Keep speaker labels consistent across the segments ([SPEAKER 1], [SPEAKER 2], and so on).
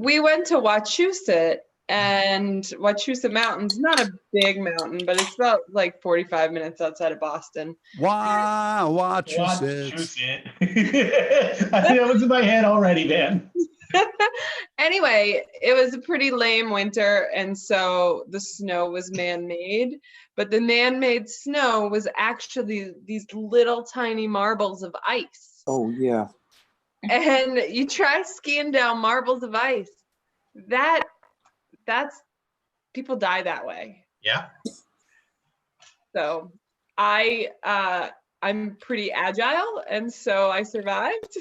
[SPEAKER 1] we went to Wachusett, and Wachusett Mountain's not a big mountain, but it's about like 45 minutes outside of Boston.
[SPEAKER 2] Wow, Wachusett.
[SPEAKER 3] I think that was in my head already, man.
[SPEAKER 1] Anyway, it was a pretty lame winter, and so the snow was man-made, but the man-made snow was actually these little tiny marbles of ice.
[SPEAKER 4] Oh, yeah.
[SPEAKER 1] And you try skiing down marbles of ice. That's people die that way.
[SPEAKER 3] Yeah.
[SPEAKER 1] So I'm pretty agile, and so I survived.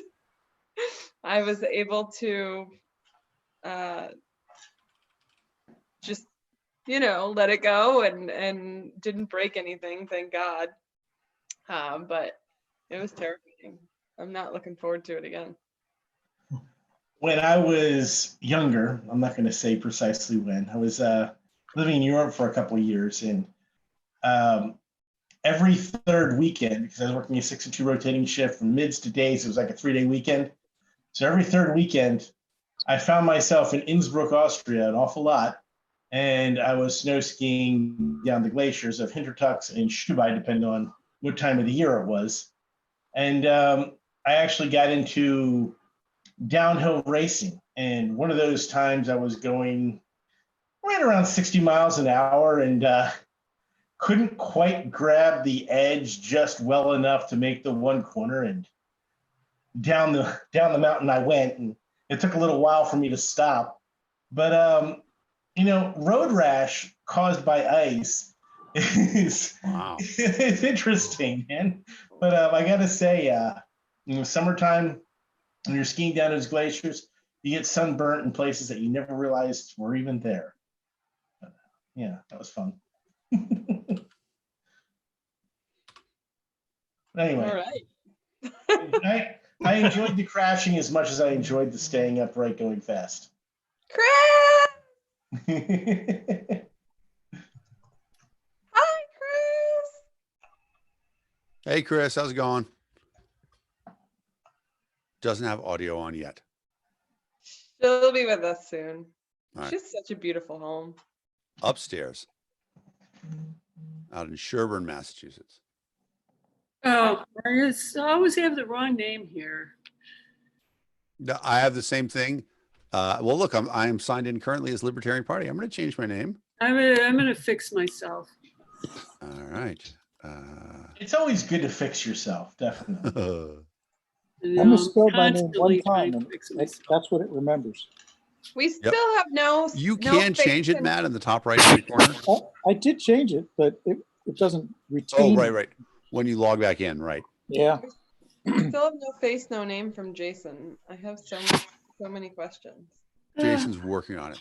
[SPEAKER 1] I was able to just, let it go and didn't break anything, thank God. But it was terrifying. I'm not looking forward to it again.
[SPEAKER 3] When I was younger, I'm not going to say precisely when, I was living in Europe for a couple of years, and every third weekend, because I was working a 6-2 rotating shift from mids to days, it was like a 3-day weekend. So every third weekend, I found myself in Innsbruck, Austria, an awful lot, and I was snow skiing down the glaciers of Hintertux and Stubai, depending on what time of the year it was. And I actually got into downhill racing, and one of those times I was going right around 60 miles an hour and couldn't quite grab the edge just well enough to make the one corner, and down the mountain I went, and it took a little while for me to stop. But road rash caused by ice is it's interesting, man. But I gotta say, summertime, when you're skiing down those glaciers, you get sunburnt in places that you never realized were even there. But, yeah, that was fun. Anyway,
[SPEAKER 1] All right.
[SPEAKER 3] I enjoyed the crashing as much as I enjoyed the staying upright going fast.
[SPEAKER 1] Chris! Hi, Chris!
[SPEAKER 2] Hey, Chris, how's it going? Doesn't have audio on yet.
[SPEAKER 1] She'll be with us soon.
[SPEAKER 2] All right.
[SPEAKER 1] She's such a beautiful home.
[SPEAKER 2] Upstairs, out in Sherburne, Massachusetts.
[SPEAKER 5] Oh, I always have the wrong name here.
[SPEAKER 2] I have the same thing. Well, look, I am signed in currently as Libertarian Party. I'm going to change my name.
[SPEAKER 5] I'm gonna fix myself.
[SPEAKER 2] All right.
[SPEAKER 3] It's always good to fix yourself, definitely.
[SPEAKER 4] I misspelled my name
[SPEAKER 5] Constantly
[SPEAKER 4] one time,
[SPEAKER 5] trying to
[SPEAKER 4] and
[SPEAKER 5] fix
[SPEAKER 4] that's
[SPEAKER 5] myself.
[SPEAKER 4] what it remembers.
[SPEAKER 1] We still have no.
[SPEAKER 2] You
[SPEAKER 1] no
[SPEAKER 2] can change it, Matt, in the top right corner.
[SPEAKER 4] I did change it, but it doesn't
[SPEAKER 2] Oh,
[SPEAKER 4] retain.
[SPEAKER 2] right. When you log back in, right.
[SPEAKER 4] Yeah.
[SPEAKER 1] We still have no face, no name from Jason. I have so many questions.
[SPEAKER 2] Jason's working on it.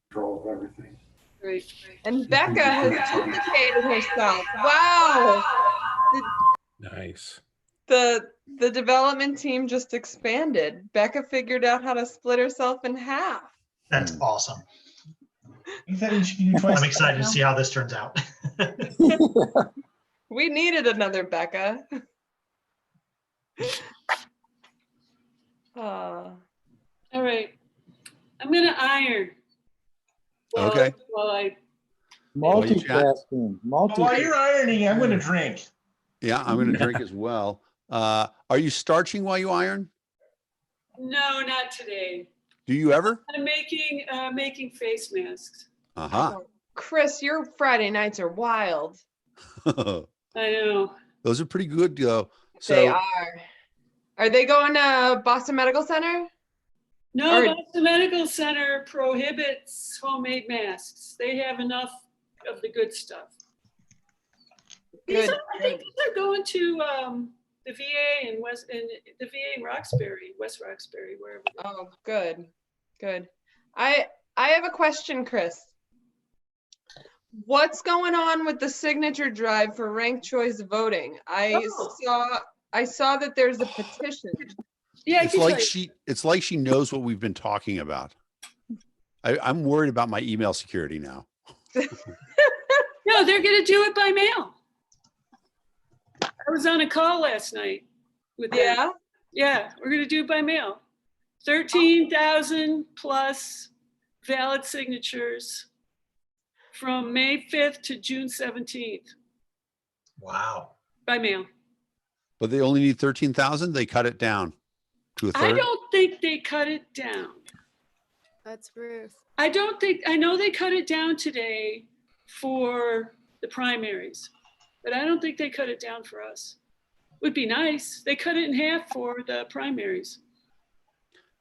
[SPEAKER 6] Control of everything.
[SPEAKER 5] Right.
[SPEAKER 1] And Becca has duplicated herself. Wow.
[SPEAKER 6] Nice.
[SPEAKER 1] The development team just expanded. Becca figured out how to split herself in half.
[SPEAKER 7] That's awesome.
[SPEAKER 3] I'm
[SPEAKER 7] excited to see how this turns out.
[SPEAKER 1] We needed another Becca.
[SPEAKER 5] All right. I'm gonna iron.
[SPEAKER 2] Okay.
[SPEAKER 4] Multitasking.
[SPEAKER 3] While you're ironing, I'm going to drink.
[SPEAKER 2] Yeah, I'm going to drink as well. Are you starching while you iron?
[SPEAKER 5] No, not today.
[SPEAKER 2] Do you ever?
[SPEAKER 5] I'm making face masks.
[SPEAKER 2] Uh-huh.
[SPEAKER 1] Chris, your Friday nights are wild.
[SPEAKER 5] I know.
[SPEAKER 2] Those are pretty good, though.
[SPEAKER 1] They are. Are they going to Boston Medical Center?
[SPEAKER 5] No, Boston Medical Center prohibits homemade masks. They have enough of the good stuff. I think these are going to the VA in the VA in Roxbury, West Roxbury, wherever.
[SPEAKER 1] Oh, good. I have a question, Chris. What's going on with the signature drive for ranked choice voting? I saw that there's a petition.
[SPEAKER 5] Yeah,
[SPEAKER 2] it's like she knows what we've been talking about. I'm worried about my email security now.
[SPEAKER 5] No, they're going to do it by mail. I was on a call last night with them.
[SPEAKER 1] Yeah?
[SPEAKER 5] Yeah, we're going to do it by mail. 13,000 plus valid signatures from May 5th to June 17th
[SPEAKER 7] Wow.
[SPEAKER 5] by mail.
[SPEAKER 2] But they only need 13,000. They cut it down to a
[SPEAKER 5] I
[SPEAKER 2] third.
[SPEAKER 5] don't think they cut it down.
[SPEAKER 8] That's Ruth.
[SPEAKER 5] I know they cut it down today for the primaries, but I don't think they cut it down for us. Would be nice. They cut it in half for the primaries.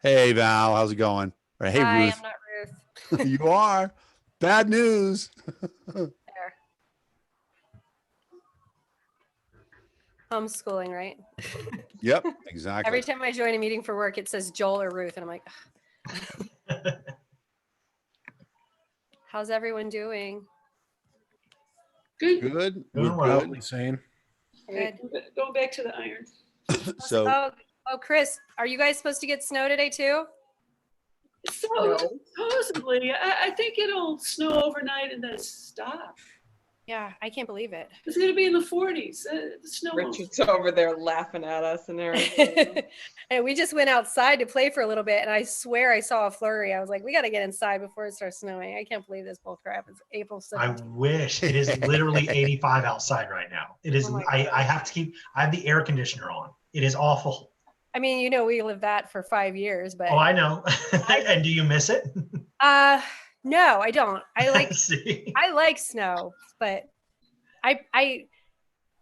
[SPEAKER 2] Hey, Val, how's it going? Or, hey,
[SPEAKER 8] Hi,
[SPEAKER 2] Ruth.
[SPEAKER 8] I'm not Ruth.
[SPEAKER 2] You are. Bad news.
[SPEAKER 8] There. Homeschooling, right?
[SPEAKER 2] Yep, exactly.
[SPEAKER 8] Every time I join a meeting for work, it says Joel or Ruth, and I'm like, how's everyone doing?
[SPEAKER 5] Good.
[SPEAKER 2] Good.
[SPEAKER 7] Doing
[SPEAKER 2] We're
[SPEAKER 7] well.
[SPEAKER 2] good.
[SPEAKER 6] Sane.
[SPEAKER 8] Good.
[SPEAKER 5] Going back to the iron.
[SPEAKER 2] So
[SPEAKER 8] Oh, Chris, are you guys supposed to get snow today too?
[SPEAKER 5] So supposedly, I think it'll snow overnight and then stop.
[SPEAKER 8] Yeah, I can't believe it.
[SPEAKER 5] It's going to be in the 40s. The snow won't.
[SPEAKER 1] Richard's over there laughing at us in Arizona.
[SPEAKER 8] And we just went outside to play for a little bit, and I swear I saw a flurry. I was like, we got to get inside before it starts snowing. I can't believe this bull crap. It's April
[SPEAKER 7] I
[SPEAKER 8] 17th.
[SPEAKER 7] wish. It is literally 85 outside right now. It is.
[SPEAKER 8] Oh my
[SPEAKER 7] I have the air conditioner on. It is awful.
[SPEAKER 8] I mean, you know, we lived that for 5 years, but
[SPEAKER 7] Oh, I know. And do you miss it?
[SPEAKER 8] no, I don't. I like
[SPEAKER 7] See?
[SPEAKER 8] I like snow, but I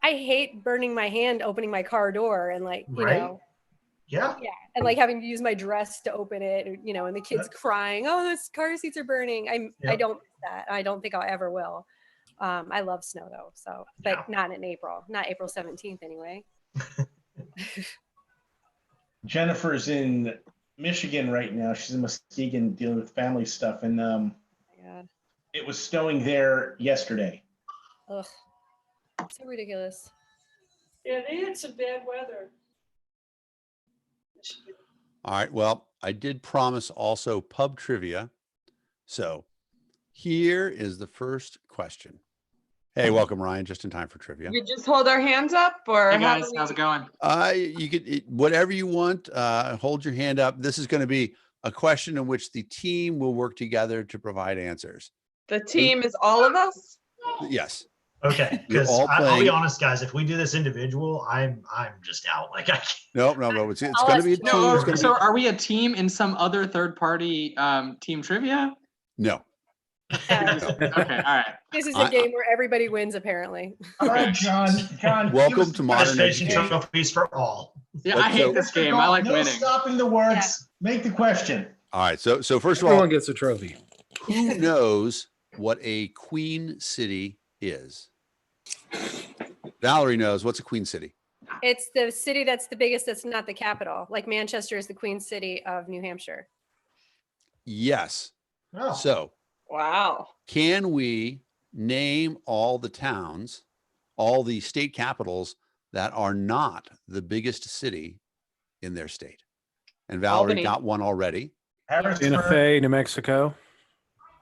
[SPEAKER 8] hate burning my hand opening my car door and like, you
[SPEAKER 7] Right.
[SPEAKER 8] know,
[SPEAKER 7] Yeah.
[SPEAKER 8] yeah, and like having to use my dress to open it, you know, and the kids crying, oh, those car seats are burning. I
[SPEAKER 7] Yep.
[SPEAKER 8] don't miss that. I don't think I'll ever will. I love snow though, so but
[SPEAKER 7] Yeah.
[SPEAKER 8] not in April, not April 17th anyway.
[SPEAKER 3] Jennifer's in Michigan right now. She's in Muskegon dealing with family stuff, and
[SPEAKER 8] Oh my God.
[SPEAKER 3] it was snowing there yesterday.
[SPEAKER 8] Ugh. So ridiculous.
[SPEAKER 5] Yeah, they had some bad weather.
[SPEAKER 2] all right. Well, I did promise also pub trivia. So here is the first question. Hey, welcome, Ryan. Just in time for trivia.
[SPEAKER 1] We just hold our hands up, or
[SPEAKER 9] Hey
[SPEAKER 1] how
[SPEAKER 9] guys,
[SPEAKER 1] do we-
[SPEAKER 9] how's it going?
[SPEAKER 2] You could whatever you want. Hold your hand up. This is going to be a question in which the team will work together to provide answers.
[SPEAKER 1] The team is all of us?
[SPEAKER 2] Yes.
[SPEAKER 7] Okay.
[SPEAKER 2] You're
[SPEAKER 7] Because
[SPEAKER 2] all
[SPEAKER 7] I'll be
[SPEAKER 2] playing-
[SPEAKER 7] honest, guys. If we do this individual, I'm just out. Like I can't.
[SPEAKER 2] No. It's
[SPEAKER 8] I'll
[SPEAKER 2] going to be a
[SPEAKER 8] ask
[SPEAKER 2] team.
[SPEAKER 8] Joel.
[SPEAKER 2] It's gonna
[SPEAKER 9] So
[SPEAKER 2] be,
[SPEAKER 9] are we a team in some other third party team trivia?
[SPEAKER 2] no.
[SPEAKER 8] Yeah,
[SPEAKER 9] Okay, all right.
[SPEAKER 8] this is a game where everybody wins apparently.
[SPEAKER 3] All right, John. John,
[SPEAKER 2] Welcome
[SPEAKER 3] give us
[SPEAKER 2] to
[SPEAKER 3] the
[SPEAKER 2] modern
[SPEAKER 3] question.
[SPEAKER 7] Participation
[SPEAKER 2] education.
[SPEAKER 7] trophies for all.
[SPEAKER 9] Yeah,
[SPEAKER 2] But
[SPEAKER 9] I hate
[SPEAKER 2] so-
[SPEAKER 9] this game. I like
[SPEAKER 3] no
[SPEAKER 9] winning.
[SPEAKER 3] stopping the words. Make the question.
[SPEAKER 2] All right. So first of
[SPEAKER 6] Everyone
[SPEAKER 2] all,
[SPEAKER 6] gets a trophy.
[SPEAKER 2] who knows what a queen city is? Valerie knows. What's a queen city?
[SPEAKER 8] It's the city that's the biggest that's not the capital. Like Manchester is the queen city of New Hampshire.
[SPEAKER 2] Yes.
[SPEAKER 7] Oh.
[SPEAKER 2] So
[SPEAKER 1] Wow.
[SPEAKER 2] can we name all the towns, all the state capitals that are not the biggest city in their state? And Valerie
[SPEAKER 1] Albany.
[SPEAKER 2] got one already.
[SPEAKER 6] Santa
[SPEAKER 3] Harrisburg.
[SPEAKER 6] Fe, New Mexico.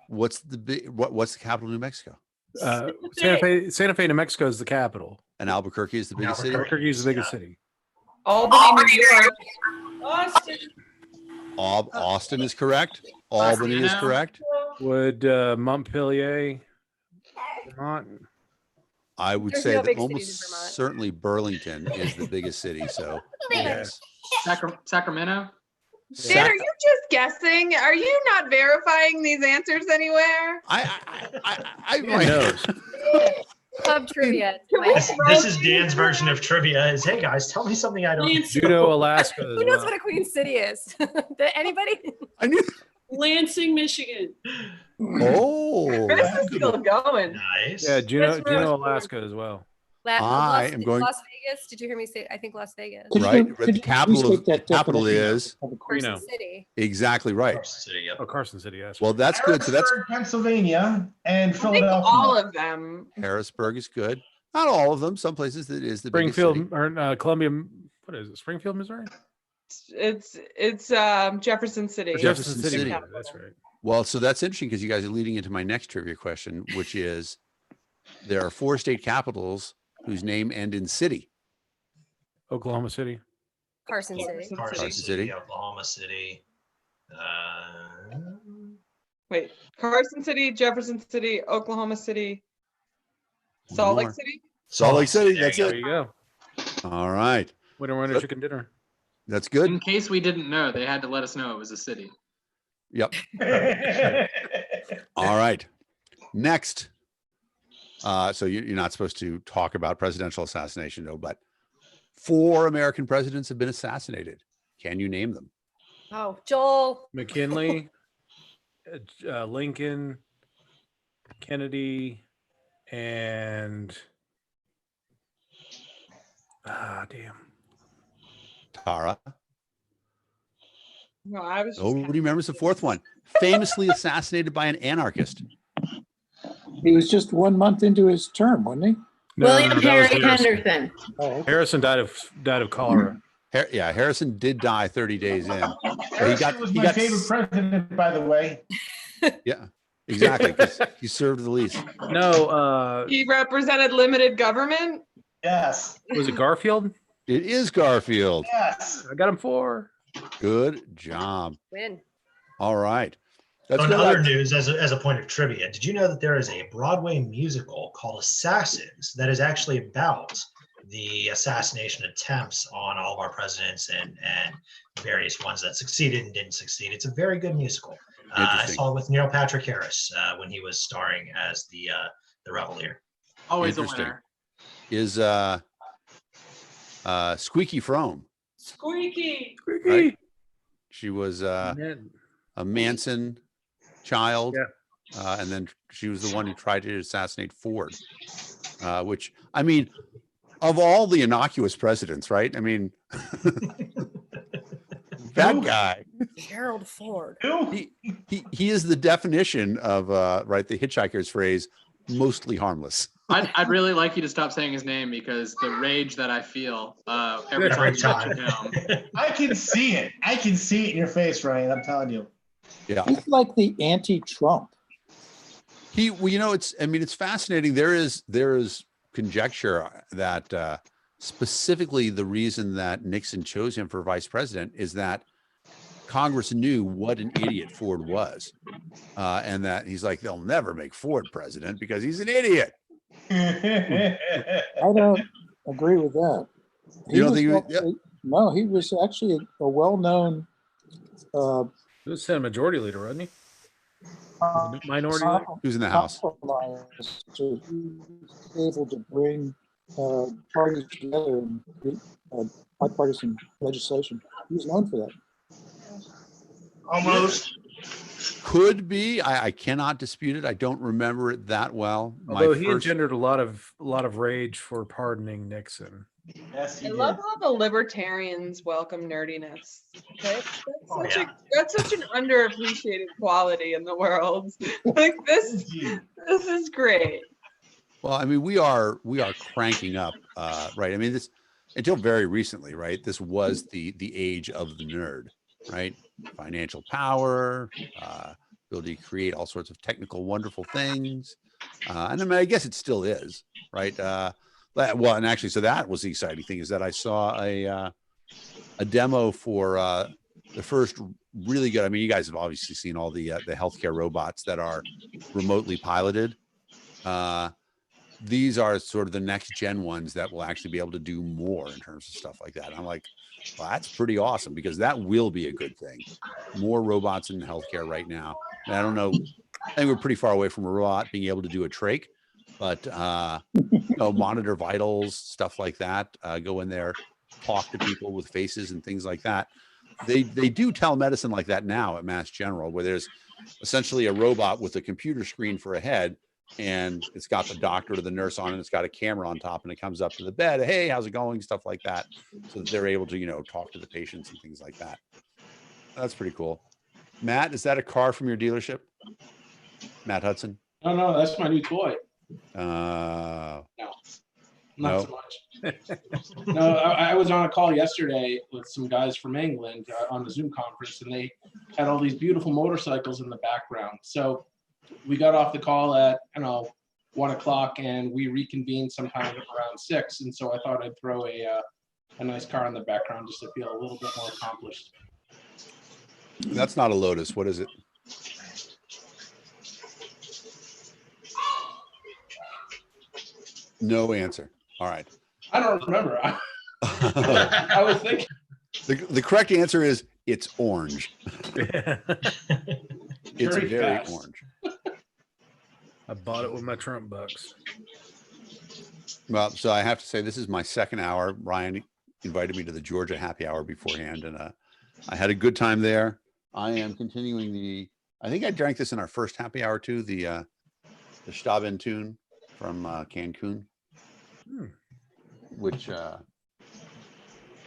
[SPEAKER 2] What's the capital of New Mexico?
[SPEAKER 6] Santa Fe, New Mexico is the capital.
[SPEAKER 2] And Albuquerque is the biggest city.
[SPEAKER 7] Albuquerque.
[SPEAKER 6] Albuquerque is the biggest city.
[SPEAKER 1] Albany, New York.
[SPEAKER 5] Austin.
[SPEAKER 2] Austin is correct. Albany is
[SPEAKER 9] Pasadena.
[SPEAKER 2] correct.
[SPEAKER 6] Would Montpelier, Vermont?
[SPEAKER 2] I would
[SPEAKER 8] There's
[SPEAKER 2] say
[SPEAKER 8] no
[SPEAKER 2] that
[SPEAKER 8] big
[SPEAKER 2] almost
[SPEAKER 8] cities in Vermont.
[SPEAKER 2] certainly Burlington is the biggest city. So yes.
[SPEAKER 9] Sacramento?
[SPEAKER 1] Dan, are you just guessing? Are you not verifying these answers anywhere?
[SPEAKER 2] I
[SPEAKER 6] Who knows?
[SPEAKER 8] Pub trivia.
[SPEAKER 7] This is Dan's version of trivia. Is hey guys, tell me something I don't.
[SPEAKER 5] Lansing,
[SPEAKER 6] Juneau, Alaska. As
[SPEAKER 8] Who knows
[SPEAKER 6] well.
[SPEAKER 8] what a queen city is? Anybody?
[SPEAKER 2] I knew.
[SPEAKER 5] Lansing, Michigan.
[SPEAKER 2] Oh,
[SPEAKER 1] Chris
[SPEAKER 2] that's
[SPEAKER 1] is
[SPEAKER 2] a good
[SPEAKER 1] still
[SPEAKER 2] one.
[SPEAKER 1] going.
[SPEAKER 7] Nice.
[SPEAKER 6] Yeah, Juneau,
[SPEAKER 5] That's where I was born.
[SPEAKER 6] Alaska as well.
[SPEAKER 2] I am going-
[SPEAKER 8] Las Vegas. Did you hear me say? I think Las Vegas.
[SPEAKER 4] Could you-
[SPEAKER 2] Right,
[SPEAKER 4] could
[SPEAKER 2] the
[SPEAKER 4] you
[SPEAKER 2] capital
[SPEAKER 4] restate that
[SPEAKER 2] capital
[SPEAKER 4] definition
[SPEAKER 2] is
[SPEAKER 4] of a
[SPEAKER 8] Carson
[SPEAKER 6] Reno.
[SPEAKER 8] City.
[SPEAKER 2] exactly right.
[SPEAKER 7] City, yep.
[SPEAKER 6] Oh, Carson City, yes.
[SPEAKER 2] Well, that's good. So that's
[SPEAKER 3] Harrisburg, Pennsylvania, and
[SPEAKER 1] I think
[SPEAKER 3] Philadelphia.
[SPEAKER 1] all of them.
[SPEAKER 2] Harrisburg is good. Not all of them. Some places it is the biggest
[SPEAKER 6] Springfield
[SPEAKER 2] city.
[SPEAKER 6] or Columbia. What is it? Springfield, Missouri.
[SPEAKER 1] It's Jefferson City.
[SPEAKER 2] Jefferson City.
[SPEAKER 6] Yeah, that's right.
[SPEAKER 2] Well, so that's interesting because you guys are leading into my next trivia question, which is there are 4 state capitals whose name end in city.
[SPEAKER 6] Oklahoma City.
[SPEAKER 8] Carson City.
[SPEAKER 7] Carson City, Oklahoma City.
[SPEAKER 1] Wait, Carson City, Jefferson City, Oklahoma City,
[SPEAKER 2] One
[SPEAKER 1] Salt Lake
[SPEAKER 2] more.
[SPEAKER 1] City.
[SPEAKER 2] Salt Lake City.
[SPEAKER 7] There
[SPEAKER 2] That's
[SPEAKER 7] you
[SPEAKER 6] There
[SPEAKER 2] it.
[SPEAKER 6] you go.
[SPEAKER 2] All right.
[SPEAKER 6] Winner, chicken dinner.
[SPEAKER 2] That's good.
[SPEAKER 9] In case we didn't know, they had to let us know it was a city.
[SPEAKER 2] Yep. All right. Next. So you're not supposed to talk about presidential assassination, though, but 4 American presidents have been assassinated. Can you name them?
[SPEAKER 8] Oh, Joel.
[SPEAKER 6] McKinley, Lincoln, Kennedy, and damn.
[SPEAKER 2] Tara.
[SPEAKER 1] No, I was.
[SPEAKER 2] Nobody remembers the 4th one. Famously assassinated by an anarchist.
[SPEAKER 4] He was just 1 month into his term, wasn't he?
[SPEAKER 10] William
[SPEAKER 6] that was
[SPEAKER 10] Perry
[SPEAKER 6] Harrison.
[SPEAKER 10] Henderson.
[SPEAKER 4] Oh, okay.
[SPEAKER 6] Harrison died of cholera.
[SPEAKER 2] Yeah, Harrison did die 30 days in.
[SPEAKER 3] Harrison was my favorite president, by the way.
[SPEAKER 2] Yeah, exactly. 'Cause he served the least.
[SPEAKER 6] No,
[SPEAKER 1] He represented limited government.
[SPEAKER 3] Yes.
[SPEAKER 6] was it Garfield?
[SPEAKER 2] It is Garfield.
[SPEAKER 3] Yes.
[SPEAKER 6] I got him 4.
[SPEAKER 2] Good job.
[SPEAKER 8] Win.
[SPEAKER 2] All right. That's
[SPEAKER 7] On
[SPEAKER 2] good.
[SPEAKER 7] other news, as a point of trivia, did you know that there is a Broadway musical called Assassins that is actually about the assassination attempts on all of our presidents and various ones that succeeded and didn't succeed? It's a very good musical. I
[SPEAKER 2] Interesting.
[SPEAKER 7] saw it with Neil Patrick Harris when he was starring as the rebel leader.
[SPEAKER 9] Always a
[SPEAKER 2] Interesting.
[SPEAKER 9] winner.
[SPEAKER 2] Is Squeaky Frome.
[SPEAKER 5] Squeaky.
[SPEAKER 2] Right? She was
[SPEAKER 6] Man.
[SPEAKER 2] a Manson child.
[SPEAKER 6] Yeah.
[SPEAKER 2] And then she was the one who tried to assassinate Ford, which, I mean, of all the innocuous presidents, right? I mean, that guy.
[SPEAKER 8] Gerald Ford.
[SPEAKER 2] He is the definition of right, the hitchhiker's phrase, mostly harmless.
[SPEAKER 9] I'd really like you to stop saying his name because the rage that I feel every time you mention him.
[SPEAKER 3] I can see it. I can see it in your face, Ryan. I'm telling you.
[SPEAKER 2] Yeah.
[SPEAKER 4] He's like the anti-Trump.
[SPEAKER 2] Well, you know, it's fascinating. There is conjecture that specifically the reason that Nixon chose him for vice president is that Congress knew what an idiot Ford was, and that he's like, they'll never make Ford president because he's an idiot.
[SPEAKER 4] I don't agree with that.
[SPEAKER 2] You don't think
[SPEAKER 4] No, he was actually a well-known
[SPEAKER 6] He was Senate Majority Leader, wasn't he? Minority Leader?
[SPEAKER 2] Who's in the House?
[SPEAKER 4] compromise to be able to bring parties together and create bipartisan legislation. He was known for that.
[SPEAKER 3] Almost.
[SPEAKER 2] Could be. I cannot dispute it. I don't remember it that well.
[SPEAKER 6] Although he engendered a lot of rage for pardoning Nixon.
[SPEAKER 3] Yes, he
[SPEAKER 1] I
[SPEAKER 3] did.
[SPEAKER 1] love how the libertarians welcome nerdiness. That's such an underappreciated quality in the world. Like this is great.
[SPEAKER 2] Well, I mean, we are cranking up, right? I mean, this until very recently, right? This was the age of the nerd, right? Financial power, ability to create all sorts of technical, wonderful things, and I mean, I guess it still is, right? Well, and actually, so that was the exciting thing is that I saw a demo for the first really good. I mean, you guys have obviously seen all the healthcare robots that are remotely piloted. These are sort of the next gen ones that will actually be able to do more in terms of stuff like that. And I'm like, well, that's pretty awesome because that will be a good thing. More robots in healthcare right now. And I don't know. I think we're pretty far away from a robot being able to do a trach, but monitor vitals, stuff like that. Go in there, talk to people with faces and things like that. They do telemedicine like that now at Mass General, where there's essentially a robot with a computer screen for a head, and it's got the doctor or the nurse on, and it's got a camera on top, and it comes up to the bed. Hey, how's it going? Stuff like that, so that they're able to talk to the patients and things like that. That's pretty cool. Matt, is that a car from your dealership? Matt Hudson?
[SPEAKER 11] No, that's my new toy.
[SPEAKER 2] No,
[SPEAKER 11] Not so much. No, I was on a call yesterday with some guys from England on a Zoom conference, and they had all these beautiful motorcycles in the background. So we got off the call at 1 o'clock, and we reconvened sometime around 6. And so I thought I'd throw a a nice car in the background just to feel a little bit more accomplished.
[SPEAKER 2] That's not a Lotus. What is it? No answer. All right.
[SPEAKER 11] I don't remember. I was thinking.
[SPEAKER 2] The correct answer is it's orange. It's
[SPEAKER 11] Very
[SPEAKER 2] very
[SPEAKER 11] fast.
[SPEAKER 2] orange.
[SPEAKER 6] I bought it with my Trump bucks.
[SPEAKER 2] Well, so I have to say this is my second hour. Ryan invited me to the Georgia happy hour beforehand, and I had a good time there. I am continuing I think I drank this in our first happy hour too, the Staben tune from Cancun, which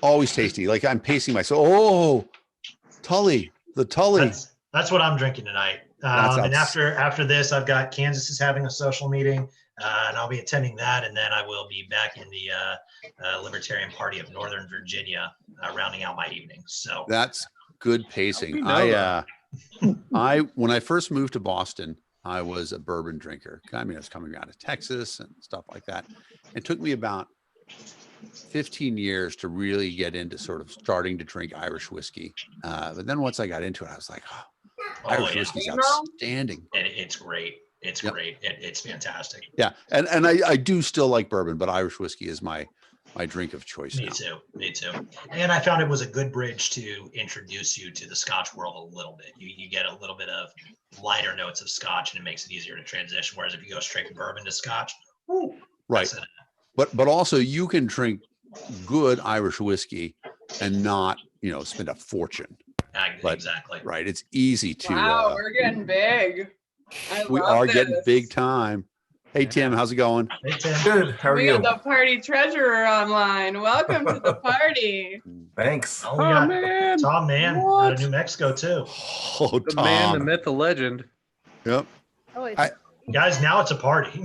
[SPEAKER 2] always tasty. Like I'm pacing myself. Oh, Tully, the Tully.
[SPEAKER 7] That's what I'm drinking tonight. And after this, I've got Kansas is having a social meeting, and I'll be attending that. And then I will be back in the Libertarian Party of Northern Virginia, rounding out my evening. So
[SPEAKER 2] that's good pacing. When I first moved to Boston, I was a bourbon drinker. I mean, I was coming out of Texas and stuff like that. It took me about 15 years to really get into sort of starting to drink Irish whiskey. But then once I got into it, I was like, Irish whiskey's outstanding.
[SPEAKER 7] It's great. It's great. It's fantastic.
[SPEAKER 2] Yeah. And I do still like bourbon, but Irish whiskey is my drink of choice.
[SPEAKER 7] Me too. And I found it was a good bridge to introduce you to the Scotch world a little bit. You get a little bit of lighter notes of Scotch, and it makes it easier to transition. Whereas if you go straight from bourbon to Scotch,
[SPEAKER 2] right. But also you can drink good Irish whiskey and not, spend a fortune.
[SPEAKER 7] Exactly.
[SPEAKER 2] Right. It's easy to.
[SPEAKER 1] Wow, we're getting big.
[SPEAKER 2] We are getting big time. Hey, Tim, how's it going?
[SPEAKER 7] Hey, Tim.
[SPEAKER 10] Good. How are you?
[SPEAKER 1] We got the party treasurer online. Welcome to the party.
[SPEAKER 10] Thanks.
[SPEAKER 7] Oh, we got man. Tom Mann out of New Mexico, too.
[SPEAKER 2] Oh,
[SPEAKER 6] the
[SPEAKER 2] Tom.
[SPEAKER 6] man, the myth, the legend.
[SPEAKER 2] Yep.
[SPEAKER 7] Guys, now it's a party.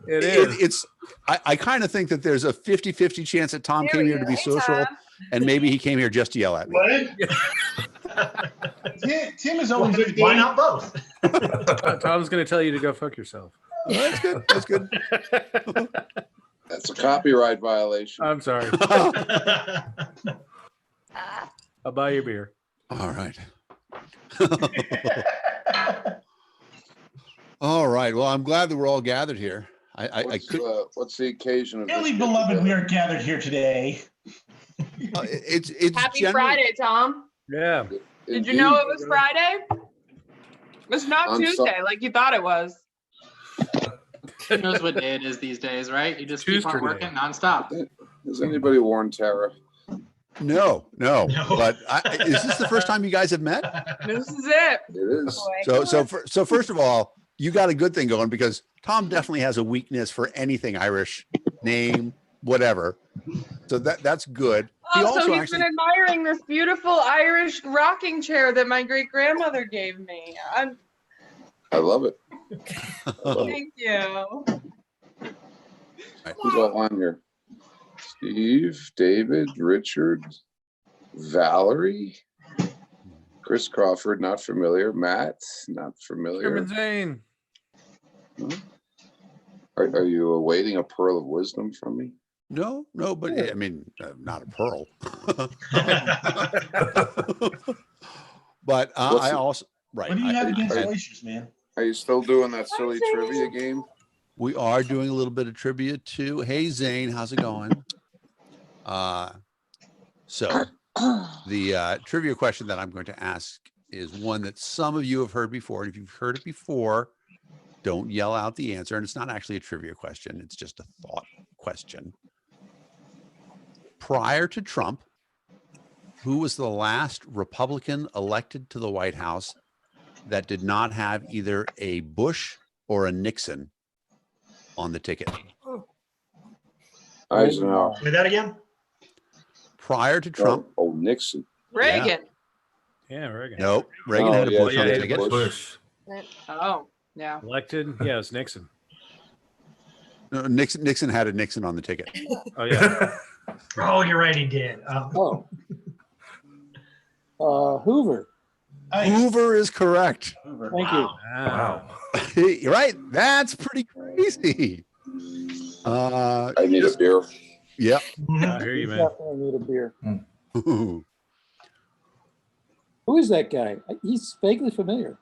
[SPEAKER 6] It is.
[SPEAKER 2] I kind of think that there's a 50-50 chance that Tom came here to be social, and maybe he came here just to yell at me.
[SPEAKER 3] Tim is always
[SPEAKER 7] why not both?
[SPEAKER 6] Tom's going to tell you to go fuck yourself.
[SPEAKER 2] Oh, that's good. That's good.
[SPEAKER 12] That's a copyright violation.
[SPEAKER 6] I'm sorry. I'll buy you a beer.
[SPEAKER 2] All right. All right. Well, I'm glad that we're all gathered here.
[SPEAKER 12] What's the occasion of
[SPEAKER 3] Dearly beloved, we are gathered here today.
[SPEAKER 2] It's
[SPEAKER 1] Happy Friday, Tom.
[SPEAKER 6] Yeah.
[SPEAKER 1] Did you know it was Friday? It's not Tuesday like you thought it was.
[SPEAKER 9] Who knows what day it is these days, right? You just keep on working nonstop.
[SPEAKER 12] Has anybody warned Tara?
[SPEAKER 2] No. But is this the first time you guys have met?
[SPEAKER 1] This is it.
[SPEAKER 12] It is.
[SPEAKER 2] So first of all, you got a good thing going because Tom definitely has a weakness for anything Irish, name, whatever. So that's good.
[SPEAKER 1] So he's been admiring this beautiful Irish rocking chair that my great grandmother gave me.
[SPEAKER 12] I love it.
[SPEAKER 1] Thank you.
[SPEAKER 12] Who's all on here? Steve, David, Richard, Valerie, Chris Crawford, not familiar. Matt, not familiar.
[SPEAKER 6] Herman Zane.
[SPEAKER 12] Are you awaiting a pearl of wisdom from me?
[SPEAKER 2] No, but I mean, not a pearl. But I also, right.
[SPEAKER 3] What do you have against oysters, man?
[SPEAKER 12] Are you still doing that silly trivia game?
[SPEAKER 2] We are doing a little bit of trivia too. Hey, Zane, how's it going? So the trivia question that I'm going to ask is one that some of you have heard before. And if you've heard it before, don't yell out the answer. And it's not actually a trivia question. It's just a thought question. Prior to Trump, who was the last Republican elected to the White House that did not have either a Bush or a Nixon on the ticket?
[SPEAKER 12] Eisenhower.
[SPEAKER 7] Say that again.
[SPEAKER 2] Prior to Trump.
[SPEAKER 12] Oh, Nixon.
[SPEAKER 1] Reagan.
[SPEAKER 6] Yeah, Reagan.
[SPEAKER 2] Nope. Reagan had a Bush on the ticket.
[SPEAKER 10] Bush.
[SPEAKER 1] Oh, yeah.
[SPEAKER 6] Elected? Yeah, it's Nixon.
[SPEAKER 2] No, Nixon had a Nixon on the ticket.
[SPEAKER 6] Oh, yeah.
[SPEAKER 7] Oh, you're right, he did.
[SPEAKER 4] Hoover.
[SPEAKER 2] Hoover is correct.
[SPEAKER 4] Thank you.
[SPEAKER 6] Wow.
[SPEAKER 2] You're right. That's pretty crazy.
[SPEAKER 12] I need a beer.
[SPEAKER 2] Yeah.
[SPEAKER 6] I hear you,
[SPEAKER 4] We
[SPEAKER 6] man.
[SPEAKER 4] definitely need a beer. Who is that guy? He's vaguely familiar.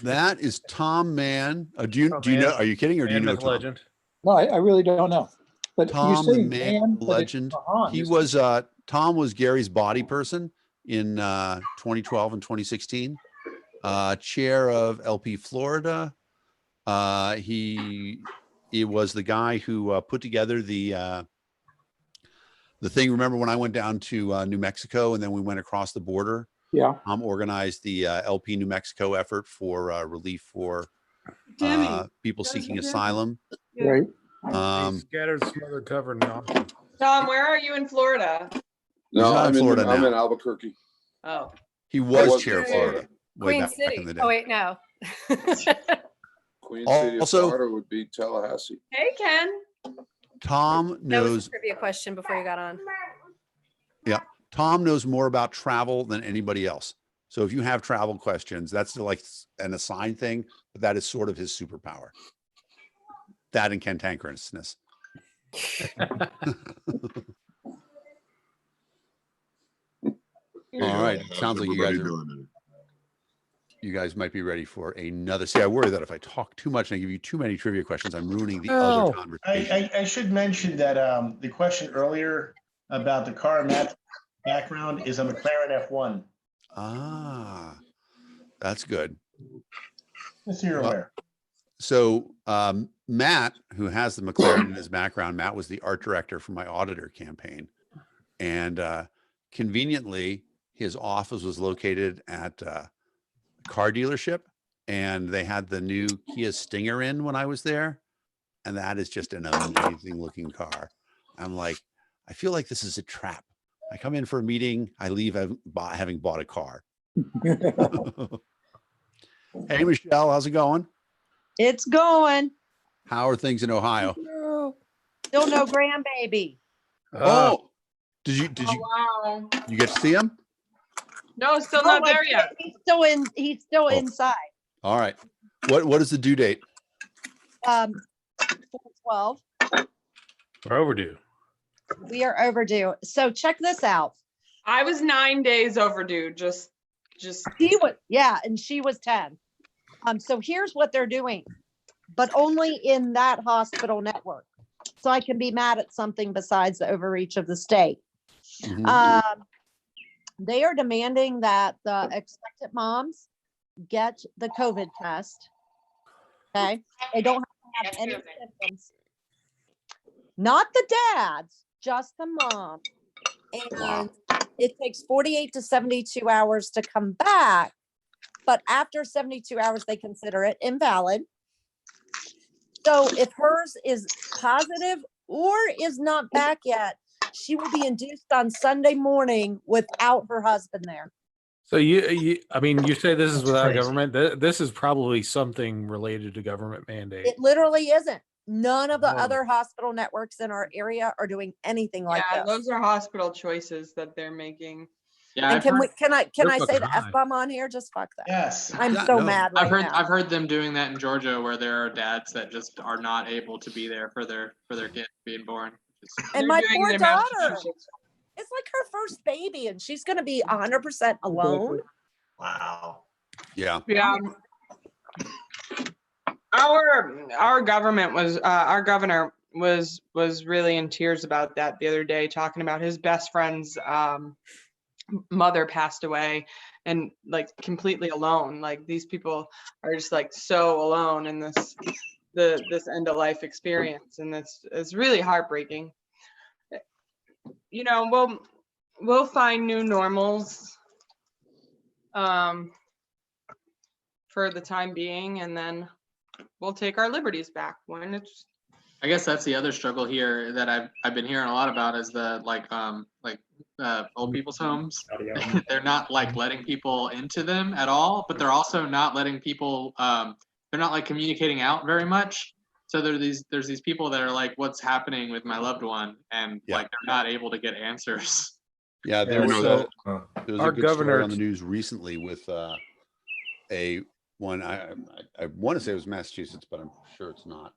[SPEAKER 2] That is Tom Mann. Do you
[SPEAKER 6] Oh,
[SPEAKER 2] do you
[SPEAKER 6] man.
[SPEAKER 2] know? Are you kidding, or do you
[SPEAKER 6] Man,
[SPEAKER 2] know
[SPEAKER 6] myth,
[SPEAKER 2] Tom?
[SPEAKER 6] legend.
[SPEAKER 4] No, I really don't know. But you
[SPEAKER 2] Tom
[SPEAKER 4] say
[SPEAKER 2] the Man,
[SPEAKER 4] but it's
[SPEAKER 2] legend.
[SPEAKER 4] Mahan,
[SPEAKER 2] He
[SPEAKER 4] isn't it?
[SPEAKER 2] was Tom was Gary's body person in 2012 and 2016. Chair of LP Florida. He was the guy who put together the thing. Remember when I went down to New Mexico and then we went across the border?
[SPEAKER 4] Yeah.
[SPEAKER 2] Organized the LP New Mexico effort for relief for
[SPEAKER 5] Timmy.
[SPEAKER 2] people
[SPEAKER 5] That was
[SPEAKER 2] seeking
[SPEAKER 5] Timmy.
[SPEAKER 2] asylum.
[SPEAKER 5] Yeah.
[SPEAKER 4] Right.
[SPEAKER 6] He scattered, smothered, covered, and awesome.
[SPEAKER 1] Tom, where are you in Florida?
[SPEAKER 12] No,
[SPEAKER 2] not in Florida
[SPEAKER 12] I'm
[SPEAKER 2] now.
[SPEAKER 12] in Albuquerque.
[SPEAKER 1] Oh,
[SPEAKER 2] He was
[SPEAKER 12] was
[SPEAKER 2] chair
[SPEAKER 12] in
[SPEAKER 2] of
[SPEAKER 12] Florida.
[SPEAKER 2] Florida way
[SPEAKER 8] Queen
[SPEAKER 2] back
[SPEAKER 8] City.
[SPEAKER 2] in the day.
[SPEAKER 8] Oh wait, no.
[SPEAKER 12] Queen City of
[SPEAKER 2] Also-
[SPEAKER 12] Florida would be Tallahassee.
[SPEAKER 1] hey Ken.
[SPEAKER 2] Tom
[SPEAKER 8] That was a
[SPEAKER 2] knows.
[SPEAKER 8] trivia question before you got on.
[SPEAKER 2] Yeah, Tom knows more about travel than anybody else. So if you have travel questions, that's like an assigned thing, but that is sort of his superpower. That and cantankerousness. All right. It sounds like you guys might be ready for another. See, I worry that if I talk too much and I give you too many trivia questions, I'm ruining the other conversation.
[SPEAKER 3] I should mention that the question earlier about the car map background is a McLaren F1.
[SPEAKER 2] Ah, that's good.
[SPEAKER 3] Just so you're aware.
[SPEAKER 2] So Matt, who has the McLaren in his background, Matt was the art director for my auditor campaign. And conveniently, his office was located at a car dealership. And they had the new Kia Stinger in when I was there. And that is just an amazing looking car. I'm like, I feel like this is a trap. I come in for a meeting, I leave having bought a car. Hey, Michelle, how's it going?
[SPEAKER 10] It's going.
[SPEAKER 2] How are things in Ohio?
[SPEAKER 10] Still no grandbaby.
[SPEAKER 2] Oh, did you
[SPEAKER 1] Wow.
[SPEAKER 2] you get to see him?
[SPEAKER 1] No, still
[SPEAKER 10] Oh,
[SPEAKER 1] not
[SPEAKER 10] my
[SPEAKER 1] there
[SPEAKER 10] God,
[SPEAKER 1] yet.
[SPEAKER 10] He's still
[SPEAKER 2] Oh.
[SPEAKER 10] inside.
[SPEAKER 2] All right. What is the due date?
[SPEAKER 10] 4/12.
[SPEAKER 6] We're overdue.
[SPEAKER 10] We are overdue. So check this out.
[SPEAKER 1] I was 9 days overdue. Just
[SPEAKER 10] She was, and she was 10. So here's what they're doing, but only in that hospital network. So I can be mad at something besides the overreach of the state.
[SPEAKER 2] Mhm.
[SPEAKER 10] They are demanding that the expectant moms get the COVID test. Okay. They don't have to have any symptoms. Not the dads, just the mom. And it takes 48 to 72 hours to come back. But after 72 hours, they consider it invalid. So if hers is positive or is not back yet, she will be induced on Sunday morning without her husband there.
[SPEAKER 6] So you say this is without
[SPEAKER 3] crazy.
[SPEAKER 6] government. This is probably something related to government mandate.
[SPEAKER 10] It literally isn't. None of the other hospital networks in our area are doing anything like
[SPEAKER 1] yeah,
[SPEAKER 10] this.
[SPEAKER 1] those are hospital choices that they're making.
[SPEAKER 9] Yeah,
[SPEAKER 10] And
[SPEAKER 9] I've
[SPEAKER 10] can
[SPEAKER 9] heard,
[SPEAKER 10] I say
[SPEAKER 6] fucking
[SPEAKER 10] the
[SPEAKER 6] high.
[SPEAKER 10] F-bomb on here? Just fuck that.
[SPEAKER 3] Yes.
[SPEAKER 10] I'm
[SPEAKER 2] Yeah,
[SPEAKER 10] so
[SPEAKER 2] no.
[SPEAKER 10] mad right now.
[SPEAKER 9] I've heard them doing that in Georgia, where there are dads that just are not able to be there for their kid being born.
[SPEAKER 10] And
[SPEAKER 1] They're
[SPEAKER 10] my
[SPEAKER 1] doing
[SPEAKER 10] poor
[SPEAKER 1] it in
[SPEAKER 10] daughter,
[SPEAKER 1] Massachusetts.
[SPEAKER 10] it's like her first baby and she's going to be 100% alone.
[SPEAKER 3] Wow.
[SPEAKER 2] Yeah.
[SPEAKER 1] Yeah. Our government was our governor was really in tears about that the other day, talking about his best friend's mother passed away and like completely alone. Like these people are just like so alone in this end of life experience, and this is really heartbreaking. You know, we'll find new normals for the time being, and then we'll take our liberties back when it's.
[SPEAKER 9] I guess that's the other struggle here that I've been hearing a lot about is the old people's homes. They're not like letting people into them at all, but they're also not letting people. They're not like communicating out very much. So there's these people that are like, "What's happening with my loved one?" And like they're not able to get answers.
[SPEAKER 2] Yeah, there was
[SPEAKER 6] So
[SPEAKER 2] a
[SPEAKER 6] our
[SPEAKER 2] good
[SPEAKER 6] governor
[SPEAKER 2] story on the news recently with a one. I want to say it was Massachusetts, but I'm sure it's not.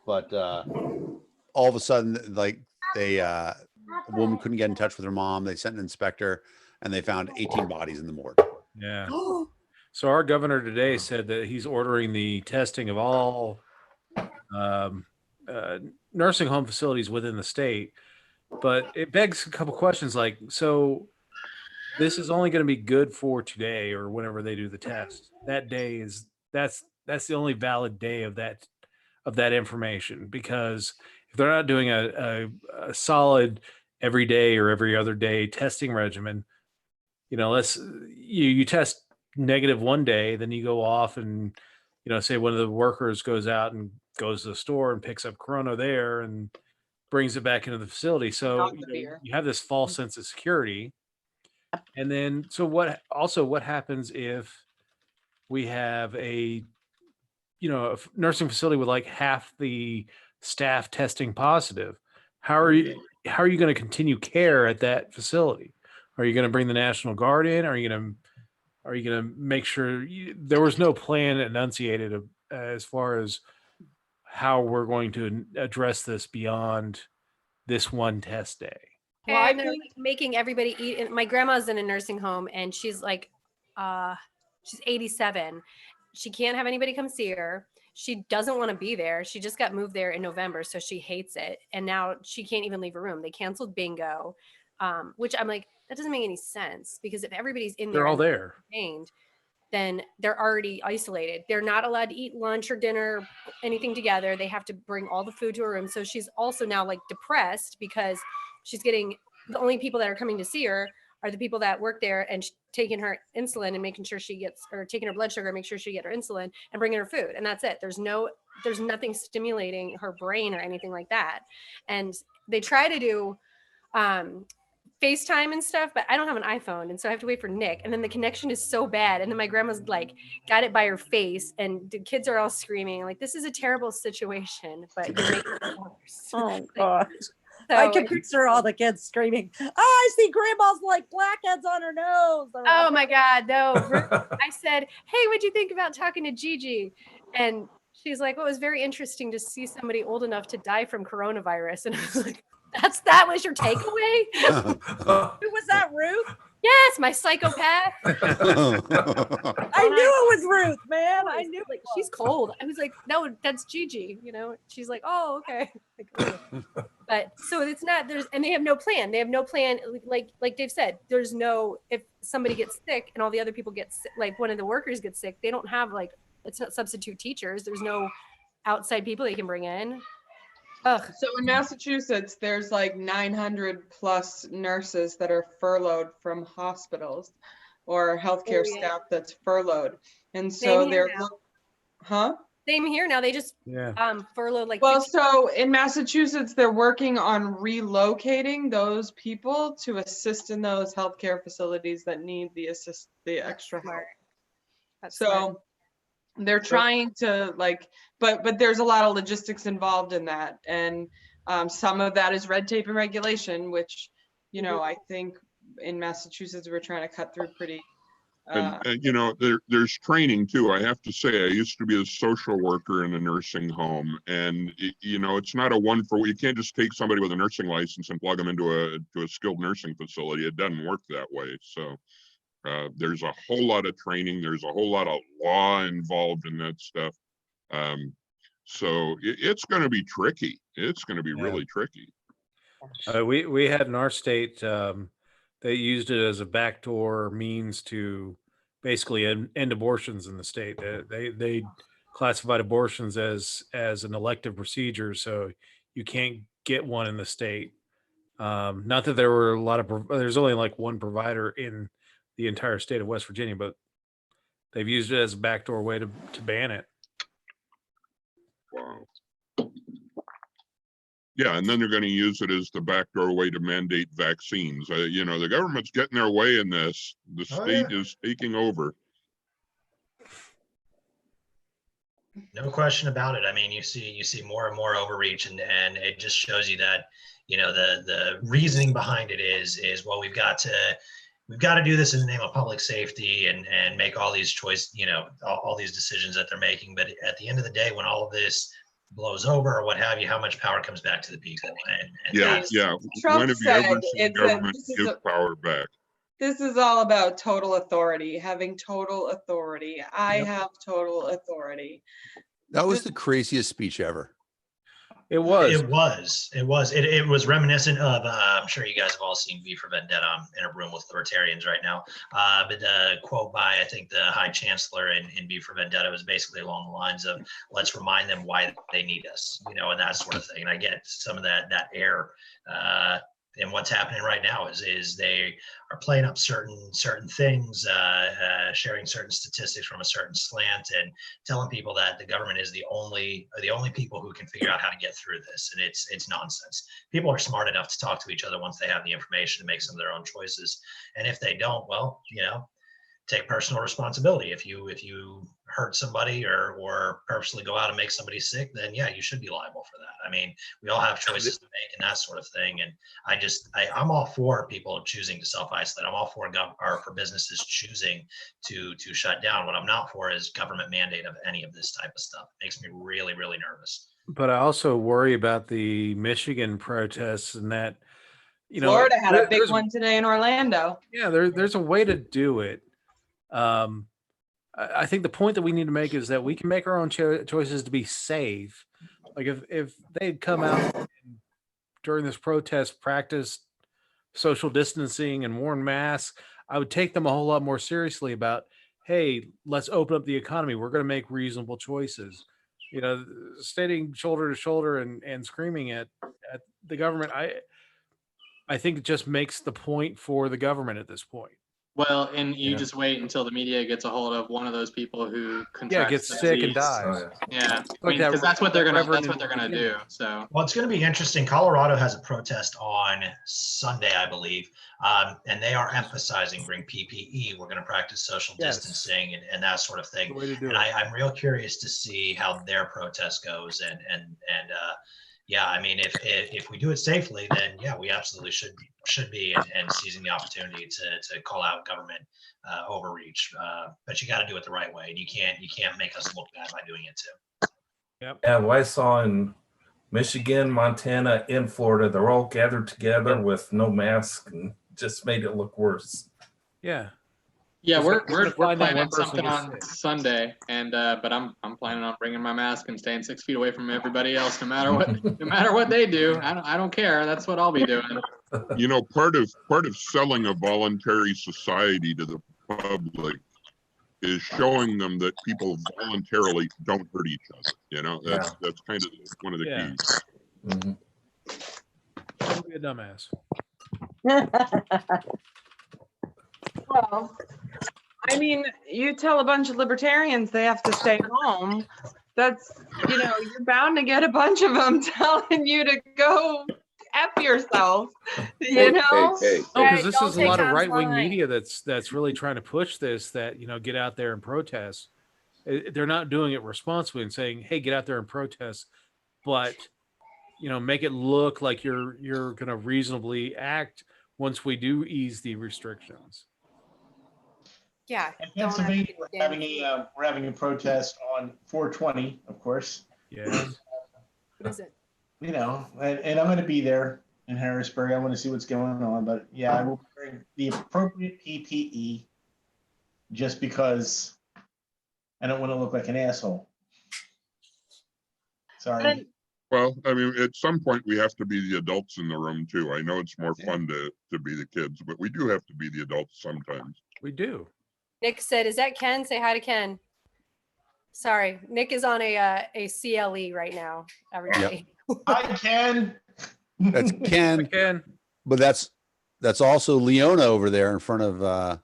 [SPEAKER 2] But all of a sudden, like a woman couldn't get in touch with her mom. They sent an inspector, and they found 18 bodies in the morgue.
[SPEAKER 6] Yeah. So our governor today said that he's ordering the testing of all nursing home facilities within the state. But it begs a couple questions like, so this is only going to be good for today or whenever they do the test. That day is that's the only valid day of that information, because if they're not doing a solid every day or every other day testing regimen, you test negative one day, then you go off and say one of the workers goes out and goes to the store and picks up corona there and brings it back into the facility. So you have this false sense of security. And then, so what happens if we have a nursing facility with like half the staff testing positive? How are you going to continue care at that facility? Are you going to bring the National Guard in? Are you going to make sure there was no plan enunciated as far as how we're going to address this beyond this one test day?
[SPEAKER 8] Well, and they're making everybody eat. And my grandma's in a nursing home, and she's like, she's 87. She can't have anybody come see her. She doesn't want to be there. She just got moved there in November, so she hates it. And now she can't even leave her room. They canceled bingo, which I'm like, that doesn't make any sense, because if everybody's in there,
[SPEAKER 6] they're all there,
[SPEAKER 8] then they're already isolated. They're not allowed to eat lunch or dinner, anything together. They have to bring all the food to her room. So she's also now like depressed because she's getting, the only people that are coming to see her are the people that work there and taking her insulin and making sure she gets, or taking her blood sugar, make sure she get her insulin and bringing her food. And that's it. There's nothing stimulating her brain or anything like that. And they try to do FaceTime and stuff, but I don't have an iPhone, and so I have to wait for Nick, and then the connection is so bad, and then my grandma's like got it by her face, and the kids are all screaming like, this is a terrible situation, but you're making it worse.
[SPEAKER 10] Oh god. So, I can picture all the kids screaming, oh, I see grandma's like blackheads on her nose.
[SPEAKER 8] Oh my god, no. I said, hey, what'd you think about talking to Gigi? And she's like, well, it was very interesting to see somebody old enough to die from coronavirus. And I was like, that was your takeaway?
[SPEAKER 10] Who was that, Ruth?
[SPEAKER 8] Yes, my psychopath.
[SPEAKER 10] I knew it was Ruth, man. I knew
[SPEAKER 8] like she's cold. I was like, no, that's Gigi. She's like, oh, okay. But so it's not, and they have no plan. They have no plan. Like Dave said, there's no, if somebody gets sick and all the other people get sick, like one of the workers gets sick, they don't have it's not substitute teachers. There's no outside people they can bring in. Ugh.
[SPEAKER 1] So in Massachusetts, there's like 900 plus nurses that are furloughed from hospitals or healthcare staff that's furloughed. And so they're,
[SPEAKER 8] Same here now. They just furloughed like.
[SPEAKER 1] Well, so in Massachusetts, they're working on relocating those people to assist in those healthcare facilities that need the extra help.
[SPEAKER 8] That's
[SPEAKER 1] so
[SPEAKER 8] smart.
[SPEAKER 1] They're trying to but there's a lot of logistics involved in that. And some of that is red tape and regulation, which, I think in Massachusetts, we're trying to cut through pretty.
[SPEAKER 13] There's training too. I have to say, I used to be a social worker in a nursing home, and it's not a you can't just take somebody with a nursing license and plug them into a skilled nursing facility. It doesn't work that way. So there's a whole lot of training. There's a whole lot of law involved in that stuff. So it's going to be tricky. It's going to be really tricky.
[SPEAKER 6] We had in our state, they used it as a backdoor means to basically end abortions in the state. They classified abortions as an elective procedure, so you can't get one in the state. Not that there were there's only like one provider in the entire state of West Virginia, but they've used it as a backdoor way to ban it.
[SPEAKER 13] Wow. Yeah, and then they're going to use it as the backdoor way to mandate vaccines. The government's getting their way in this. The state is taking over.
[SPEAKER 7] No question about it. I mean, you see more and more overreach, and it just shows you that, the reasoning behind it is well, we've got to do this in the name of public safety and make all these all these decisions that they're making. But at the end of the day, when all of this blows over or what have you, how much power comes back to the people. And
[SPEAKER 13] Yeah,
[SPEAKER 7] that's,
[SPEAKER 13] yeah.
[SPEAKER 1] Trump
[SPEAKER 13] When have you ever
[SPEAKER 1] said
[SPEAKER 13] seen
[SPEAKER 1] it's
[SPEAKER 13] government
[SPEAKER 1] this is
[SPEAKER 13] give power back?
[SPEAKER 1] this is all about total authority, having total authority. I
[SPEAKER 7] Yep.
[SPEAKER 1] have total authority.
[SPEAKER 2] That was the craziest speech ever.
[SPEAKER 6] It was.
[SPEAKER 7] It was reminiscent of, I'm sure you guys have all seen V for Vendetta. I'm in a room with libertarians right now. But the quote by, I think, the High Chancellor in V for Vendetta was basically along the lines of, let's remind them why they need us, you know, and that sort of thing. And I get some of that air. And what's happening right now is they are playing up certain things, sharing certain statistics from a certain slant, and telling people that the government is the only people who can figure out how to get through this. And it's nonsense. People are smart enough to talk to each other once they have the information to make some of their own choices. And if they don't, well, you know, take personal responsibility. If you hurt somebody or purposely go out and make somebody sick, then yeah, you should be liable for that. I mean, we all have choices to make and that sort of thing. And I'm all for people choosing to self-isolate. I'm all for for businesses choosing to shut down. What I'm not for is government mandate of any of this type of stuff. It makes me really, really nervous.
[SPEAKER 6] But I also worry about the Michigan protests and that, you know,
[SPEAKER 1] Florida had a big one today in Orlando.
[SPEAKER 6] Yeah, there's a way to do it. I think the point that we need to make is that we can make our own choices to be safe. Like if they'd come out and during this protest, practice social distancing and worn masks, I would take them a whole lot more seriously about, hey, let's open up the economy. We're going to make reasonable choices. You know, standing shoulder to shoulder and screaming at the government, I think it just makes the point for the government at this point.
[SPEAKER 9] Well, and you just wait until the media gets a hold of one of those people who contracts
[SPEAKER 6] gets
[SPEAKER 9] the
[SPEAKER 6] sick and
[SPEAKER 9] disease.
[SPEAKER 6] dies.
[SPEAKER 9] Yeah,
[SPEAKER 6] Like
[SPEAKER 9] because that's what they're gonna
[SPEAKER 6] Reverend
[SPEAKER 9] do. So
[SPEAKER 7] well, it's going to be interesting. Colorado has a protest on Sunday, I believe, and they are emphasizing bring PPE. We're going to practice social distancing and that sort of thing. And I'm real curious to see how their protest goes. And yeah, I mean, if we do it safely, then yeah, we absolutely should be and seizing the opportunity to call out government overreach. But you got to do it the right way, and you can't make us look bad by doing it too.
[SPEAKER 6] Yep.
[SPEAKER 14] Yeah, well, I saw in Michigan, Montana, and Florida, they're all gathered together with no mask and just made it look worse.
[SPEAKER 6] Yeah.
[SPEAKER 9] Yeah, we're planning something on Sunday, and but I'm planning on bringing my mask and staying 6 feet away from everybody else, no matter what they do. I don't care. That's what I'll be doing.
[SPEAKER 13] You know, part of selling a voluntary society to the public is showing them that people voluntarily don't hurt each other. You know, that's kind of one of the keys.
[SPEAKER 14] Mm-hmm.
[SPEAKER 6] Don't be a dumbass.
[SPEAKER 1] Well, I mean, you tell a bunch of libertarians they have to stay home. That's, you know, you're bound to get a bunch of them telling you to go F yourself, you know?
[SPEAKER 12] Hey.
[SPEAKER 6] No, because this is a lot of right-wing media that's really trying to push this, that, you know, get out there and protest. They're not doing it responsibly and saying, hey, get out there and protest, but, you know, make it look like you're going to reasonably act once we do ease the restrictions.
[SPEAKER 8] Yeah.
[SPEAKER 3] In Pennsylvania, we're having a protest on 420, of course.
[SPEAKER 6] Yes.
[SPEAKER 8] What is it?
[SPEAKER 3] You know, and I'm going to be there in Harrisburg. I want to see what's going on, but yeah, I will bring the appropriate PPE just because I don't want to look like an asshole. Sorry.
[SPEAKER 13] Well, I mean, at some point we have to be the adults in the room too. I know it's more fun to be the kids, but we do have to be the adults sometimes.
[SPEAKER 6] We do.
[SPEAKER 8] Nick said, is that Ken? Say hi to Ken. Sorry, Nick is on a CLE right now, everybody.
[SPEAKER 3] Yep. Hi, Ken.
[SPEAKER 2] That's Ken. But that's also Leona over there in front of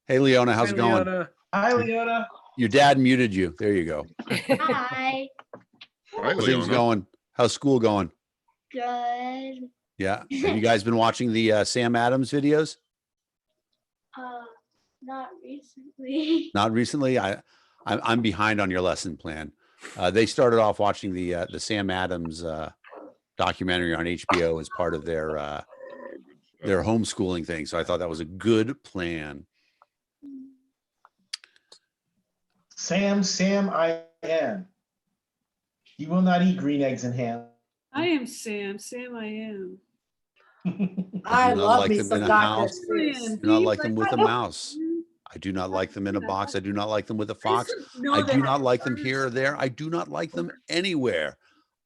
[SPEAKER 2] hey Leona, how's it going?
[SPEAKER 3] Leona. Hi, Leona.
[SPEAKER 2] Your dad muted you. There you go.
[SPEAKER 15] Hi.
[SPEAKER 2] How's things going? How's school going?
[SPEAKER 15] Good.
[SPEAKER 2] Yeah. Have you guys been watching the Sam Adams videos?
[SPEAKER 15] Not recently.
[SPEAKER 2] Not recently. I'm behind on your lesson plan. They started off watching the Sam Adams documentary on HBO as part of their homeschooling thing. So I thought that was a good plan.
[SPEAKER 3] Sam, I am. He will not eat green eggs and ham.
[SPEAKER 5] I am Sam. Sam, I am.
[SPEAKER 2] I do not
[SPEAKER 16] love
[SPEAKER 2] like
[SPEAKER 16] me
[SPEAKER 2] them
[SPEAKER 16] some
[SPEAKER 2] in a
[SPEAKER 16] Dr.
[SPEAKER 2] house.
[SPEAKER 16] Seuss.
[SPEAKER 2] I do not like them with a mouse. I do not like them in a box. I do not like them with a fox. I do not like them here or there. I do not like them anywhere.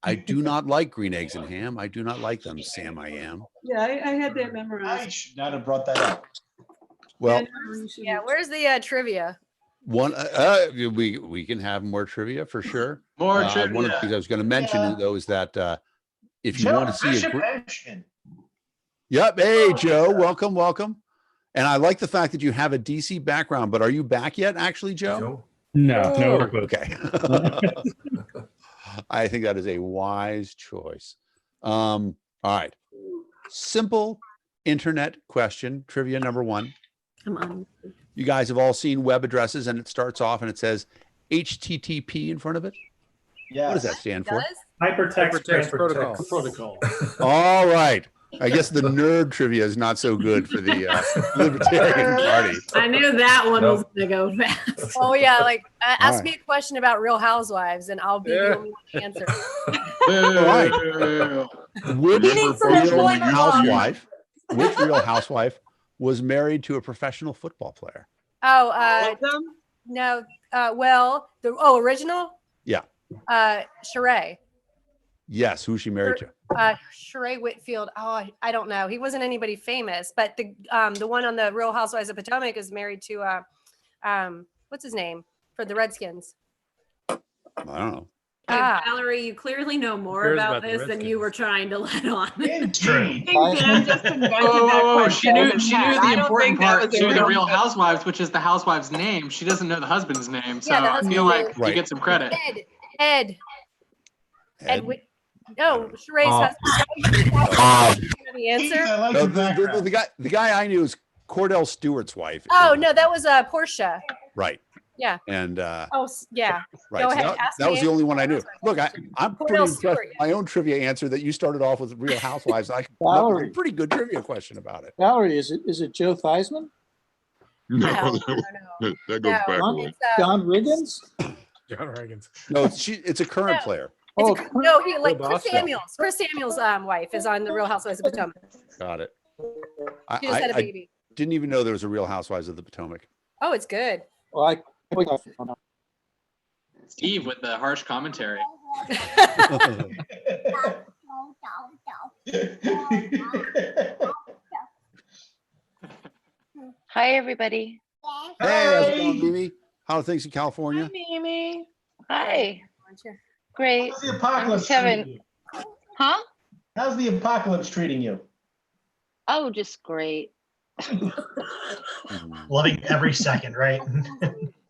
[SPEAKER 2] I do not like green eggs and ham. I do not like them, Sam. I am.
[SPEAKER 5] Yeah, I had that
[SPEAKER 3] I
[SPEAKER 5] memorized.
[SPEAKER 3] should not have brought that up.
[SPEAKER 2] Well,
[SPEAKER 8] Yeah, where's the trivia?
[SPEAKER 2] one we can have more trivia for sure.
[SPEAKER 9] More
[SPEAKER 2] One of the
[SPEAKER 9] trivia.
[SPEAKER 2] things I was going to mention though is that if you want to see a Yep. Hey, Joe. Welcome. And I like the fact that you have a DC background, but are you back yet, actually, Joe?
[SPEAKER 17] No, we're good.
[SPEAKER 2] Okay. I think that is a wise choice. All right. Simple internet question, trivia number 1.
[SPEAKER 8] Come on.
[SPEAKER 2] You guys have all seen web addresses, and it starts off and it says HTTP in front of it.
[SPEAKER 3] Yeah.
[SPEAKER 2] What does that stand for?
[SPEAKER 17] Hypertext protocol.
[SPEAKER 2] All right. I guess the nerd trivia is not so good for the Libertarian Party.
[SPEAKER 16] I knew that one was going to go fast.
[SPEAKER 8] Oh yeah, like ask
[SPEAKER 2] right.
[SPEAKER 8] me a question about Real Housewives, and I'll be the only one to answer.
[SPEAKER 2] All right. Which real housewife was married to a professional football player?
[SPEAKER 8] Oh, no. Well, the original.
[SPEAKER 2] Yeah.
[SPEAKER 8] Sharpe.
[SPEAKER 2] Yes. Who's she married to?
[SPEAKER 8] Sharpe Whitfield. Oh, I don't know. He wasn't anybody famous, but the one on the Real Housewives of Potomac is married to what's his name for the Redskins?
[SPEAKER 2] I don't know.
[SPEAKER 16] Valerie, you clearly know more about this than you were trying to let on.
[SPEAKER 3] It's true.
[SPEAKER 1] Dan just invented that question.
[SPEAKER 9] She knew
[SPEAKER 1] in
[SPEAKER 9] the
[SPEAKER 1] chat. I don't
[SPEAKER 9] important
[SPEAKER 1] think that
[SPEAKER 9] part.
[SPEAKER 1] was
[SPEAKER 9] She
[SPEAKER 1] a
[SPEAKER 9] knew the
[SPEAKER 1] real
[SPEAKER 9] Real Housewives, which is the housewife's name. She doesn't know the husband's name, so
[SPEAKER 8] Yeah, the
[SPEAKER 9] I
[SPEAKER 8] husband's
[SPEAKER 9] feel like
[SPEAKER 8] name.
[SPEAKER 9] you get some credit.
[SPEAKER 8] Ed. No, Share's husband. The answer.
[SPEAKER 2] No, the guy I knew is Cordell Stewart's wife.
[SPEAKER 8] Oh no, that was Portia.
[SPEAKER 2] Right.
[SPEAKER 8] Yeah.
[SPEAKER 2] And
[SPEAKER 8] yeah.
[SPEAKER 2] right.
[SPEAKER 8] Go
[SPEAKER 2] So
[SPEAKER 8] ahead.
[SPEAKER 2] that was the only one I knew. Look, I'm pretty impressed
[SPEAKER 8] Stewart,
[SPEAKER 2] with my own trivia answer that you started off with Real Housewives. I
[SPEAKER 4] Valerie.
[SPEAKER 2] a pretty good trivia question about it.
[SPEAKER 4] Valerie, is it Joe Theismann?
[SPEAKER 13] No, that goes back a little.
[SPEAKER 4] John Riggins?
[SPEAKER 6] John Riggins.
[SPEAKER 2] No, it's a current player.
[SPEAKER 8] No, he like
[SPEAKER 2] Bill
[SPEAKER 8] Chris
[SPEAKER 2] Boswell.
[SPEAKER 8] Samuels. Chris Samuels' wife is on the Real Housewives of Potomac.
[SPEAKER 2] Got it.
[SPEAKER 8] She just had a baby.
[SPEAKER 2] I didn't even know there was a Real Housewives of the Potomac.
[SPEAKER 8] Oh, it's good.
[SPEAKER 4] Well,
[SPEAKER 9] Steve with the harsh commentary.
[SPEAKER 18] Hi, everybody.
[SPEAKER 2] Hey, how's it going, Mimi? How are things in California?
[SPEAKER 18] Mimi. Hi. Great.
[SPEAKER 3] How's the apocalypse treating you?
[SPEAKER 18] Huh?
[SPEAKER 3] How's the apocalypse treating you?
[SPEAKER 18] Oh, just great.
[SPEAKER 7] Loving every second, right?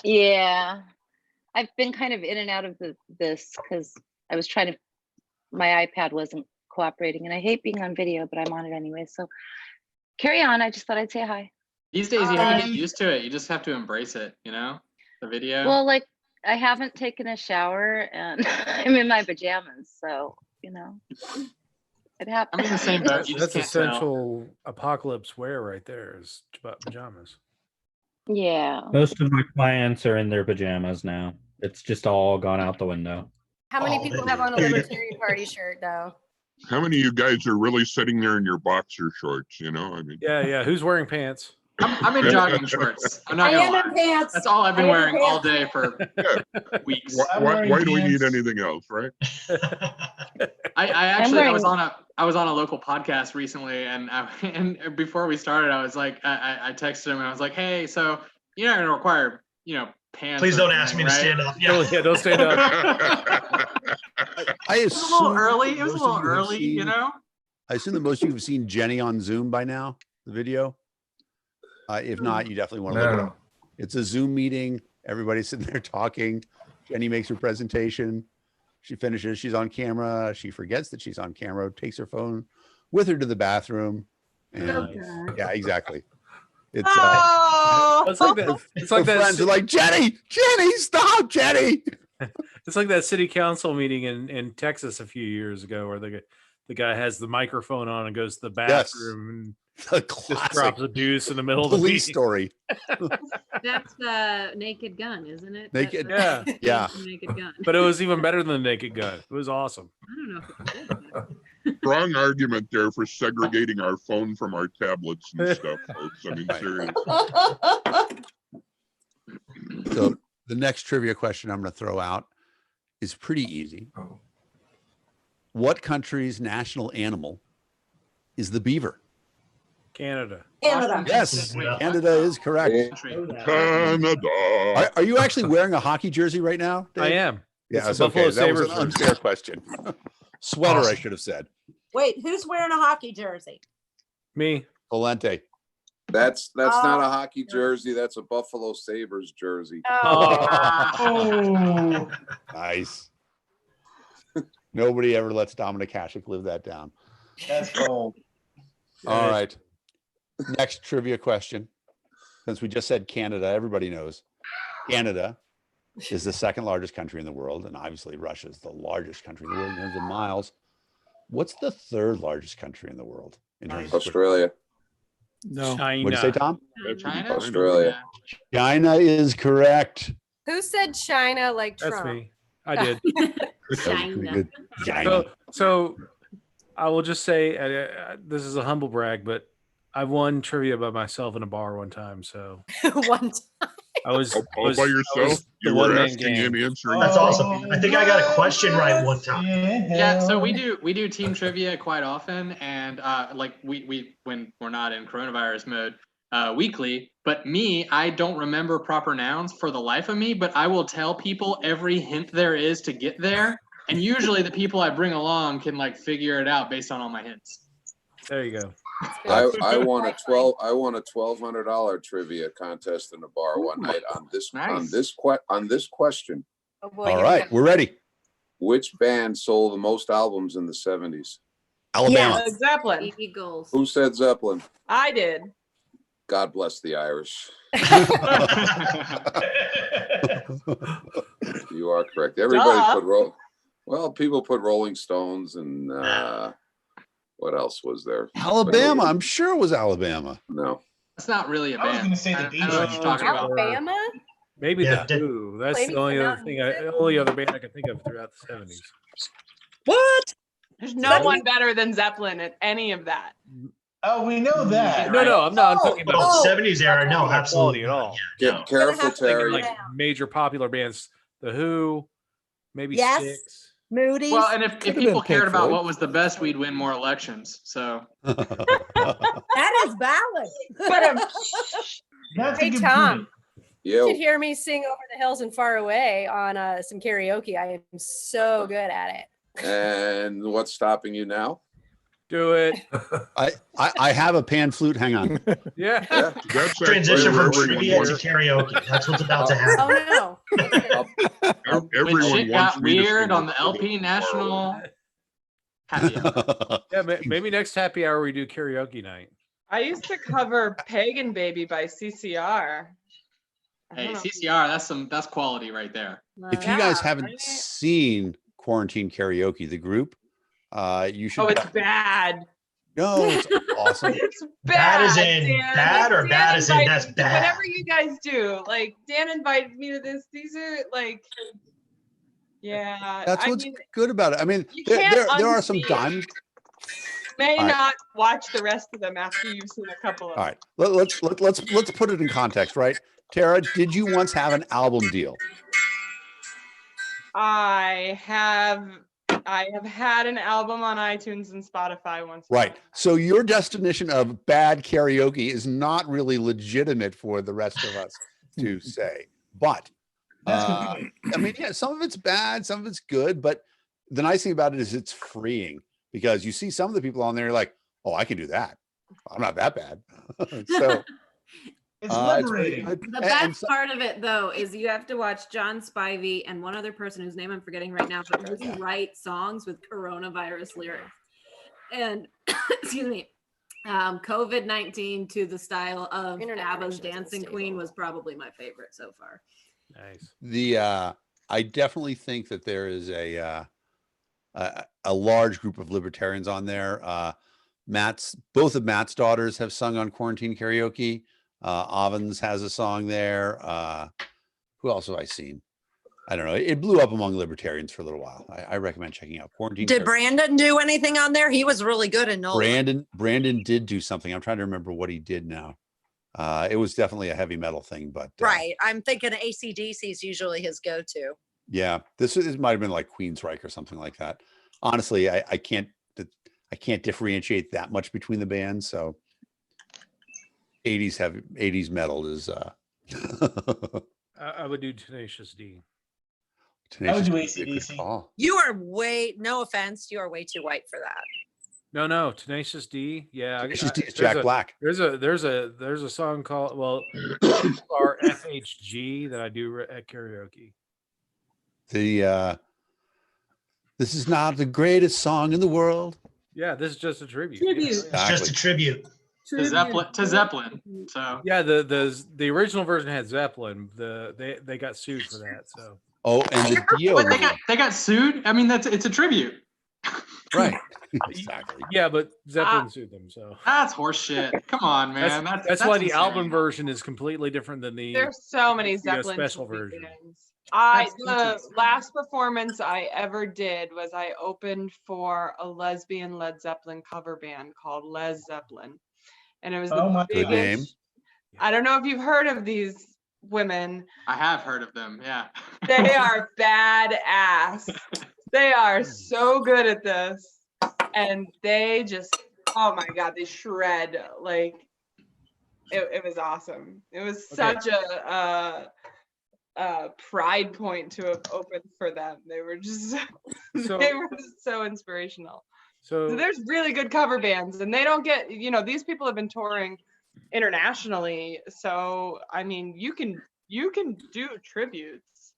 [SPEAKER 18] Yeah. I've been kind of in and out of this because I was trying to, my iPad wasn't cooperating, and I hate being on video, but I'm on it anyway. So carry on. I just thought I'd say hi.
[SPEAKER 9] These days, you have to get used to it. You just have to embrace it, you know? The video.
[SPEAKER 18] Well, like, I haven't taken a shower and I'm in my pajamas. So, you know, it happens.
[SPEAKER 9] I'm in the same boat. You just
[SPEAKER 6] That's
[SPEAKER 9] can't tell.
[SPEAKER 6] essential apocalypse wear right there is pajamas.
[SPEAKER 18] Yeah.
[SPEAKER 17] Most of my clients are in their pajamas now. It's just all gone out the window.
[SPEAKER 8] How many people have on a Libertarian Party shirt though?
[SPEAKER 13] How many of you guys are really sitting there in your boxer shorts? You know, I mean.
[SPEAKER 6] Yeah. Who's wearing pants?
[SPEAKER 9] I'm in jogging shorts. I'm not gonna lie. That's all I've been wearing all day for weeks.
[SPEAKER 13] Why do we need anything else, right?
[SPEAKER 9] I actually I was on a local podcast recently, and before we started, I was like, I texted him and I was like, hey, so you're not gonna require pants.
[SPEAKER 7] Please don't ask me to stand up. Yeah,
[SPEAKER 6] don't stand up.
[SPEAKER 2] I
[SPEAKER 9] It was a little early. It was a little early, you know.
[SPEAKER 2] I assume that most of you have seen Jenny on Zoom by now. The video. If not, you definitely want to look it up. It's a Zoom meeting. Everybody's sitting there talking. Jenny makes her presentation. She finishes. She's on camera. She forgets that she's on camera. Takes her phone with her to the bathroom. And yeah, exactly. It's
[SPEAKER 6] it's like that. It's like that.
[SPEAKER 2] Friends are like, Jenny, stop, Jenny.
[SPEAKER 6] It's like that city council meeting in Texas a few years ago where the guy has the microphone on and goes to the bathroom.
[SPEAKER 2] The
[SPEAKER 6] Just
[SPEAKER 2] classic
[SPEAKER 6] drops a deuce in the middle of the
[SPEAKER 2] police
[SPEAKER 6] meeting.
[SPEAKER 2] story.
[SPEAKER 16] That's the Naked Gun, isn't it?
[SPEAKER 2] Naked-
[SPEAKER 16] That's the
[SPEAKER 2] yeah.
[SPEAKER 16] Naked Gun.
[SPEAKER 6] But it was even better than the Naked Gun. It was awesome.
[SPEAKER 16] I don't know if it's good. But...
[SPEAKER 13] Strong argument there for segregating our phone from our tablets and stuff, folks. I mean, seriously.
[SPEAKER 2] So the next trivia question I'm going to throw out is pretty easy. What country's national animal is the beaver?
[SPEAKER 6] Canada.
[SPEAKER 19] Canada.
[SPEAKER 2] Yes, Canada is correct.
[SPEAKER 13] Canada.
[SPEAKER 2] Are you actually wearing a hockey jersey right now, Dave?
[SPEAKER 6] I am.
[SPEAKER 2] Yeah,
[SPEAKER 6] It's
[SPEAKER 2] that's
[SPEAKER 6] a Buffalo
[SPEAKER 2] okay. That was
[SPEAKER 6] Sabres
[SPEAKER 2] an unfair question. Sweater, I should have said.
[SPEAKER 19] Wait, who's wearing a hockey jersey?
[SPEAKER 6] Me.
[SPEAKER 2] Valente.
[SPEAKER 12] That's not a hockey jersey. That's a Buffalo Sabres jersey.
[SPEAKER 2] Oh. Nice. Nobody ever lets Dominic Hasek live that down.
[SPEAKER 3] That's cold.
[SPEAKER 2] All right. Next trivia question. Since we just said Canada, everybody knows Canada is the second largest country in the world. And obviously Russia is the largest country in the world in terms of miles. What's the third largest country in the world? In terms of
[SPEAKER 12] Australia.
[SPEAKER 6] No.
[SPEAKER 2] What'd you say, Tom?
[SPEAKER 9] China?
[SPEAKER 12] Australia.
[SPEAKER 2] China is correct.
[SPEAKER 8] Who said China like
[SPEAKER 6] That's
[SPEAKER 8] Trump?
[SPEAKER 6] me. I did.
[SPEAKER 8] China.
[SPEAKER 6] So I will just say this is a humble brag, but I won trivia by myself in a bar one time. So
[SPEAKER 8] One time.
[SPEAKER 6] I was
[SPEAKER 13] All by yourself? You were asking and answering.
[SPEAKER 7] That's awesome. I think I got a question right one time.
[SPEAKER 9] Yeah, so we do team trivia quite often, and like we when we're not in coronavirus mode, weekly. But me, I don't remember proper nouns for the life of me, but I will tell people every hint there is to get there, and usually the people I bring along can like figure it out based on all my hints.
[SPEAKER 6] There you go.
[SPEAKER 12] I won a $1,200 trivia contest in a bar one night on this question.
[SPEAKER 8] Oh boy,
[SPEAKER 2] All right, we're ready.
[SPEAKER 12] Which band sold the most albums in the 70s?
[SPEAKER 2] Alabama.
[SPEAKER 1] Zeppelin.
[SPEAKER 16] Eagles.
[SPEAKER 12] Who said Zeppelin?
[SPEAKER 1] I did.
[SPEAKER 12] God bless the Irish. You are correct. Everybody people put Rolling Stones and what else was there?
[SPEAKER 2] Alabama. I'm sure it was Alabama.
[SPEAKER 12] No.
[SPEAKER 9] That's not really a
[SPEAKER 3] I was
[SPEAKER 9] band.
[SPEAKER 3] going to say the
[SPEAKER 9] I don't know what you're talking about.
[SPEAKER 8] Alabama?
[SPEAKER 6] Maybe
[SPEAKER 7] Yeah,
[SPEAKER 6] the Who. That's
[SPEAKER 8] Lady
[SPEAKER 6] the only other
[SPEAKER 8] Gaga.
[SPEAKER 6] thing. Only other band I can think of throughout the 70s.
[SPEAKER 19] What?
[SPEAKER 1] There's no one better than Zeppelin at any of that.
[SPEAKER 3] Oh, we know that.
[SPEAKER 6] No, I'm not. I'm talking about
[SPEAKER 7] Oh, 70s era, no,
[SPEAKER 6] quality
[SPEAKER 7] absolutely
[SPEAKER 6] at all.
[SPEAKER 12] Get careful,
[SPEAKER 6] I'm thinking
[SPEAKER 12] Terry.
[SPEAKER 6] like major popular bands, The Who, maybe
[SPEAKER 19] Yes.
[SPEAKER 6] Styx.
[SPEAKER 19] Moody's.
[SPEAKER 9] Well, and if
[SPEAKER 2] Could've
[SPEAKER 9] people
[SPEAKER 2] been
[SPEAKER 9] cared
[SPEAKER 2] Pink
[SPEAKER 9] about
[SPEAKER 2] Floyd.
[SPEAKER 9] what was the best, we'd win more elections. So
[SPEAKER 19] That is valid.
[SPEAKER 3] That's
[SPEAKER 8] Hey
[SPEAKER 3] a good
[SPEAKER 8] Tom,
[SPEAKER 3] point.
[SPEAKER 8] you
[SPEAKER 12] Yo,
[SPEAKER 8] should hear me sing Over the Hills and Far Away on some karaoke. I am so good at it.
[SPEAKER 12] and what's stopping you now?
[SPEAKER 6] Do it.
[SPEAKER 2] I have a pan flute. Hang on.
[SPEAKER 6] Yeah.
[SPEAKER 12] Yeah.
[SPEAKER 13] That's
[SPEAKER 7] Transition
[SPEAKER 13] actually
[SPEAKER 7] from
[SPEAKER 13] where
[SPEAKER 7] trivia to
[SPEAKER 13] everyone
[SPEAKER 7] karaoke. That's what's about to happen.
[SPEAKER 8] Oh no.
[SPEAKER 9] when
[SPEAKER 13] everyone
[SPEAKER 9] shit
[SPEAKER 13] wants
[SPEAKER 9] got
[SPEAKER 13] me to
[SPEAKER 9] weird
[SPEAKER 13] sing
[SPEAKER 9] on the
[SPEAKER 13] Over
[SPEAKER 9] LP
[SPEAKER 13] Hills and
[SPEAKER 9] National happy hour.
[SPEAKER 6] Yeah, maybe next happy hour we do karaoke night.
[SPEAKER 1] I used to cover Pagan Baby by CCR.
[SPEAKER 9] Hey, CCR, that's quality right there.
[SPEAKER 2] If you guys haven't seen Quarantine Karaoke, the group, you should.
[SPEAKER 1] Oh, it's bad.
[SPEAKER 2] No, it's awesome.
[SPEAKER 1] It's
[SPEAKER 7] Bad
[SPEAKER 1] bad.
[SPEAKER 7] as in
[SPEAKER 1] Dan.
[SPEAKER 7] bad or
[SPEAKER 1] Dan
[SPEAKER 7] bad as in
[SPEAKER 1] invited-
[SPEAKER 7] that's bad?
[SPEAKER 1] Whatever you guys do, like Dan invited me to this. These are like, yeah.
[SPEAKER 2] That's
[SPEAKER 1] I
[SPEAKER 2] what's
[SPEAKER 1] mean,
[SPEAKER 2] good about it. I mean,
[SPEAKER 1] you
[SPEAKER 2] there
[SPEAKER 1] can't
[SPEAKER 2] are some
[SPEAKER 1] unsee it.
[SPEAKER 2] diamonds.
[SPEAKER 1] May
[SPEAKER 2] All right.
[SPEAKER 1] not watch the rest of them after you've seen a couple of
[SPEAKER 2] All
[SPEAKER 1] them.
[SPEAKER 2] right, let's put it in context, right? Tara, did you once have an album deal?
[SPEAKER 1] I have had an album on iTunes and Spotify once.
[SPEAKER 2] Right. So your definition of bad karaoke is not really legitimate for the rest of us to say. But I mean, yeah, some of it's bad, some of it's good. But the nice thing about it is it's freeing because you see some of the people on there, you're like, oh, I can do that. I'm not that bad. So
[SPEAKER 3] it's liberating.
[SPEAKER 16] The best part of it, though, is you have to watch John Spivey and one other person whose name I'm forgetting right now, but who write songs with coronavirus lyrics. And excuse me, COVID-19 to the style of ABBA's Dancing Queen was probably my favorite so far.
[SPEAKER 6] Nice.
[SPEAKER 2] I definitely think that there is a large group of libertarians on there. both of Matt's daughters have sung on quarantine karaoke. Ovens has a song there. Who else have I seen? I don't know. It blew up among libertarians for a little while. I recommend checking out quarantine.
[SPEAKER 19] Did Brandon do anything on there? He was really good in Nolan.
[SPEAKER 2] Brandon did do something. I'm trying to remember what he did now. It was definitely a heavy metal thing, but
[SPEAKER 19] Right. I'm thinking AC/DC is usually his go-to.
[SPEAKER 2] yeah, this might have been like Queensryche or something like that. Honestly, I can't differentiate that much between the bands. So 80s metal is
[SPEAKER 6] I would do Tenacious D.
[SPEAKER 2] Tenacious
[SPEAKER 3] do
[SPEAKER 2] D would be a good
[SPEAKER 3] AC/DC.
[SPEAKER 2] call.
[SPEAKER 19] You are no offense, you are way too white for that.
[SPEAKER 6] No, Tenacious D. Yeah,
[SPEAKER 2] Tenacious D is Jack Black.
[SPEAKER 6] There's a song called our FHG that I do at karaoke.
[SPEAKER 2] This is not the greatest song in the world.
[SPEAKER 6] Yeah, this is just a tribute.
[SPEAKER 5] Tribute.
[SPEAKER 7] It's just a tribute.
[SPEAKER 9] To Zeppelin. So
[SPEAKER 6] yeah, the original version had Zeppelin. They got sued for that. So
[SPEAKER 2] and the Dio.
[SPEAKER 9] What, they got sued? I mean, it's a tribute.
[SPEAKER 2] Right. Exactly.
[SPEAKER 6] Yeah, but Zeppelin sued them. So
[SPEAKER 9] that's horseshit. Come on, man.
[SPEAKER 6] That's why the album version is completely different than the
[SPEAKER 1] There's so many Zeppelin
[SPEAKER 6] special version.
[SPEAKER 1] The last performance I ever did was I opened for a lesbian Led Zeppelin cover band called Les Zeppelin. And it was the
[SPEAKER 2] Good name.
[SPEAKER 1] biggest. I don't know if you've heard of these women.
[SPEAKER 9] I have heard of them. Yeah.
[SPEAKER 1] They are badass. They are so good at this. And they just, oh my God, they shred. Like, it was awesome. It was such a pride point to have opened for them. They were just, they were just so inspirational. So there's really good cover bands, and they don't get, these people have been touring internationally. So, I mean, you can do tributes.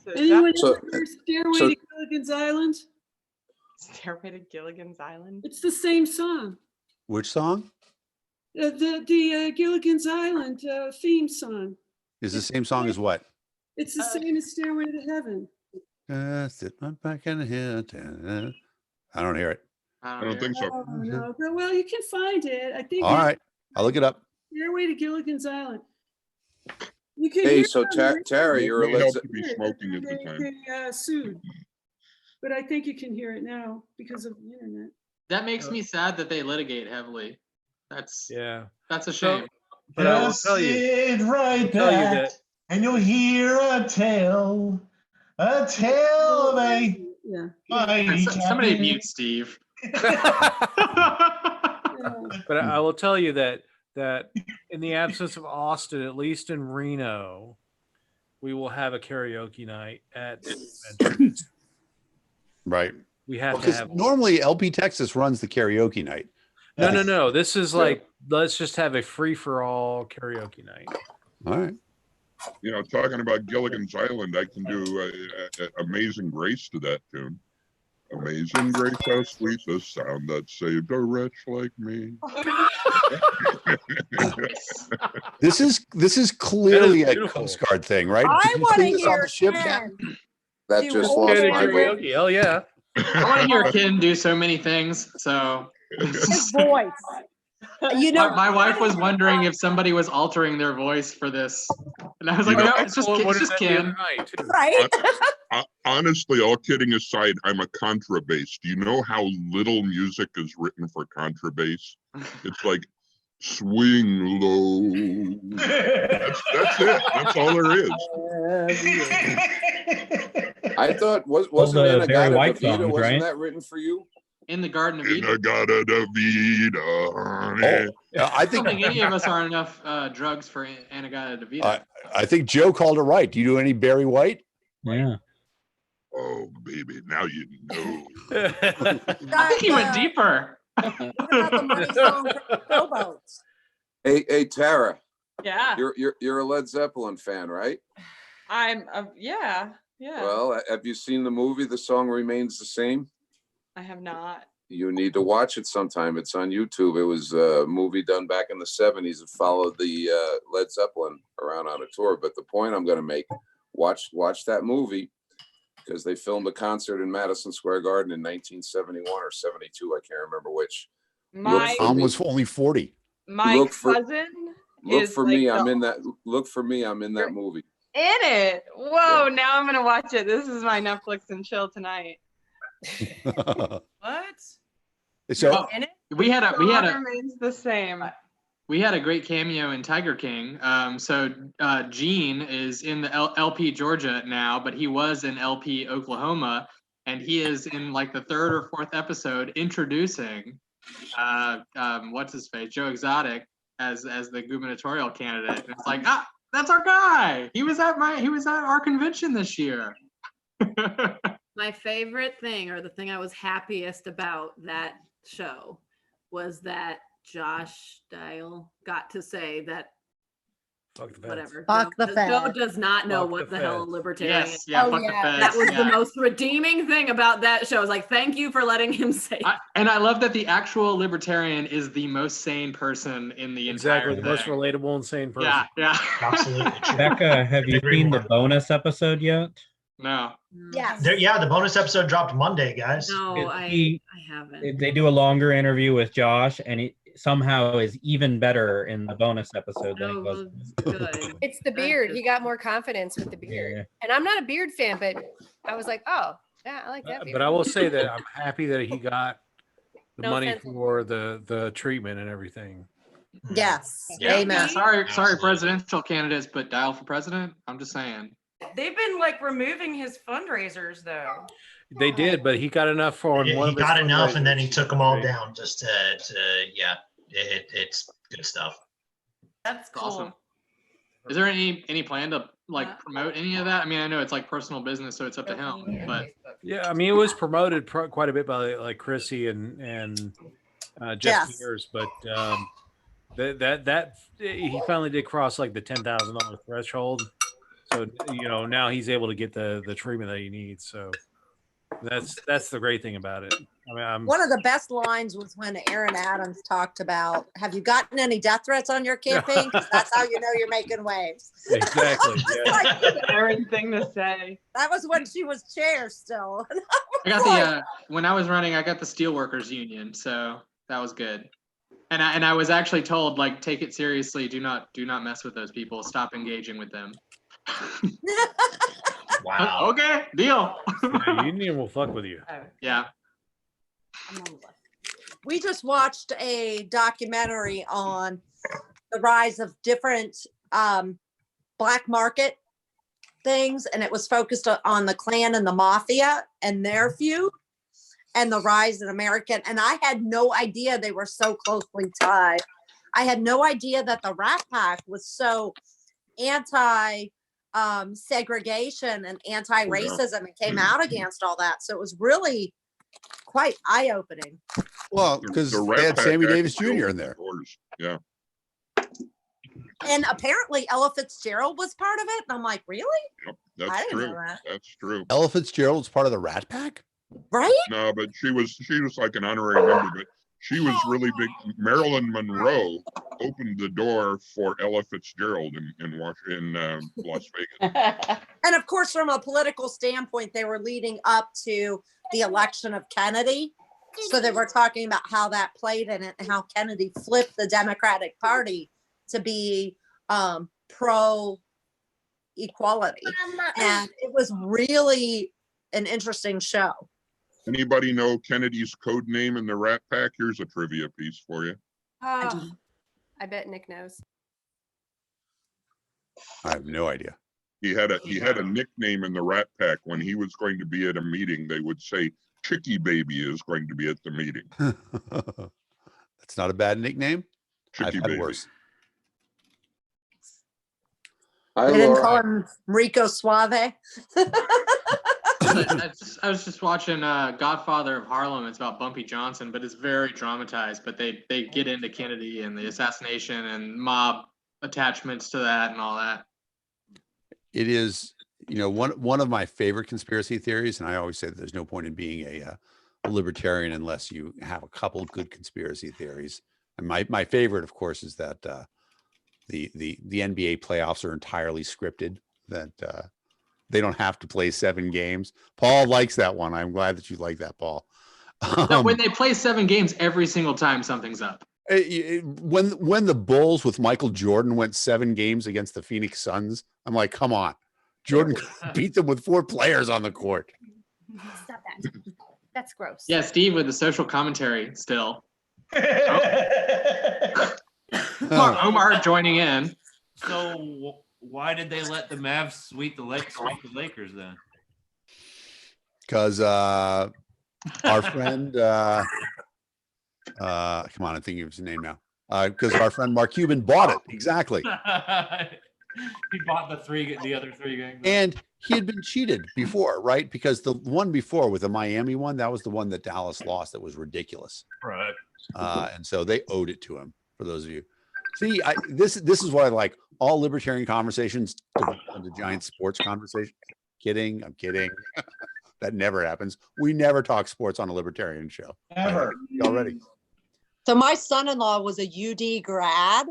[SPEAKER 1] So
[SPEAKER 5] Anyone ever heard Stairway to Gilligan's Island?
[SPEAKER 1] Stairway to Gilligan's Island?
[SPEAKER 5] It's the same song.
[SPEAKER 2] Which song?
[SPEAKER 5] The Gilligan's Island theme song.
[SPEAKER 2] Is the same song as what?
[SPEAKER 5] It's the same as Stairway to Heaven.
[SPEAKER 2] Sit back in here. I don't hear it.
[SPEAKER 13] I don't think so.
[SPEAKER 5] Oh, no. Well, you can find it. I think.
[SPEAKER 2] All right, I'll look it up.
[SPEAKER 5] Stairway to Gilligan's Island. You can
[SPEAKER 12] Hey,
[SPEAKER 5] hear
[SPEAKER 12] so Tara, you're a
[SPEAKER 13] help to be smoking at the time.
[SPEAKER 5] They sued, but I think you can hear it now because of the internet.
[SPEAKER 9] That makes me sad that they litigate heavily. That's a shame.
[SPEAKER 6] But I will tell you,
[SPEAKER 3] sit right back, and you'll hear a tale of a mighty
[SPEAKER 9] Somebody
[SPEAKER 3] captain.
[SPEAKER 9] mute Steve.
[SPEAKER 6] But I will tell you that in the absence of Austin, at least in Reno, we will have a karaoke night at
[SPEAKER 2] Right.
[SPEAKER 6] We have to
[SPEAKER 2] because
[SPEAKER 6] have
[SPEAKER 2] normally LP Texas runs the karaoke night.
[SPEAKER 6] No. This is like, let's just have a free for all karaoke night.
[SPEAKER 2] All right.
[SPEAKER 13] Talking about Gilligan's Island, I can do Amazing Grace to that tune. Amazing Grace, how sweet the sound that saved a wretch like me.
[SPEAKER 2] This is clearly a Coast Guard thing, right?
[SPEAKER 19] I want to
[SPEAKER 2] this on
[SPEAKER 19] hear
[SPEAKER 2] the ship,
[SPEAKER 19] Ken.
[SPEAKER 12] That
[SPEAKER 19] do
[SPEAKER 12] just
[SPEAKER 19] all
[SPEAKER 12] lost
[SPEAKER 19] the
[SPEAKER 12] my vote.
[SPEAKER 6] Karaoke, hell yeah.
[SPEAKER 9] I want to hear Ken do so many things. So
[SPEAKER 19] His voice.
[SPEAKER 9] my wife was wondering if somebody was altering their voice for this, and I was like, no, it's just Ken.
[SPEAKER 19] Right?
[SPEAKER 13] Honestly, all kidding aside, I'm a contrabass. Do you know how little music is written for contrabass? It's like swing low. That's it. That's all there is.
[SPEAKER 12] I thought wasn't
[SPEAKER 17] the
[SPEAKER 12] In
[SPEAKER 17] Barry
[SPEAKER 12] Agata
[SPEAKER 17] White
[SPEAKER 12] Vida,
[SPEAKER 17] songs,
[SPEAKER 12] wasn't
[SPEAKER 17] right?
[SPEAKER 12] that written for you?
[SPEAKER 9] In the Garden of
[SPEAKER 13] In
[SPEAKER 9] Eden.
[SPEAKER 13] Agata Vida, honey.
[SPEAKER 2] I
[SPEAKER 9] I don't think any of us are on enough drugs for Anagata Devita.
[SPEAKER 2] I think Joe called it right. Do you do any Barry White?
[SPEAKER 17] Yeah.
[SPEAKER 13] Oh, baby, now you know.
[SPEAKER 9] I think he went deeper.
[SPEAKER 12] Hey, Tara.
[SPEAKER 1] Yeah.
[SPEAKER 12] You're a Led Zeppelin fan, right?
[SPEAKER 1] I'm yeah.
[SPEAKER 12] Well, have you seen the movie The Song Remains the Same?
[SPEAKER 1] I have not.
[SPEAKER 12] You need to watch it sometime. It's on YouTube. It was a movie done back in the 70s. It followed the Led Zeppelin around on a tour. But the point I'm going to make, watch that movie, because they filmed a concert in Madison Square Garden in 1971 or 72. I can't remember which.
[SPEAKER 1] My
[SPEAKER 2] was only 40.
[SPEAKER 1] my
[SPEAKER 12] Look for-
[SPEAKER 1] cousin
[SPEAKER 12] Look
[SPEAKER 1] is
[SPEAKER 12] for
[SPEAKER 1] like
[SPEAKER 12] me.
[SPEAKER 1] the-
[SPEAKER 12] I'm in that. Look for me. I'm in that movie.
[SPEAKER 1] in it. Whoa! Now I'm gonna watch it. This is my Netflix and chill tonight.
[SPEAKER 20] What?
[SPEAKER 2] So
[SPEAKER 9] we had a
[SPEAKER 1] remains the same.
[SPEAKER 9] We had a great cameo in Tiger King. Gene is in the LP Georgia now, but he was in LP Oklahoma, and he is in like the 3rd or 4th episode introducing what's his face, Joe Exotic, as the gubernatorial candidate. And it's like, that's our guy. He was at our convention this year.
[SPEAKER 16] My favorite thing, or the thing I was happiest about that show, was that Josh Dial got to say that whatever.
[SPEAKER 10] Fuck the
[SPEAKER 16] Joe
[SPEAKER 10] feds.
[SPEAKER 16] does not know
[SPEAKER 6] Fuck
[SPEAKER 16] what
[SPEAKER 6] the
[SPEAKER 16] the hell a
[SPEAKER 6] feds.
[SPEAKER 16] libertarian
[SPEAKER 9] Yes,
[SPEAKER 16] is.
[SPEAKER 9] yeah, fuck the feds,
[SPEAKER 16] That was the
[SPEAKER 9] yeah.
[SPEAKER 16] most redeeming thing about that show. I was like, thank you for letting him say
[SPEAKER 9] And I love that the actual libertarian is the most sane person in the
[SPEAKER 6] Exactly,
[SPEAKER 9] entire
[SPEAKER 6] the most
[SPEAKER 9] thing.
[SPEAKER 6] relatable, insane person.
[SPEAKER 9] Yeah.
[SPEAKER 7] Absolutely.
[SPEAKER 17] Becca, have you seen the bonus episode yet?
[SPEAKER 9] No.
[SPEAKER 10] Yes.
[SPEAKER 7] The bonus episode dropped Monday, guys.
[SPEAKER 16] No,
[SPEAKER 17] He-
[SPEAKER 16] I haven't.
[SPEAKER 17] They do a longer interview with Josh, and it somehow is even better in the bonus episode than it was.
[SPEAKER 16] Good.
[SPEAKER 8] It's the beard. He got more confidence with the beard.
[SPEAKER 17] Yeah.
[SPEAKER 8] And I'm not a beard fan, but I was like, oh, yeah, I like that beard.
[SPEAKER 6] But I will say that I'm happy that he got the
[SPEAKER 8] No
[SPEAKER 6] money
[SPEAKER 8] offense.
[SPEAKER 6] for the treatment and everything.
[SPEAKER 10] Yes.
[SPEAKER 9] Yeah.
[SPEAKER 10] Amen.
[SPEAKER 9] Sorry, presidential candidates, but dial for president. I'm just saying.
[SPEAKER 20] They've been like removing his fundraisers though.
[SPEAKER 6] They did, but he got enough for
[SPEAKER 7] He
[SPEAKER 6] one of his
[SPEAKER 7] got enough, and then he
[SPEAKER 6] fundraisers.
[SPEAKER 7] took them all down. Just to it's good stuff.
[SPEAKER 20] That's cool.
[SPEAKER 9] Awesome. Is there any plan to like promote any of that? I mean, I know it's like personal business, so it's up to him. But
[SPEAKER 6] Yeah, I mean, it was promoted quite a bit by like Chrissy and Jeff
[SPEAKER 10] Yes.
[SPEAKER 6] Pierce, but that he finally did cross like the $10,000 threshold. So now he's able to get the treatment that he needs. So that's the great thing about it. I mean,
[SPEAKER 10] One of the best lines was when Aaron Adams talked about, have you gotten any death threats on your campaign? 'Cause that's how you know you're making waves.
[SPEAKER 6] exactly. Yeah.
[SPEAKER 1] Aaron thing to say.
[SPEAKER 10] That was when she was chair still.
[SPEAKER 9] I got the when I was running, I got the Steelworkers Union, so that was good. And I was actually told, like, take it seriously. Do not mess with those people. Stop engaging with them.
[SPEAKER 7] Wow.
[SPEAKER 9] Okay, deal.
[SPEAKER 6] Yeah, Union will fuck with you.
[SPEAKER 9] Yeah.
[SPEAKER 10] We just watched a documentary on the rise of different black market things, and it was focused on the Klan and the mafia and their feud and the rise in American. And I had no idea they were so closely tied. I had no idea that the Rat Pack was so anti segregation and anti-racism and came out against all that. So it was really quite eye-opening.
[SPEAKER 2] Well, because
[SPEAKER 13] The
[SPEAKER 2] they
[SPEAKER 13] Rat
[SPEAKER 2] had
[SPEAKER 13] Pack
[SPEAKER 2] Sammy
[SPEAKER 13] actually
[SPEAKER 2] Davis Jr. in
[SPEAKER 13] opened
[SPEAKER 2] there.
[SPEAKER 13] doors. Yeah.
[SPEAKER 10] And apparently Ella Fitzgerald was part of it. And I'm like, really?
[SPEAKER 13] Yep,
[SPEAKER 10] I
[SPEAKER 13] that's
[SPEAKER 10] didn't know
[SPEAKER 13] true.
[SPEAKER 10] that.
[SPEAKER 13] That's true.
[SPEAKER 2] Ella Fitzgerald was part of the Rat Pack?
[SPEAKER 10] Right?
[SPEAKER 13] No, but she was like an honorary member, but she was really big. Marilyn Monroe opened the door for Ella Fitzgerald in Las Vegas.
[SPEAKER 10] And of course, from a political standpoint, they were leading up to the election of Kennedy. So they were talking about how that played in it and how Kennedy flipped the Democratic Party to be pro equality. And it was really an interesting show.
[SPEAKER 13] Anybody know Kennedy's code name in the Rat Pack? Here's a trivia piece for you.
[SPEAKER 8] I bet Nick knows.
[SPEAKER 2] I have no idea.
[SPEAKER 13] He had a nickname in the Rat Pack. When he was going to be at a meeting, they would say, "Chicky Baby is going to be at the meeting."
[SPEAKER 2] That's not a bad nickname.
[SPEAKER 13] Chicky
[SPEAKER 2] I've had
[SPEAKER 13] Baby.
[SPEAKER 2] worse.
[SPEAKER 10] They didn't call him Rico Suave.
[SPEAKER 9] I was just watching Godfather of Harlem. It's about Bumpy Johnson, but it's very dramatized. But they get into Kennedy and the assassination and mob attachments to that and all that.
[SPEAKER 2] It is, one of my favorite conspiracy theories, and I always say that there's no point in being a libertarian unless you have a couple good conspiracy theories. And my favorite, of course, is that the NBA playoffs are entirely scripted. That they don't have to play 7 games. Paul likes that one. I'm glad that you like that, Paul.
[SPEAKER 9] No, when they play 7 games, every single time something's up.
[SPEAKER 2] When the Bulls with Michael Jordan went 7 games against the Phoenix Suns, I'm like, come on, Jordan beat them with 4 players on the court.
[SPEAKER 8] Stop that. That's gross.
[SPEAKER 9] Yeah, Steve with the social commentary still. Omar joining in.
[SPEAKER 21] So why did they let the Mavs sweep the Lakers then?
[SPEAKER 2] Because our friend, come on, I'm thinking of his name now. Because our friend Mark Cuban bought it. Exactly.
[SPEAKER 21] He bought the other 3 games.
[SPEAKER 2] And he had been cheated before, right? Because the one before with the Miami one, that was the one that Dallas lost. That was ridiculous.
[SPEAKER 21] Right.
[SPEAKER 2] And so they owed it to him. For those of you, see, this is what I like. All libertarian conversations into giant sports conversations. Kidding, I'm kidding. That never happens. We never talk sports on a libertarian show.
[SPEAKER 3] Ever.
[SPEAKER 2] Already.
[SPEAKER 10] So my son-in-law was a UD grad.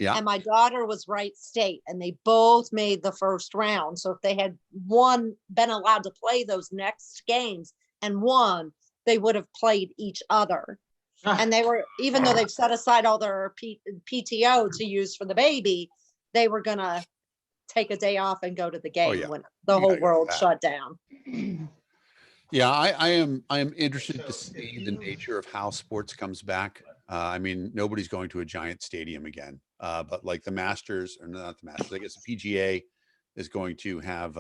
[SPEAKER 2] Yeah.
[SPEAKER 10] And my daughter was Wright State, and they both made the first round. So if they had been allowed to play those next games and won, they would have played each other. And they were, even though they've set aside all their PTO to use for the baby, they were gonna take a day off and go to the game when the whole world shut down.
[SPEAKER 2] Yeah, I am interested to see the nature of how sports comes back. I mean, nobody's going to a giant stadium again, but like the Masters, or not the Masters, I guess the PGA is going to have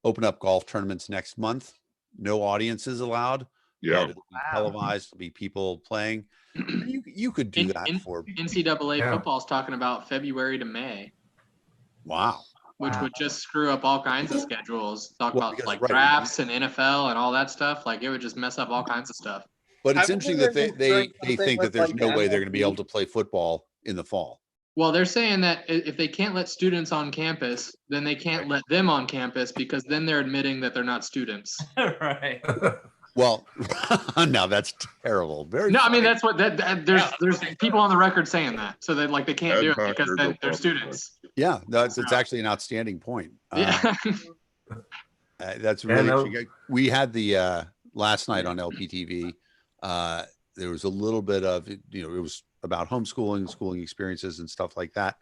[SPEAKER 2] open up golf tournaments next month. No audiences allowed.
[SPEAKER 13] Yeah,
[SPEAKER 2] it'll be televised. There'll be people playing. You could do that for
[SPEAKER 9] NCAA football's talking about February to May.
[SPEAKER 2] Wow.
[SPEAKER 9] Which would just screw up all kinds of schedules. Talk about
[SPEAKER 2] because,
[SPEAKER 9] like
[SPEAKER 2] right,
[SPEAKER 9] drafts and NFL and all that stuff. Like it would just mess up all kinds of stuff.
[SPEAKER 2] But it's interesting that they think that there's no way they're going to be able to play football in the fall.
[SPEAKER 9] Well, they're saying that if they can't let students on campus, then they can't let them on campus because then they're admitting that they're not students.
[SPEAKER 21] Right.
[SPEAKER 2] Well, now that's terrible.
[SPEAKER 9] No, I mean that's what there's people on the record saying that, so that like they can't do it because then they're students.
[SPEAKER 2] Yeah, it's actually an outstanding point.
[SPEAKER 9] Yeah.
[SPEAKER 2] That's really interesting. We had the last night on LPTV. There was a little bit of it was about homeschooling, schooling experiences, and stuff like that.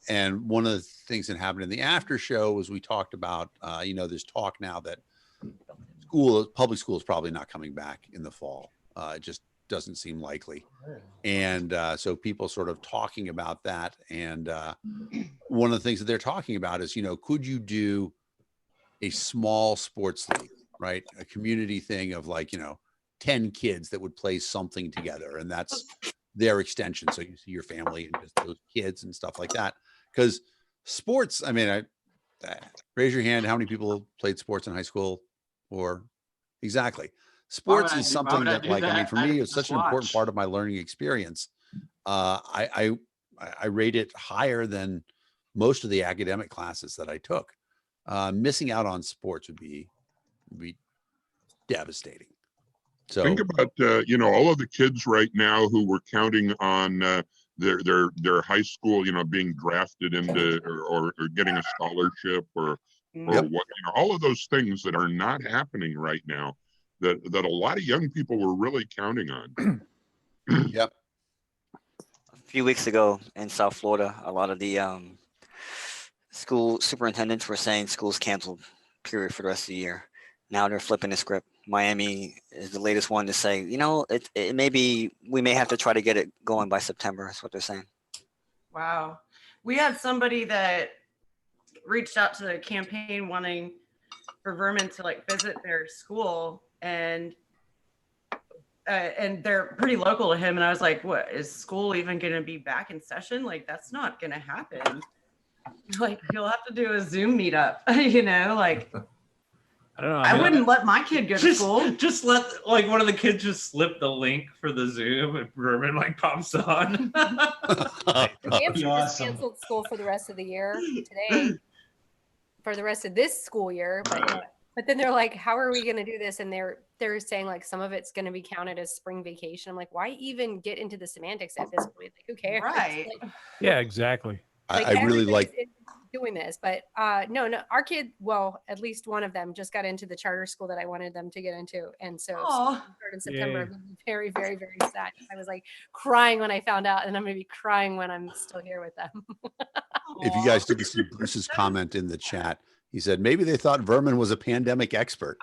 [SPEAKER 2] And one of the things that happened in the after show was we talked about there's talk now that public school is probably not coming back in the fall. It just doesn't seem likely. And so people sort of talking about that. And one of the things that they're talking about is, could you do a small sports league, right? A community thing of 10 kids that would play something together. And that's their extension. So you see your family and just those kids and stuff like that. Because sports, I mean, raise your hand. How many people played sports in high school? Or exactly. Sports is something that I mean, for me, it's such an important part of my learning experience. I rate it higher than most of the academic classes that I took. Missing out on sports would be devastating. So
[SPEAKER 13] think about all of the kids right now who were counting on their high school, being drafted into or getting a scholarship or what, all of those things that are not happening right now that a lot of young people were really counting on.
[SPEAKER 2] Yep.
[SPEAKER 22] A few weeks ago in South Florida, a lot of the school superintendents were saying schools canceled, period, for the rest of the year. Now they're flipping the script. Miami is the latest one to say, it may be, we may have to try to get it going by September. That's what they're saying.
[SPEAKER 20] Wow. We had somebody that reached out to the campaign wanting for Vermin to visit their school, and they're pretty local to him. And I was like, what, is school even going to be back in session? That's not going to happen. You'll have to do a Zoom meetup,
[SPEAKER 6] I don't know.
[SPEAKER 20] I wouldn't let my kid go to school.
[SPEAKER 21] Just let one of the kids just slip the link for the Zoom and Vermin pops on.
[SPEAKER 8] Hampshire just canceled school for the rest of the year today, for the rest of this school year. But then they're like, how are we going to do this? And they're saying some of it's going to be counted as spring vacation. I'm like, why even get into the semantics at this point? Who cares?
[SPEAKER 20] Right.
[SPEAKER 6] Yeah, exactly.
[SPEAKER 2] I really like.
[SPEAKER 8] everybody's doing this, but no, our kid, well, at least one of them just got into the charter school that I wanted them to get into, and so
[SPEAKER 20] Aw.
[SPEAKER 8] started in September.
[SPEAKER 6] Yay.
[SPEAKER 8] I'm gonna be very, very, very sad. I was like crying when I found out, and I'm gonna be crying when I'm still here with them.
[SPEAKER 2] If you guys didn't see Bruce's comment in the chat, he said maybe they thought Vermin was a pandemic expert.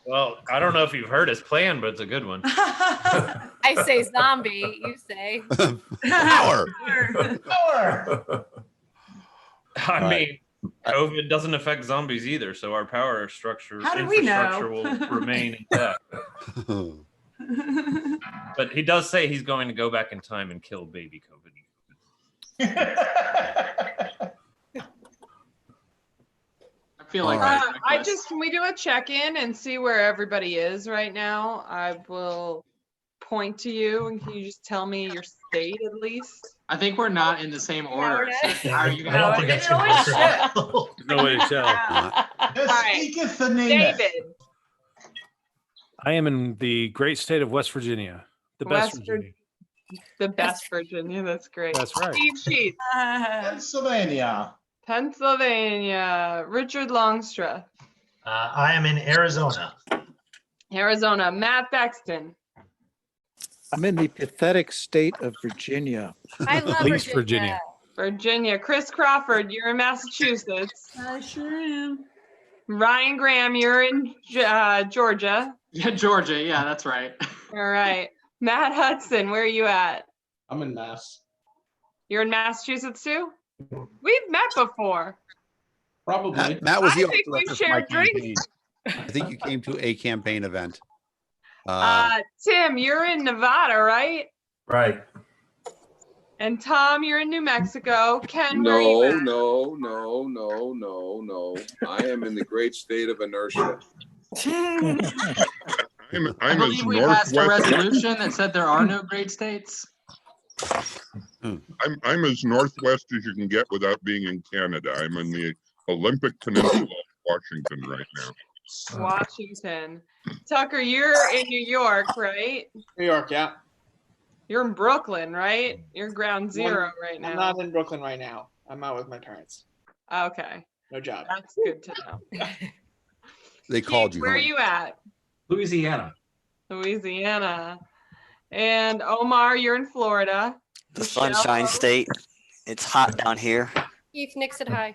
[SPEAKER 21] Well, I don't know if you've heard his plan, but it's a good one.
[SPEAKER 8] I say zombie, you say
[SPEAKER 2] Power.
[SPEAKER 3] Power.
[SPEAKER 21] I mean, COVID doesn't affect zombies either, so our power structure
[SPEAKER 20] How do we know?
[SPEAKER 21] infrastructure will remain intact. But he does say he's going to go back in time and kill baby COVID.
[SPEAKER 9] I feel like
[SPEAKER 1] can we do a check-in and see where everybody is right now? I will point to you, and can you just tell me your state at least?
[SPEAKER 9] I think we're not in the same order. So how are you
[SPEAKER 7] I don't think that's gonna work.
[SPEAKER 6] No way to tell.
[SPEAKER 3] Speaketh the name.
[SPEAKER 1] David.
[SPEAKER 6] I am in the great state of West Virginia, the best
[SPEAKER 1] West
[SPEAKER 6] Virginia.
[SPEAKER 1] The best Virginia. That's great.
[SPEAKER 6] That's right.
[SPEAKER 1] Steve Sheets.
[SPEAKER 3] Pennsylvania.
[SPEAKER 1] Pennsylvania. Richard Longstreth.
[SPEAKER 7] I am in Arizona.
[SPEAKER 1] Arizona. Matt Bexton.
[SPEAKER 4] I'm in the pathetic state of Virginia.
[SPEAKER 8] I love
[SPEAKER 6] Least Virginia.
[SPEAKER 1] Virginia. Chris Crawford, you're in Massachusetts.
[SPEAKER 5] I sure am.
[SPEAKER 1] Ryan Graham, you're in Georgia.
[SPEAKER 9] Yeah, Georgia. Yeah, that's right.
[SPEAKER 1] All right. Matt Hudson, where are you at?
[SPEAKER 11] I'm in Mass.
[SPEAKER 1] You're in Massachusetts too? We've met before.
[SPEAKER 11] Probably.
[SPEAKER 2] Matt was the
[SPEAKER 1] I think we've
[SPEAKER 2] director for my
[SPEAKER 1] shared drinks.
[SPEAKER 2] campaign. I think you came to a campaign event.
[SPEAKER 1] Tim, you're in Nevada, right?
[SPEAKER 11] Right.
[SPEAKER 1] And Tom, you're in New Mexico. Ken, where are you at?
[SPEAKER 12] No. I am in the great state of inertia.
[SPEAKER 9] I
[SPEAKER 13] I'm as
[SPEAKER 9] believe we passed a
[SPEAKER 13] northwest.
[SPEAKER 9] resolution that said there are no great states.
[SPEAKER 13] I'm as northwest as you can get without being in Canada. I'm in the Olympic Peninsula of Washington right now.
[SPEAKER 1] Washington. Tucker, you're in New York, right?
[SPEAKER 11] New York, yeah.
[SPEAKER 1] You're in Brooklyn, right? You're ground zero right now.
[SPEAKER 11] I'm not in Brooklyn right now. I'm out with my parents.
[SPEAKER 1] Okay.
[SPEAKER 11] No job.
[SPEAKER 1] That's good to know.
[SPEAKER 2] They called you
[SPEAKER 1] Where are
[SPEAKER 2] home.
[SPEAKER 1] you at?
[SPEAKER 21] Louisiana.
[SPEAKER 1] Louisiana. And Omar, you're in Florida.
[SPEAKER 22] The Sunshine State. It's hot down here.
[SPEAKER 8] Keith Nixon high.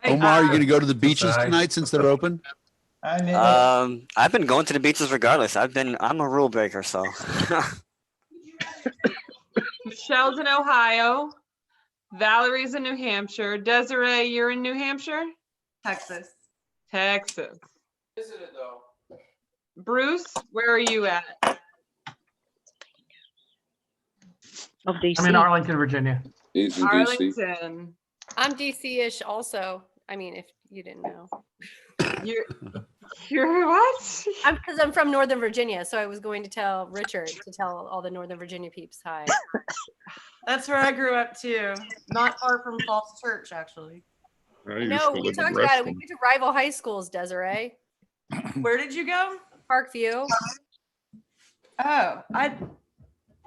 [SPEAKER 2] Omar, are you going to go to the beaches tonight since they're open?
[SPEAKER 22] I've been going to the beaches regardless. I'm a rule breaker, so.
[SPEAKER 1] Michelle's in Ohio. Valerie's in New Hampshire. Desiree, you're in New Hampshire?
[SPEAKER 20] Texas.
[SPEAKER 1] Texas.
[SPEAKER 11] Visited though.
[SPEAKER 1] Bruce, where are you at?
[SPEAKER 10] Of DC.
[SPEAKER 11] I'm in Arlington, Virginia.
[SPEAKER 12] He's in DC.
[SPEAKER 1] Arlington.
[SPEAKER 8] I'm DC-ish also. I mean, if you didn't know.
[SPEAKER 1] You're what?
[SPEAKER 8] Because I'm from Northern Virginia, so I was going to tell Richard to tell all the Northern Virginia peeps hi.
[SPEAKER 20] That's where I grew up too. Not far from Falls Church, actually.
[SPEAKER 8] No, we talked about it. We went to rival high schools, Desiree.
[SPEAKER 20] Where did you go?
[SPEAKER 8] Parkview.
[SPEAKER 20] Oh,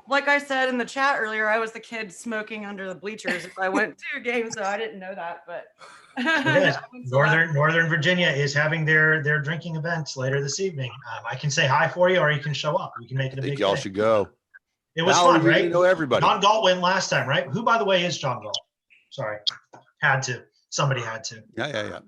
[SPEAKER 20] like I said in the chat earlier, I was the kid smoking under the bleachers if I went to a game, so I didn't know that, but
[SPEAKER 7] Yes. Northern Virginia is having their drinking events later this evening. I can say hi for you, or you can show up. We can make it a
[SPEAKER 2] I think
[SPEAKER 7] big
[SPEAKER 2] y'all
[SPEAKER 7] thing.
[SPEAKER 2] should go.
[SPEAKER 7] It was
[SPEAKER 2] Valerie,
[SPEAKER 7] fun,
[SPEAKER 2] you
[SPEAKER 7] right?
[SPEAKER 2] know everybody.
[SPEAKER 7] John Galt went last time, right? Who, by the way, is John Galt? Sorry, had to. Somebody had to.
[SPEAKER 2] Yeah.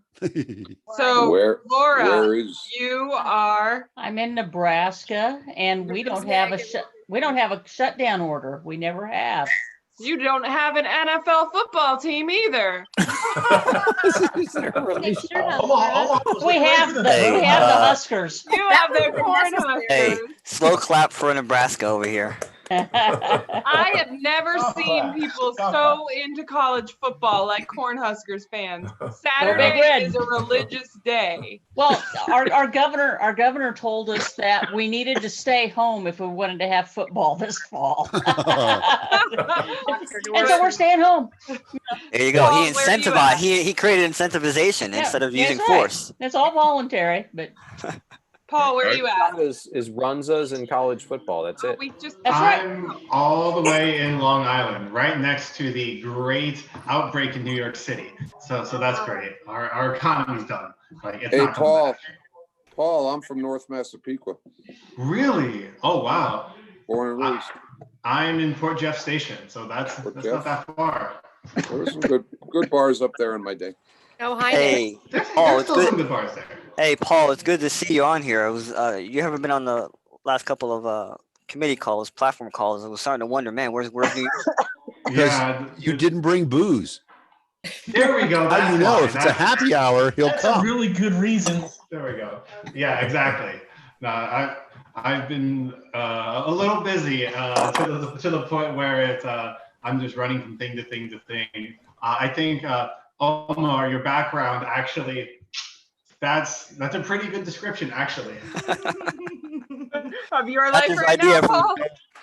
[SPEAKER 1] So, Laura,
[SPEAKER 12] where is-
[SPEAKER 1] you are.
[SPEAKER 14] I'm in Nebraska, and we don't have a shutdown order. We never have.
[SPEAKER 1] You don't have an NFL football team either.
[SPEAKER 14] We have the Huskers.
[SPEAKER 1] You have the Cornhuskers.
[SPEAKER 22] Hey, slow clap for Nebraska over here.
[SPEAKER 1] I have never seen people so into college football like Cornhuskers fans. Saturday is a religious day.
[SPEAKER 14] Well, our governor told us that we needed to stay home if we wanted to have football this fall. And so we're staying home.
[SPEAKER 22] There you go. He incentivized. He created incentivization instead of using
[SPEAKER 14] that's right.
[SPEAKER 22] force.
[SPEAKER 14] It's all voluntary, but
[SPEAKER 1] Paul, where are you at?
[SPEAKER 15] Is Runza's in college football. That's it.
[SPEAKER 1] We just.
[SPEAKER 18] I'm all the way in Long Island, right next to the great outbreak in New York City. So that's great. Our economy's done. Like, it's
[SPEAKER 12] Hey,
[SPEAKER 18] not coming
[SPEAKER 12] Paul.
[SPEAKER 18] back.
[SPEAKER 12] Paul, I'm from North Massapequa.
[SPEAKER 18] Really? Oh, wow.
[SPEAKER 12] Born and raised.
[SPEAKER 18] I'm in Port Jeff Station, so that's not that far.
[SPEAKER 12] There were some good bars up there in my day.
[SPEAKER 8] Oh, hi.
[SPEAKER 22] Hey,
[SPEAKER 18] There's
[SPEAKER 22] Paul, it's
[SPEAKER 18] still some
[SPEAKER 22] good.
[SPEAKER 18] good bars there.
[SPEAKER 22] Hey, Paul, it's good to see you on here. I was, you haven't been on the last couple of committee calls, platform calls. I was starting to wonder, man, where's New York?
[SPEAKER 2] Because you didn't bring booze.
[SPEAKER 18] There we go.
[SPEAKER 2] How do you know? If it's a happy hour, he'll
[SPEAKER 18] That's
[SPEAKER 2] come.
[SPEAKER 18] a really good reason. There we go. Yeah, exactly. No, I've been a little busy to the point where it's I'm just running from thing to thing to thing. I think Omar, your background actually, that's a pretty good description actually.
[SPEAKER 1] Of your life
[SPEAKER 22] this
[SPEAKER 1] right
[SPEAKER 22] idea
[SPEAKER 1] now,
[SPEAKER 22] from,
[SPEAKER 1] Paul?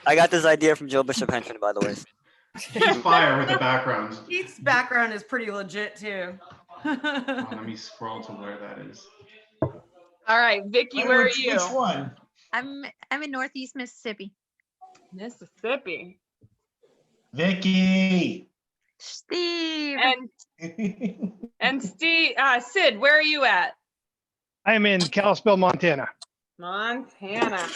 [SPEAKER 22] I got this idea from Joe Bishop Henson, by the way.
[SPEAKER 18] He's fire with the background.
[SPEAKER 20] Keith's background is pretty legit too.
[SPEAKER 18] Let me scroll to where that is.
[SPEAKER 1] All right, Vicky, where are you?
[SPEAKER 18] Which one?
[SPEAKER 23] I'm in Northeast Mississippi.
[SPEAKER 1] Mississippi.
[SPEAKER 18] Vicky.
[SPEAKER 23] Steve.
[SPEAKER 1] And Steve, Sid, where are you at?
[SPEAKER 24] I'm in Kalispell, Montana.
[SPEAKER 1] Montana.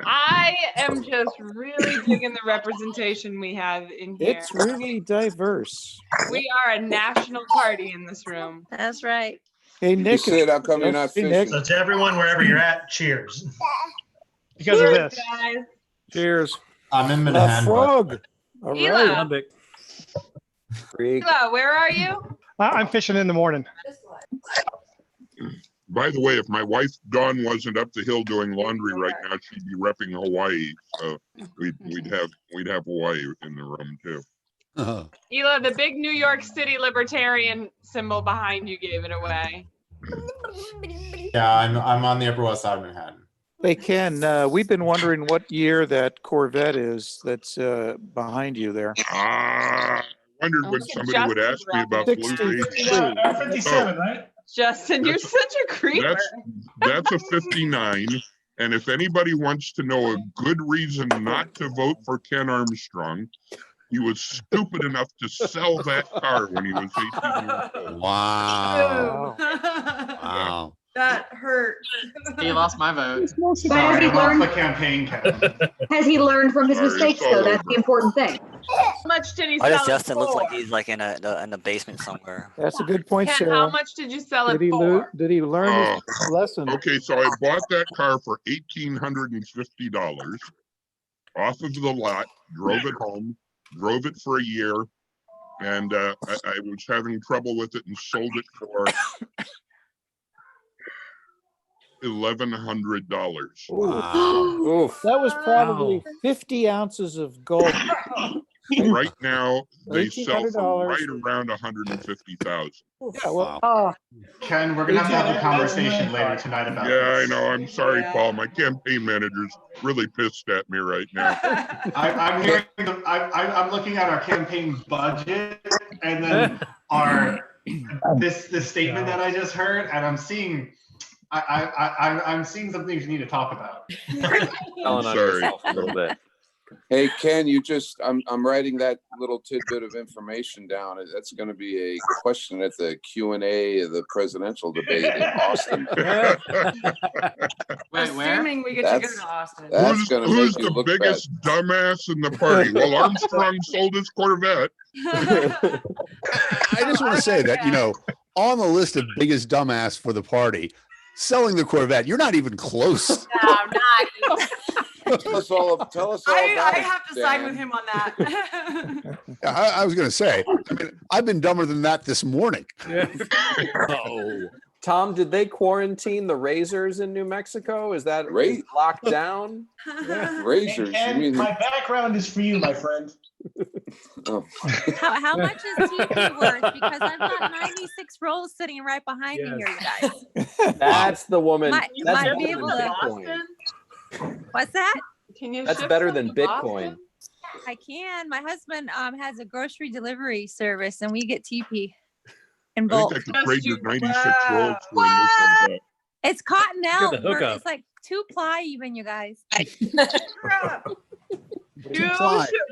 [SPEAKER 1] I am just really digging the representation we have in here.
[SPEAKER 25] It's really diverse.
[SPEAKER 1] We are a national party in this room.
[SPEAKER 23] That's right.
[SPEAKER 25] Hey, Nick.
[SPEAKER 12] Sid, how come you're not fishing?
[SPEAKER 7] So to everyone, wherever you're at, cheers.
[SPEAKER 24] Because of this.
[SPEAKER 1] Guys.
[SPEAKER 6] Cheers.
[SPEAKER 7] I'm in Manhattan.
[SPEAKER 25] Frog. All
[SPEAKER 1] Ela.
[SPEAKER 25] right.
[SPEAKER 1] Ela, where are you?
[SPEAKER 24] I'm fishing in the morning.
[SPEAKER 13] By the way, if my wife Dawn wasn't up the hill doing laundry right now, she'd be repping Hawaii. So we'd have Hawaii in the room too.
[SPEAKER 1] Ela, the big New York City Libertarian symbol behind you gave it away.
[SPEAKER 26] Yeah, I'm on the Upper West Side of Manhattan.
[SPEAKER 25] Hey, Ken, we've been wondering what year that Corvette is that's behind you there.
[SPEAKER 13] I wondered when somebody would ask me about Blue Ridge.
[SPEAKER 18] 57, right?
[SPEAKER 1] Justin, you're such a creeper.
[SPEAKER 13] That's a 59. And if anybody wants to know a good reason not to vote for Ken Armstrong, he was stupid enough to sell that car when he was 18 years old.
[SPEAKER 2] Wow.
[SPEAKER 20] Wow. That hurts.
[SPEAKER 9] He lost my vote.
[SPEAKER 18] Sorry, I lost the campaign.
[SPEAKER 27] Has he learned from his
[SPEAKER 13] Sorry,
[SPEAKER 27] mistakes,
[SPEAKER 13] it's all
[SPEAKER 27] though? That's
[SPEAKER 13] over.
[SPEAKER 27] the important thing.
[SPEAKER 1] How much did he
[SPEAKER 22] Why
[SPEAKER 1] sell
[SPEAKER 22] does
[SPEAKER 1] it
[SPEAKER 22] Justin look
[SPEAKER 1] for?
[SPEAKER 22] like he's like in a basement somewhere?
[SPEAKER 25] That's a good point,
[SPEAKER 1] Ken,
[SPEAKER 25] Sarah.
[SPEAKER 1] how much did you sell it
[SPEAKER 25] Did he,
[SPEAKER 1] for?
[SPEAKER 25] did he learn his lesson?
[SPEAKER 13] Okay, so I bought that car for $1,850 off of the lot, drove it home, drove it for a year, and I was having trouble with it and sold it for $1,100.
[SPEAKER 25] Wow. That was probably 50 ounces of gold.
[SPEAKER 13] Right now, they sell for right
[SPEAKER 25] $1,800.
[SPEAKER 13] around $150,000.
[SPEAKER 25] Yeah, well,
[SPEAKER 18] Ken, we're gonna have to have a conversation later tonight about
[SPEAKER 13] Yeah,
[SPEAKER 18] this.
[SPEAKER 13] I know. I'm sorry, Paul. My campaign manager's really pissed at me right now.
[SPEAKER 18] I'm hearing. I'm looking at our campaign budget, and then this statement that I just heard, and I'm seeing. I'm seeing some things you need to talk about.
[SPEAKER 15] On
[SPEAKER 13] sorry.
[SPEAKER 15] yourself a little bit.
[SPEAKER 12] Hey, Ken, I'm writing that little tidbit of information down. That's going to be a question at the Q&A of the presidential debate in Austin.
[SPEAKER 9] Wait, where?
[SPEAKER 20] Assuming we get to go
[SPEAKER 12] That's-
[SPEAKER 20] to Austin.
[SPEAKER 12] That's going to
[SPEAKER 13] Who's
[SPEAKER 12] make you
[SPEAKER 13] the
[SPEAKER 12] look
[SPEAKER 13] biggest dumbass in the party? Well, Armstrong sold his Corvette.
[SPEAKER 2] I just want to say that, on the list of biggest dumbass for the party, selling the Corvette, you're not even close.
[SPEAKER 20] No, not even.
[SPEAKER 12] Tell us all about
[SPEAKER 20] I
[SPEAKER 12] it,
[SPEAKER 20] have to side
[SPEAKER 12] Dan.
[SPEAKER 20] with him on that.
[SPEAKER 2] I was going to say, I've been dumber than that this morning.
[SPEAKER 15] Oh. Tom, did they quarantine the razors in New Mexico? Is that locked down?
[SPEAKER 12] Razors.
[SPEAKER 18] And
[SPEAKER 12] You mean
[SPEAKER 18] my background is for you, my friend.
[SPEAKER 12] oh.
[SPEAKER 23] How much is TP worth? Because I've got 96 rolls sitting right behind me here, you guys.
[SPEAKER 15] That's the woman.
[SPEAKER 23] Might
[SPEAKER 15] That's
[SPEAKER 23] be
[SPEAKER 15] better
[SPEAKER 23] able
[SPEAKER 15] than
[SPEAKER 23] to-
[SPEAKER 15] Bitcoin.
[SPEAKER 23] What's that?
[SPEAKER 1] Can you
[SPEAKER 15] That's
[SPEAKER 1] ship
[SPEAKER 15] better
[SPEAKER 1] some
[SPEAKER 15] than
[SPEAKER 1] to
[SPEAKER 15] Bitcoin.
[SPEAKER 1] Boston?
[SPEAKER 23] I can. My husband has a grocery delivery service, and we get TP in
[SPEAKER 13] I
[SPEAKER 23] bulk.
[SPEAKER 13] think I could trade your 96 rolls for a new Corvette.
[SPEAKER 23] It's cottonelle.
[SPEAKER 6] Get the hookup.
[SPEAKER 23] It's like 2-ply even, you guys.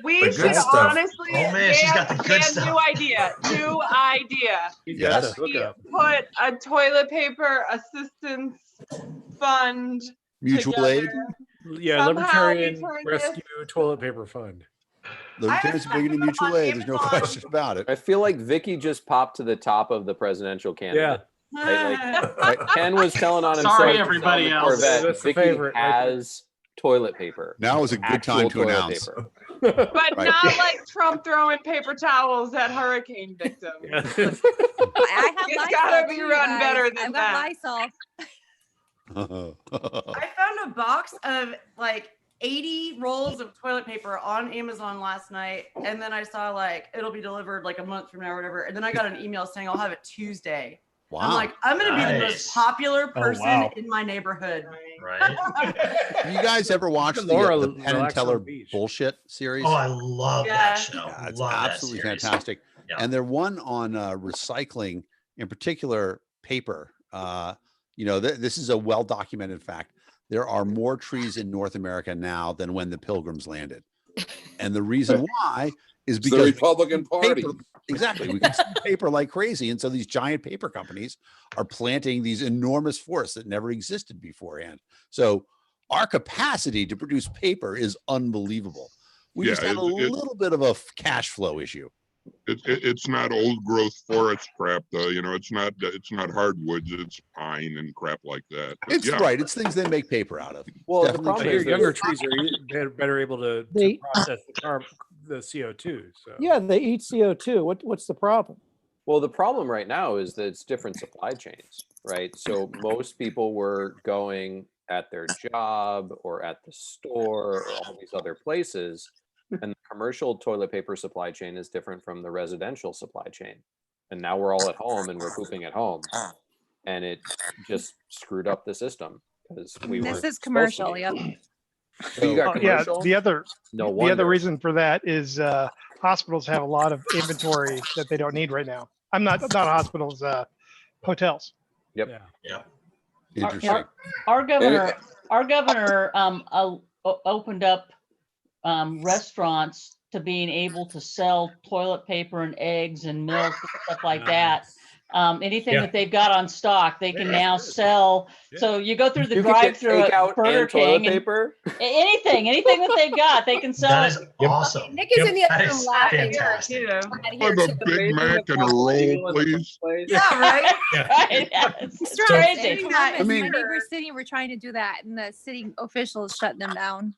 [SPEAKER 1] We should honestly.
[SPEAKER 7] Oh man, she's got the good stuff.
[SPEAKER 1] New idea. New idea.
[SPEAKER 6] He's got the
[SPEAKER 1] We
[SPEAKER 6] hookup.
[SPEAKER 1] put a toilet paper assistance fund.
[SPEAKER 2] Mutual aid.
[SPEAKER 6] Yeah,
[SPEAKER 1] Somehow we
[SPEAKER 6] Libertarian
[SPEAKER 1] turn
[SPEAKER 6] Rescue Toilet Paper Fund.
[SPEAKER 2] Libertarians are big into mutual aid. There's no question about it.
[SPEAKER 15] I feel like Vicky just popped to the top of the presidential candidate. Like Ken was telling on himself.
[SPEAKER 9] Sorry,
[SPEAKER 15] to sell
[SPEAKER 9] everybody
[SPEAKER 15] the
[SPEAKER 9] else.
[SPEAKER 15] Corvette.
[SPEAKER 6] That's the
[SPEAKER 15] Vicky
[SPEAKER 6] favorite.
[SPEAKER 15] has toilet paper.
[SPEAKER 2] Now is a good
[SPEAKER 15] Actual
[SPEAKER 2] time to
[SPEAKER 15] toilet
[SPEAKER 2] announce.
[SPEAKER 15] paper.
[SPEAKER 1] But
[SPEAKER 2] Right.
[SPEAKER 1] not like Trump throwing paper towels at hurricane victims.
[SPEAKER 23] I have
[SPEAKER 1] It's
[SPEAKER 23] Lysol
[SPEAKER 1] gotta be
[SPEAKER 23] too, you
[SPEAKER 1] run
[SPEAKER 23] guys.
[SPEAKER 1] better than
[SPEAKER 23] I've
[SPEAKER 1] that.
[SPEAKER 23] got Lysol.
[SPEAKER 20] I found a box of like 80 rolls of toilet paper on Amazon last night, and then I saw like it'll be delivered like a month from now or whatever, and then I got an email saying I'll have it Tuesday.
[SPEAKER 2] Wow.
[SPEAKER 20] I'm like, I'm gonna be the most
[SPEAKER 7] Nice.
[SPEAKER 20] popular person
[SPEAKER 6] wow.
[SPEAKER 20] in my neighborhood.
[SPEAKER 7] Right?
[SPEAKER 2] You guys ever watched
[SPEAKER 6] Laura
[SPEAKER 2] the Penn and
[SPEAKER 6] relax on
[SPEAKER 2] Teller
[SPEAKER 6] the beach.
[SPEAKER 2] bullshit series?
[SPEAKER 7] Oh, I love
[SPEAKER 20] Yeah.
[SPEAKER 7] that show.
[SPEAKER 2] Yeah, it's
[SPEAKER 7] love
[SPEAKER 2] absolutely
[SPEAKER 7] that series.
[SPEAKER 2] fantastic.
[SPEAKER 7] Yeah.
[SPEAKER 2] And they're one on recycling, in particular paper. This is a well-documented fact. There are more trees in North America now than when the Pilgrims landed. And the reason why is
[SPEAKER 12] It's the
[SPEAKER 2] because
[SPEAKER 12] Republican Party.
[SPEAKER 2] exactly, we consume paper like crazy. And so these giant paper companies are planting these enormous forests that never existed beforehand. So our capacity to produce paper is unbelievable. We
[SPEAKER 13] Yeah,
[SPEAKER 2] just had a little bit of a cash flow issue.
[SPEAKER 13] It's not old growth forest crap though. It's not hardwoods. It's pine and crap like that. But
[SPEAKER 2] It's right. It's things they make paper out of.
[SPEAKER 15] Well, the
[SPEAKER 2] Definitely
[SPEAKER 15] problem
[SPEAKER 2] true.
[SPEAKER 15] is
[SPEAKER 6] Younger trees are better able to process the CO2. So
[SPEAKER 25] Yeah, they eat CO2. What's the problem?
[SPEAKER 15] Well, the problem right now is that it's different supply chains, right? So most people were going at their job or at the store or all these other places. And the commercial toilet paper supply chain is different from the residential supply chain. And now we're all at home and we're pooping at home. And it just screwed up the system because we
[SPEAKER 23] This
[SPEAKER 15] were
[SPEAKER 23] is commercial. Yep.
[SPEAKER 15] So you got
[SPEAKER 24] Yeah,
[SPEAKER 15] commercial?
[SPEAKER 24] the other
[SPEAKER 15] No
[SPEAKER 24] the other
[SPEAKER 15] wonder.
[SPEAKER 24] reason for that is hospitals have a lot of inventory that they don't need right now. I'm not hospitals, hotels.
[SPEAKER 15] Yep.
[SPEAKER 7] Yeah.
[SPEAKER 2] Interesting.
[SPEAKER 14] Our governor opened up restaurants to being able to sell toilet paper and eggs and milk and stuff like that. Anything
[SPEAKER 6] Yeah.
[SPEAKER 14] that they've got on stock, they can now sell. So you go through the
[SPEAKER 15] You could get
[SPEAKER 14] drive-through
[SPEAKER 15] takeout
[SPEAKER 14] at Burger
[SPEAKER 15] and toilet
[SPEAKER 14] King, and
[SPEAKER 15] paper.
[SPEAKER 14] anything that they've got, they can sell
[SPEAKER 7] That
[SPEAKER 14] it.
[SPEAKER 7] is awesome.
[SPEAKER 8] Nick is in the
[SPEAKER 7] That
[SPEAKER 8] other room
[SPEAKER 7] is
[SPEAKER 8] laughing.
[SPEAKER 7] fantastic.
[SPEAKER 13] Have a Big Mac and a roll, please.
[SPEAKER 20] Yeah, right.
[SPEAKER 14] Right? It's
[SPEAKER 23] It's
[SPEAKER 14] crazy.
[SPEAKER 2] I mean-
[SPEAKER 23] my neighbor's city were trying to do that, and the city officials shut them down.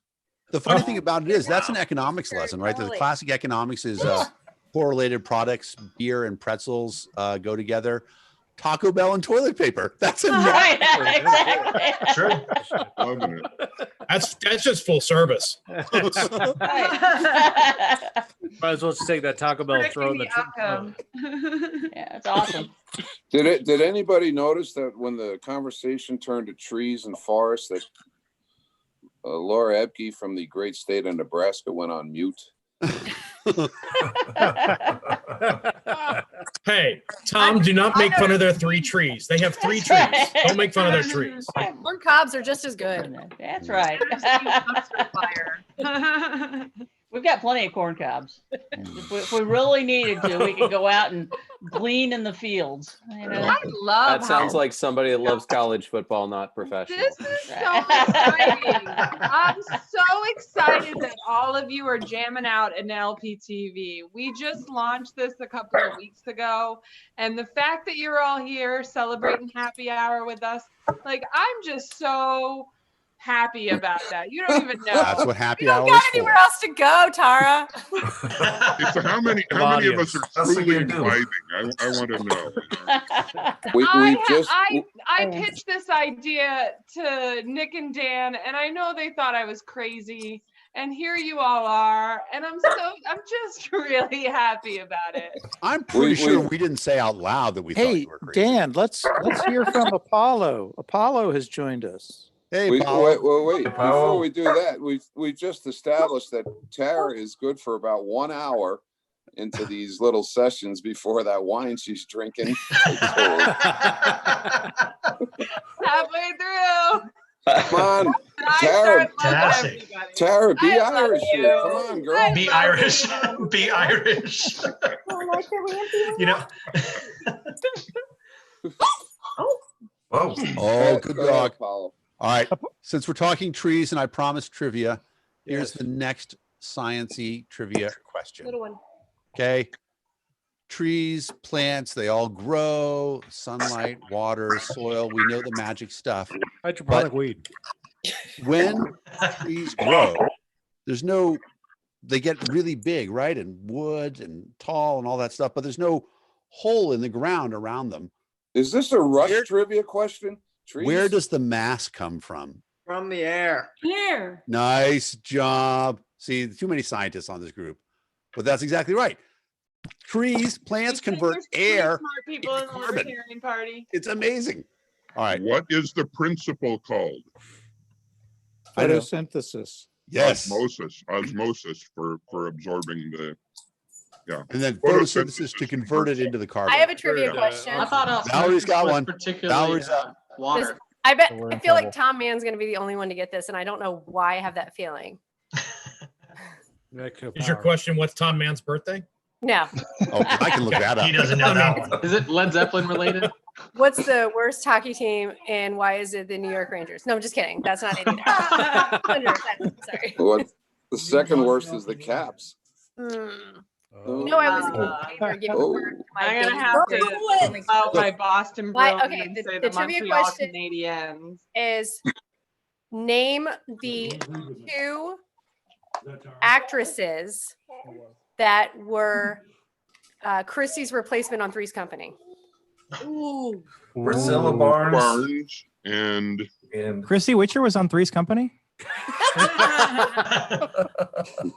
[SPEAKER 2] The funny thing about it is that's an economics lesson, right? The classic economics is correlated products, beer and pretzels go together. Taco Bell and toilet paper. That's a
[SPEAKER 14] Right, exactly.
[SPEAKER 7] True.
[SPEAKER 13] Loving it.
[SPEAKER 3] That's just full service.
[SPEAKER 14] Right.
[SPEAKER 6] might as well just take that Taco Bell and throw it in the
[SPEAKER 20] Outcome.
[SPEAKER 14] Yeah, it's awesome.
[SPEAKER 12] Did anybody notice that when the conversation turned to trees and forests, that Laura Ebke from the great state of Nebraska went on mute?
[SPEAKER 3] Hey, Tom, do not make fun of their 3 trees. They have 3 trees. Don't make fun of their trees.
[SPEAKER 8] Corn cobs are just as good.
[SPEAKER 14] That's right. We've got plenty of corn cobs. If we really needed to, we could go out and glean in the fields. You know?
[SPEAKER 1] I love
[SPEAKER 15] That sounds like somebody that loves college football, not professional.
[SPEAKER 1] This is so exciting. I'm so excited that all of you are jamming out in LPTV. We just launched this a couple of weeks ago, and the fact that you're all here celebrating happy hour with us, like, I'm just so happy about that. You don't even know.
[SPEAKER 2] That's what happy
[SPEAKER 8] You don't
[SPEAKER 2] hour
[SPEAKER 8] got
[SPEAKER 2] is
[SPEAKER 8] anywhere
[SPEAKER 2] for.
[SPEAKER 8] else to go, Tara.
[SPEAKER 13] So how many of us are truly thriving? I want to know.
[SPEAKER 1] I pitched this idea to Nick and Dan, and I know they thought I was crazy. And here you all are, and I'm just really happy about it.
[SPEAKER 2] I'm pretty sure we didn't say out loud that we thought
[SPEAKER 25] Hey,
[SPEAKER 2] you were crazy.
[SPEAKER 25] Dan, let's hear from Apollo. Apollo has joined us.
[SPEAKER 2] Hey,
[SPEAKER 12] Wait,
[SPEAKER 2] Paul.
[SPEAKER 12] before we do that, we just established that Tara is good for about 1 hour into these little sessions before that wine she's drinking.
[SPEAKER 1] halfway through.
[SPEAKER 12] Come on, Tara. Tara, be Irish here. Come on, girl.
[SPEAKER 7] Be Irish. Be Irish. You know.
[SPEAKER 2] Oh, good dog. All right. Since we're talking trees and I promised trivia, here's the next sciencey trivia question.
[SPEAKER 8] Little one.
[SPEAKER 2] Okay. Trees, plants, they all grow, sunlight, water, soil. We know the magic stuff.
[SPEAKER 6] Hydroponic weed.
[SPEAKER 2] When trees grow, they get really big, right? And wood and tall and all that stuff, but there's no hole in the ground around them.
[SPEAKER 12] Is this a Rush trivia question? Trees?
[SPEAKER 2] Where does the mass come from?
[SPEAKER 11] From the air.
[SPEAKER 20] Here.
[SPEAKER 2] Nice job. See, too many scientists on this group, but that's exactly right. Trees, plants convert air.
[SPEAKER 1] Smart people in the
[SPEAKER 2] carbon.
[SPEAKER 1] Libertarian Party.
[SPEAKER 2] It's amazing. All right.
[SPEAKER 13] What is the principle called?
[SPEAKER 25] Photosynthesis.
[SPEAKER 2] Yes.
[SPEAKER 13] Osmosis for absorbing the. Yeah.
[SPEAKER 2] And then photosynthesis to convert it into the carbon.
[SPEAKER 8] I have a trivia question.
[SPEAKER 9] I thought
[SPEAKER 2] Valerie's got one.
[SPEAKER 9] particularly
[SPEAKER 2] Valerie's up.
[SPEAKER 9] water.
[SPEAKER 8] I bet.
[SPEAKER 2] We're in
[SPEAKER 8] I feel like
[SPEAKER 2] trouble.
[SPEAKER 8] Tom Mann's going to be the only one to get this, and I don't know why I have that feeling.
[SPEAKER 3] Is your question what's Tom Mann's birthday?
[SPEAKER 8] No.
[SPEAKER 2] Oh, I can look that up.
[SPEAKER 7] He doesn't know that one.
[SPEAKER 9] Is it Led Zeppelin related?
[SPEAKER 8] What's the worst hockey team, and why is it the New York Rangers? No, I'm just kidding. That's not it either. 100%. Sorry.
[SPEAKER 12] What? The second worst is the Caps.
[SPEAKER 8] No, I was in favor of giving birth to my
[SPEAKER 1] I'm gonna
[SPEAKER 8] baby.
[SPEAKER 1] have to out my Boston
[SPEAKER 8] Why-
[SPEAKER 1] Bruins
[SPEAKER 8] okay,
[SPEAKER 1] and
[SPEAKER 8] the
[SPEAKER 1] say
[SPEAKER 8] trivia
[SPEAKER 1] the Montreal
[SPEAKER 8] question-
[SPEAKER 1] Canadiens.
[SPEAKER 8] Is name the two actresses that were Chrissy's replacement on Three's Company.
[SPEAKER 20] Ooh.
[SPEAKER 4] Priscilla Barnes.
[SPEAKER 13] and
[SPEAKER 5] Chrissy Witcher was on Three's Company.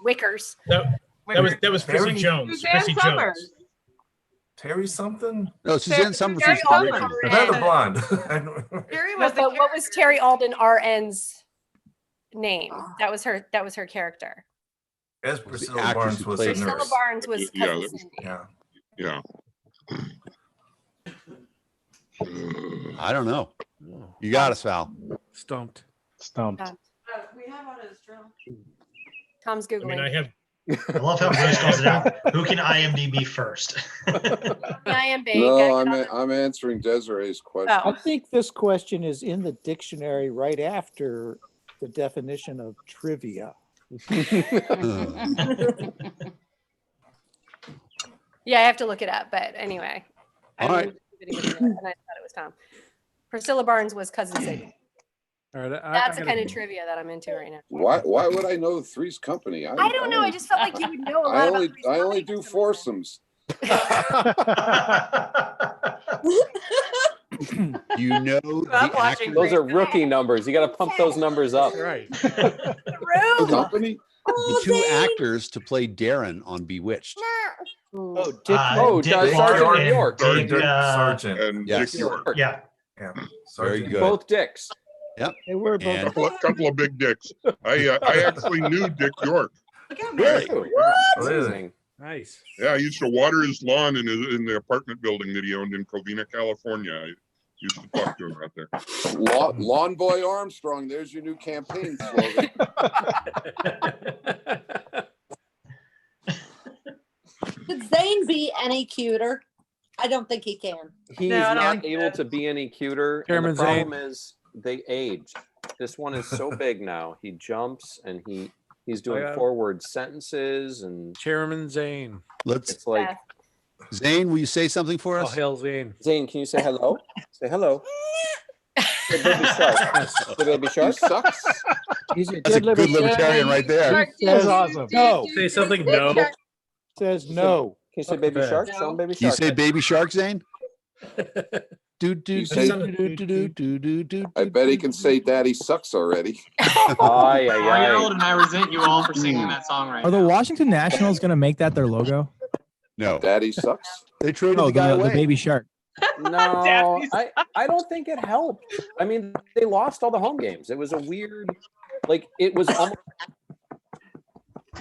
[SPEAKER 8] Wickers.
[SPEAKER 3] That was Chrissy
[SPEAKER 4] Terry-
[SPEAKER 3] Jones.
[SPEAKER 1] Suzanne
[SPEAKER 3] Chrissy
[SPEAKER 1] Summers.
[SPEAKER 3] Jones.
[SPEAKER 4] Terry something?
[SPEAKER 2] No, Suzanne Summers
[SPEAKER 8] Terry
[SPEAKER 2] is
[SPEAKER 8] Alden
[SPEAKER 2] original.
[SPEAKER 4] Another blonde.
[SPEAKER 20] Terry
[SPEAKER 8] No,
[SPEAKER 20] was the
[SPEAKER 8] but what was Terry Alden RN's name? That was her character.
[SPEAKER 4] As Priscilla
[SPEAKER 2] actress
[SPEAKER 4] Barnes
[SPEAKER 2] who
[SPEAKER 4] was a
[SPEAKER 2] played
[SPEAKER 8] Priscilla
[SPEAKER 4] nurse.
[SPEAKER 8] Barnes was
[SPEAKER 13] Yeah,
[SPEAKER 8] cousin
[SPEAKER 13] that was-
[SPEAKER 8] Cindy.
[SPEAKER 4] Yeah.
[SPEAKER 13] yeah.
[SPEAKER 2] I don't know. You got us, Val.
[SPEAKER 6] Stumped.
[SPEAKER 5] Stumped.
[SPEAKER 20] We have on his drill.
[SPEAKER 8] Tom's
[SPEAKER 3] I
[SPEAKER 8] Googling.
[SPEAKER 3] mean, I have.
[SPEAKER 7] I love how Bruce calls it out. Who can IMDb first?
[SPEAKER 8] I am big.
[SPEAKER 12] No, I'm answering Desiree's question.
[SPEAKER 8] Oh.
[SPEAKER 25] I think this question is in the dictionary right after the definition of trivia.
[SPEAKER 8] Yeah, I have to look it up, but anyway.
[SPEAKER 2] All right.
[SPEAKER 8] And I thought it was Tom. Priscilla Barnes was cousin Sadie.
[SPEAKER 6] All right.
[SPEAKER 8] That's the kind of trivia that I'm into right now.
[SPEAKER 12] Why would I know Three's Company?
[SPEAKER 8] I don't know. I just felt like you would know a lot
[SPEAKER 12] I
[SPEAKER 8] about
[SPEAKER 12] only
[SPEAKER 8] Three's
[SPEAKER 12] I
[SPEAKER 8] Company
[SPEAKER 12] only
[SPEAKER 8] for
[SPEAKER 12] do
[SPEAKER 8] some
[SPEAKER 12] foursomes.
[SPEAKER 2] You know the actor.
[SPEAKER 15] Those are rookie numbers. You got to pump those numbers up.
[SPEAKER 6] Right.
[SPEAKER 12] Company?
[SPEAKER 2] The two actors to play Darren on Bewitched.
[SPEAKER 25] Oh, Dick.
[SPEAKER 7] Dick
[SPEAKER 15] Sergeant
[SPEAKER 7] Clark
[SPEAKER 15] New York.
[SPEAKER 7] and Dick,
[SPEAKER 4] Sergeant.
[SPEAKER 13] And
[SPEAKER 2] Yes.
[SPEAKER 13] Dick York.
[SPEAKER 7] yeah.
[SPEAKER 4] Yeah.
[SPEAKER 2] Very
[SPEAKER 4] Sergeant.
[SPEAKER 2] good.
[SPEAKER 15] Both dicks.
[SPEAKER 2] Yep.
[SPEAKER 25] They were both.
[SPEAKER 2] And
[SPEAKER 13] Couple of big dicks. I actually knew Dick York.
[SPEAKER 20] Look at
[SPEAKER 2] really,
[SPEAKER 4] Really?
[SPEAKER 6] Nice.
[SPEAKER 13] Yeah, I used to water his lawn in the apartment building that he owned in Covina, California. I used to talk to him out there.
[SPEAKER 12] Lawn Boy Armstrong, there's your new campaign slogan.
[SPEAKER 10] Could Zane be any cuter? I don't think he can.
[SPEAKER 15] He's
[SPEAKER 20] No, I don't
[SPEAKER 15] not
[SPEAKER 20] think
[SPEAKER 15] able to be any cuter. And
[SPEAKER 6] Chairman
[SPEAKER 15] the problem
[SPEAKER 6] Zane.
[SPEAKER 15] is they age. This one is so big now. He jumps and he's doing
[SPEAKER 6] got-
[SPEAKER 15] forward sentences and
[SPEAKER 6] Chairman Zane.
[SPEAKER 2] let's
[SPEAKER 15] it's like,
[SPEAKER 2] Zane, will you say something for
[SPEAKER 6] All
[SPEAKER 2] us?
[SPEAKER 6] hail Zane.
[SPEAKER 15] Zane, can you say hello? Say hello. Say baby shark. Say baby
[SPEAKER 12] He
[SPEAKER 15] shark.
[SPEAKER 12] sucks.
[SPEAKER 25] He's a
[SPEAKER 2] That's a good libertarian right there.
[SPEAKER 25] Says awesome. No.
[SPEAKER 6] Say something no.
[SPEAKER 25] Says no.
[SPEAKER 15] Can you say baby
[SPEAKER 6] Okay.
[SPEAKER 15] shark? Show him baby
[SPEAKER 2] Can you
[SPEAKER 15] shark.
[SPEAKER 2] say baby shark, Zane? Do do
[SPEAKER 12] You say-
[SPEAKER 2] do.
[SPEAKER 12] I bet he can say Daddy sucks already.
[SPEAKER 15] Ay, ay, ay.
[SPEAKER 9] Harold and I resent you all for singing that song right
[SPEAKER 5] Are the
[SPEAKER 9] now.
[SPEAKER 5] Washington Nationals going to make that their logo?
[SPEAKER 2] No,
[SPEAKER 12] Daddy sucks.
[SPEAKER 2] they traded
[SPEAKER 5] No,
[SPEAKER 2] the guy
[SPEAKER 5] the
[SPEAKER 2] away.
[SPEAKER 5] baby shark.
[SPEAKER 15] No, I don't think it helped. I mean, they lost all the home games. It was a weird, like it was almost.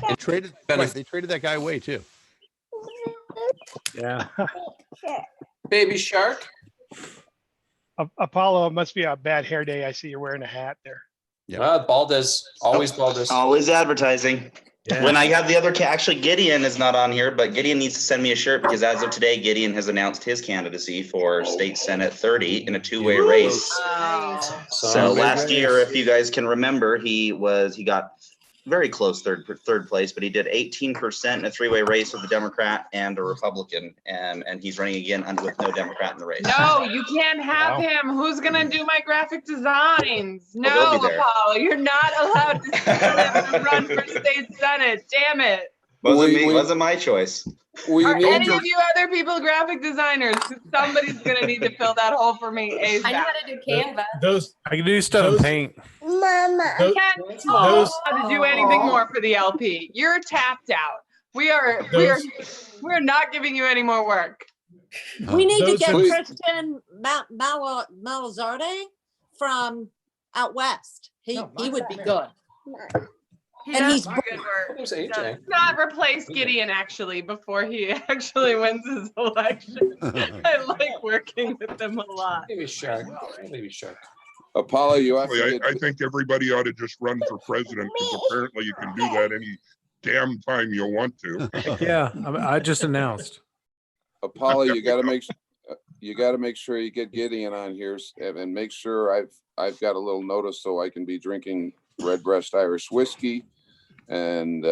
[SPEAKER 2] They traded. Right, they traded that guy away too.
[SPEAKER 6] Yeah.
[SPEAKER 11] Baby shark.
[SPEAKER 24] Apollo, it must be a bad hair day. I see you're wearing a hat there.
[SPEAKER 16] Baldus, always Baldus.
[SPEAKER 17] Always advertising.
[SPEAKER 16] Yeah.
[SPEAKER 17] When I have the other actually Gideon is not on here, but Gideon needs to send me a shirt because as of today, Gideon has announced his candidacy for State Senate 30 in a two-way race. So last year, if you guys can remember, he got very close third place, but he did 18% in a three-way race with a Democrat and a Republican, and he's running again with no Democrat in the race.
[SPEAKER 1] No, you can't have him. Who's gonna do my graphic designs? No,
[SPEAKER 17] they'll be there.
[SPEAKER 1] Apollo, you're not allowed to run for state senate. Damn it.
[SPEAKER 17] Wasn't my choice.
[SPEAKER 1] Are any of you other people graphic designers? 'Cause somebody's gonna need to fill that hole for me ASAP.
[SPEAKER 8] I know how to do Canva.
[SPEAKER 6] I can do stuff in paint.
[SPEAKER 1] Mama, I can't tell how to do anything more for the LP. You're tapped out. We're not giving you any more work.
[SPEAKER 10] We need to get Christian Malazarte from out west. He would be good. And he's
[SPEAKER 1] not replace Gideon actually before he actually wins his election. I like working with them a lot.
[SPEAKER 16] Maybe Sharpe. Maybe Sharpe.
[SPEAKER 12] Apollo, you have to
[SPEAKER 13] I think everybody ought to just run for president because apparently you can do that any damn time you want to.
[SPEAKER 6] Yeah, I just announced.
[SPEAKER 12] Apollo, you got to make sure you get Gideon on here and make sure I've got a little notice so I can be drinking Redbreast Irish whiskey and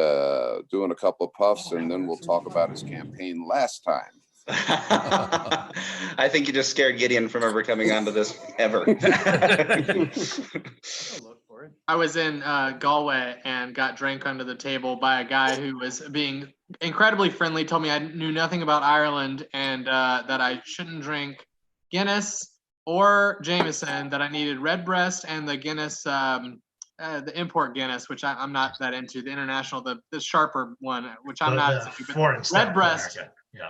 [SPEAKER 12] doing a couple of puffs, and then we'll talk about his campaign last time.
[SPEAKER 17] I think you just scared Gideon from ever coming onto this ever.
[SPEAKER 9] I was in Galway and got drank under the table by a guy who was being incredibly friendly, told me I knew nothing about Ireland and that I shouldn't drink Guinness or Jameson, that I needed Redbreast and the Guinness, the import Guinness, which I'm not that into, the international, the Sharper one, which I'm not into, but Redbreast.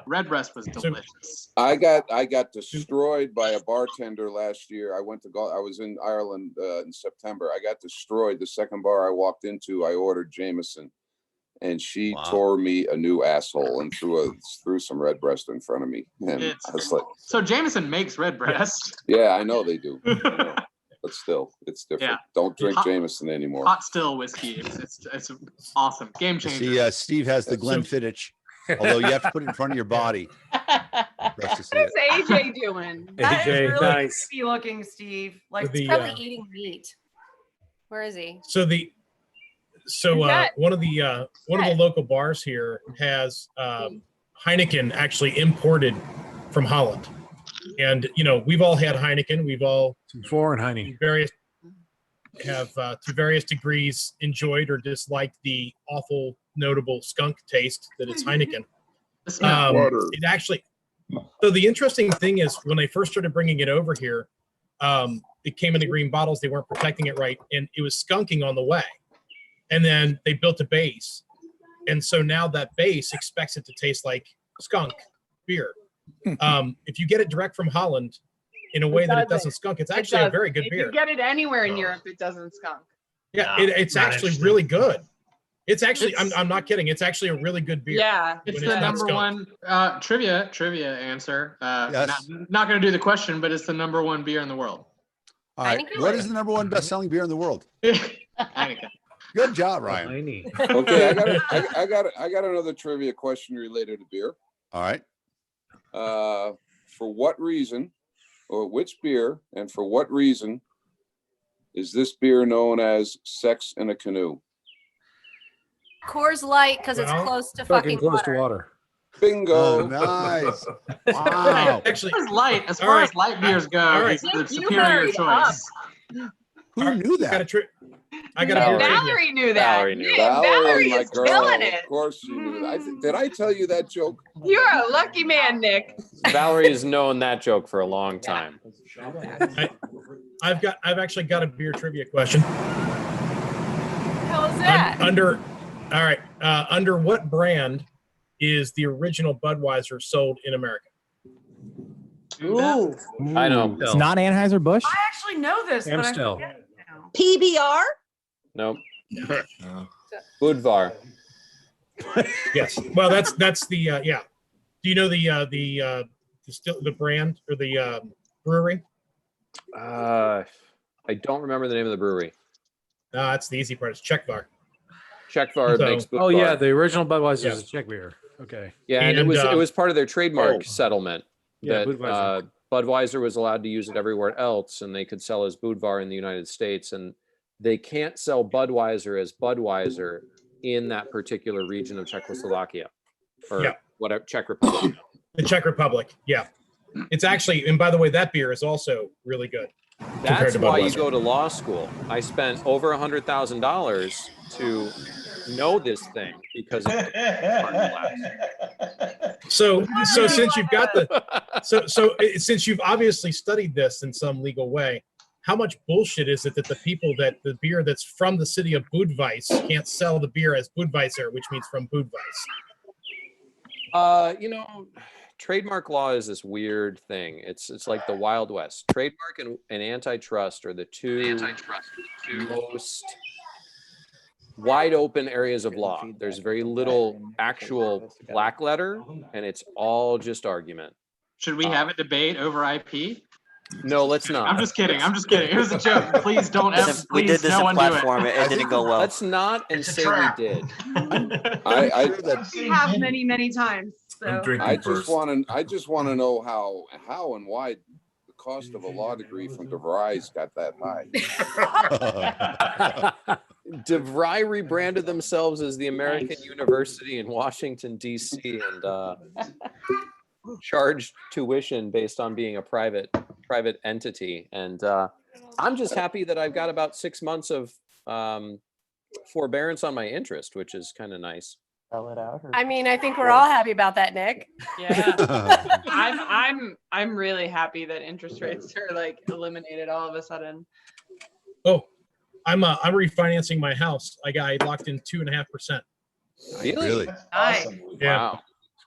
[SPEAKER 9] Redbreast was delicious.
[SPEAKER 12] I got destroyed by a bartender last year. I was in Ireland in September. I got destroyed. The second bar I walked into, I ordered Jameson, and she tore me a new asshole and threw some Redbreast in front of me. And I was like,
[SPEAKER 9] so Jameson makes Redbreast.
[SPEAKER 12] yeah, I know they do. I know. But still, it's different.
[SPEAKER 9] Yeah.
[SPEAKER 12] Don't drink Jameson anymore.
[SPEAKER 9] Hot still whiskey. It's awesome. Game changer.
[SPEAKER 2] See, Steve has the Glenfiddich, although you have to put it in front of your body.
[SPEAKER 1] What is AJ doing?
[SPEAKER 20] That is really
[SPEAKER 6] nice.
[SPEAKER 20] creepy looking, Steve. Like
[SPEAKER 8] He's probably eating meat. Where is he?
[SPEAKER 3] So one of the local bars here has Heineken actually imported from Holland. And we've all had Heineken. We've all
[SPEAKER 6] foreign Heineken
[SPEAKER 3] have to various degrees enjoyed or disliked the awful, notable skunk taste that is Heineken. It actually. So the interesting thing is, when they first started bringing it over here, it came in the green bottles. They weren't protecting it right, and it was skunking on the way. And then they built a base, and so now that base expects it to taste like skunk beer. If you get it direct from Holland in a way that it doesn't skunk, it's actually a very good beer.
[SPEAKER 1] If you get it anywhere in Europe, it doesn't skunk.
[SPEAKER 3] Yeah, it's actually really good. It's actually, I'm not kidding. It's actually a really good beer.
[SPEAKER 1] Yeah,
[SPEAKER 9] it's the number one trivia answer.
[SPEAKER 2] Yes.
[SPEAKER 9] Not going to do the question, but it's the number one beer in the world.
[SPEAKER 2] All right, what is the number one best-selling beer in the world?
[SPEAKER 9] Heineken.
[SPEAKER 2] Good job, Ryan.
[SPEAKER 12] Okay, I got another trivia question related to beer.
[SPEAKER 2] All right.
[SPEAKER 12] For what reason, or which beer, and for what reason is this beer known as Sex in a Canoe?
[SPEAKER 8] Coors Light, because it's close to fucking
[SPEAKER 6] close
[SPEAKER 8] water.
[SPEAKER 6] to water.
[SPEAKER 12] Bingo.
[SPEAKER 2] Oh, nice. Wow.
[SPEAKER 3] Actually,
[SPEAKER 9] light. As far as light beers go, it's the superior choice.
[SPEAKER 2] Who knew that?
[SPEAKER 3] I got a beer.
[SPEAKER 1] Valerie knew that.
[SPEAKER 15] Valerie knew
[SPEAKER 1] Valerie
[SPEAKER 12] my
[SPEAKER 1] is
[SPEAKER 12] girl.
[SPEAKER 1] killing it.
[SPEAKER 12] Of course she knew that. Did I tell you that joke?
[SPEAKER 1] You're a lucky man, Nick.
[SPEAKER 15] Valerie has known that joke for a long time.
[SPEAKER 3] I've actually got a beer trivia question.
[SPEAKER 8] How is that?
[SPEAKER 3] Under what brand is the original Budweiser sold in America?
[SPEAKER 10] Ooh.
[SPEAKER 15] I know.
[SPEAKER 5] It's not Anheuser-Busch?
[SPEAKER 20] I actually know this, but I
[SPEAKER 6] Amstel.
[SPEAKER 20] forget it now.
[SPEAKER 10] PBR?
[SPEAKER 15] Nope. Budvar.
[SPEAKER 3] Yes. Well, that's the yeah. Do you know the brand or the brewery?
[SPEAKER 15] I don't remember the name of the brewery.
[SPEAKER 3] That's the easy part. It's Czech Bar.
[SPEAKER 15] Czech Bar
[SPEAKER 3] So-
[SPEAKER 15] makes
[SPEAKER 6] Oh yeah,
[SPEAKER 15] Budvar.
[SPEAKER 6] the original Budweiser is a Czech beer. Okay.
[SPEAKER 15] Yeah, and it was part of their trademark settlement
[SPEAKER 6] Yeah,
[SPEAKER 15] that
[SPEAKER 6] Budweiser.
[SPEAKER 15] Budweiser was allowed to use it everywhere else, and they could sell as Budvar in the United States, and they can't sell Budweiser as Budweiser in that particular region of Czechoslovakia or
[SPEAKER 3] Yeah.
[SPEAKER 15] whatever Czech Republic.
[SPEAKER 3] The Czech Republic. Yeah. It's actually, and by the way, that beer is also really good. compared
[SPEAKER 15] That's
[SPEAKER 3] to
[SPEAKER 15] why you
[SPEAKER 3] Budweiser.
[SPEAKER 15] go to law school. I spent over $100,000 to know this thing because of
[SPEAKER 3] So since you've got since you've obviously studied this in some legal way, how much bullshit is it that the beer that's from the city of Budweis can't sell the beer as Budweiser, which means from Budweis?
[SPEAKER 15] Trademark law is this weird thing. It's like the Wild West. Trademark and antitrust are the two most wide open areas of law. There's very little actual black letter, and it's all just argument.
[SPEAKER 9] Should we have a debate over IP?
[SPEAKER 15] No, let's not.
[SPEAKER 9] I'm just kidding. I'm just kidding. It was a joke. Please don't ever.
[SPEAKER 16] We did
[SPEAKER 9] Please,
[SPEAKER 16] this
[SPEAKER 9] no
[SPEAKER 16] in
[SPEAKER 9] one
[SPEAKER 16] platform.
[SPEAKER 9] do
[SPEAKER 16] It didn't go well.
[SPEAKER 15] Let's not and say we did.
[SPEAKER 20] We have many times. So.
[SPEAKER 12] I just want to know how and why the cost of a law degree from DeVry's got that high.
[SPEAKER 15] DeVry rebranded themselves as the American University in Washington, D.C. and charged tuition based on being a private entity. And I'm just happy that I've got about 6 months of forbearance on my interest, which is kind of nice.
[SPEAKER 8] I mean, I think we're all happy about that, Nick.
[SPEAKER 1] Yeah. I'm really happy that interest rates are like eliminated all of a sudden.
[SPEAKER 3] Oh, I'm refinancing my house. I locked in 2.5%.
[SPEAKER 15] Really?
[SPEAKER 1] Nice.
[SPEAKER 3] Yeah.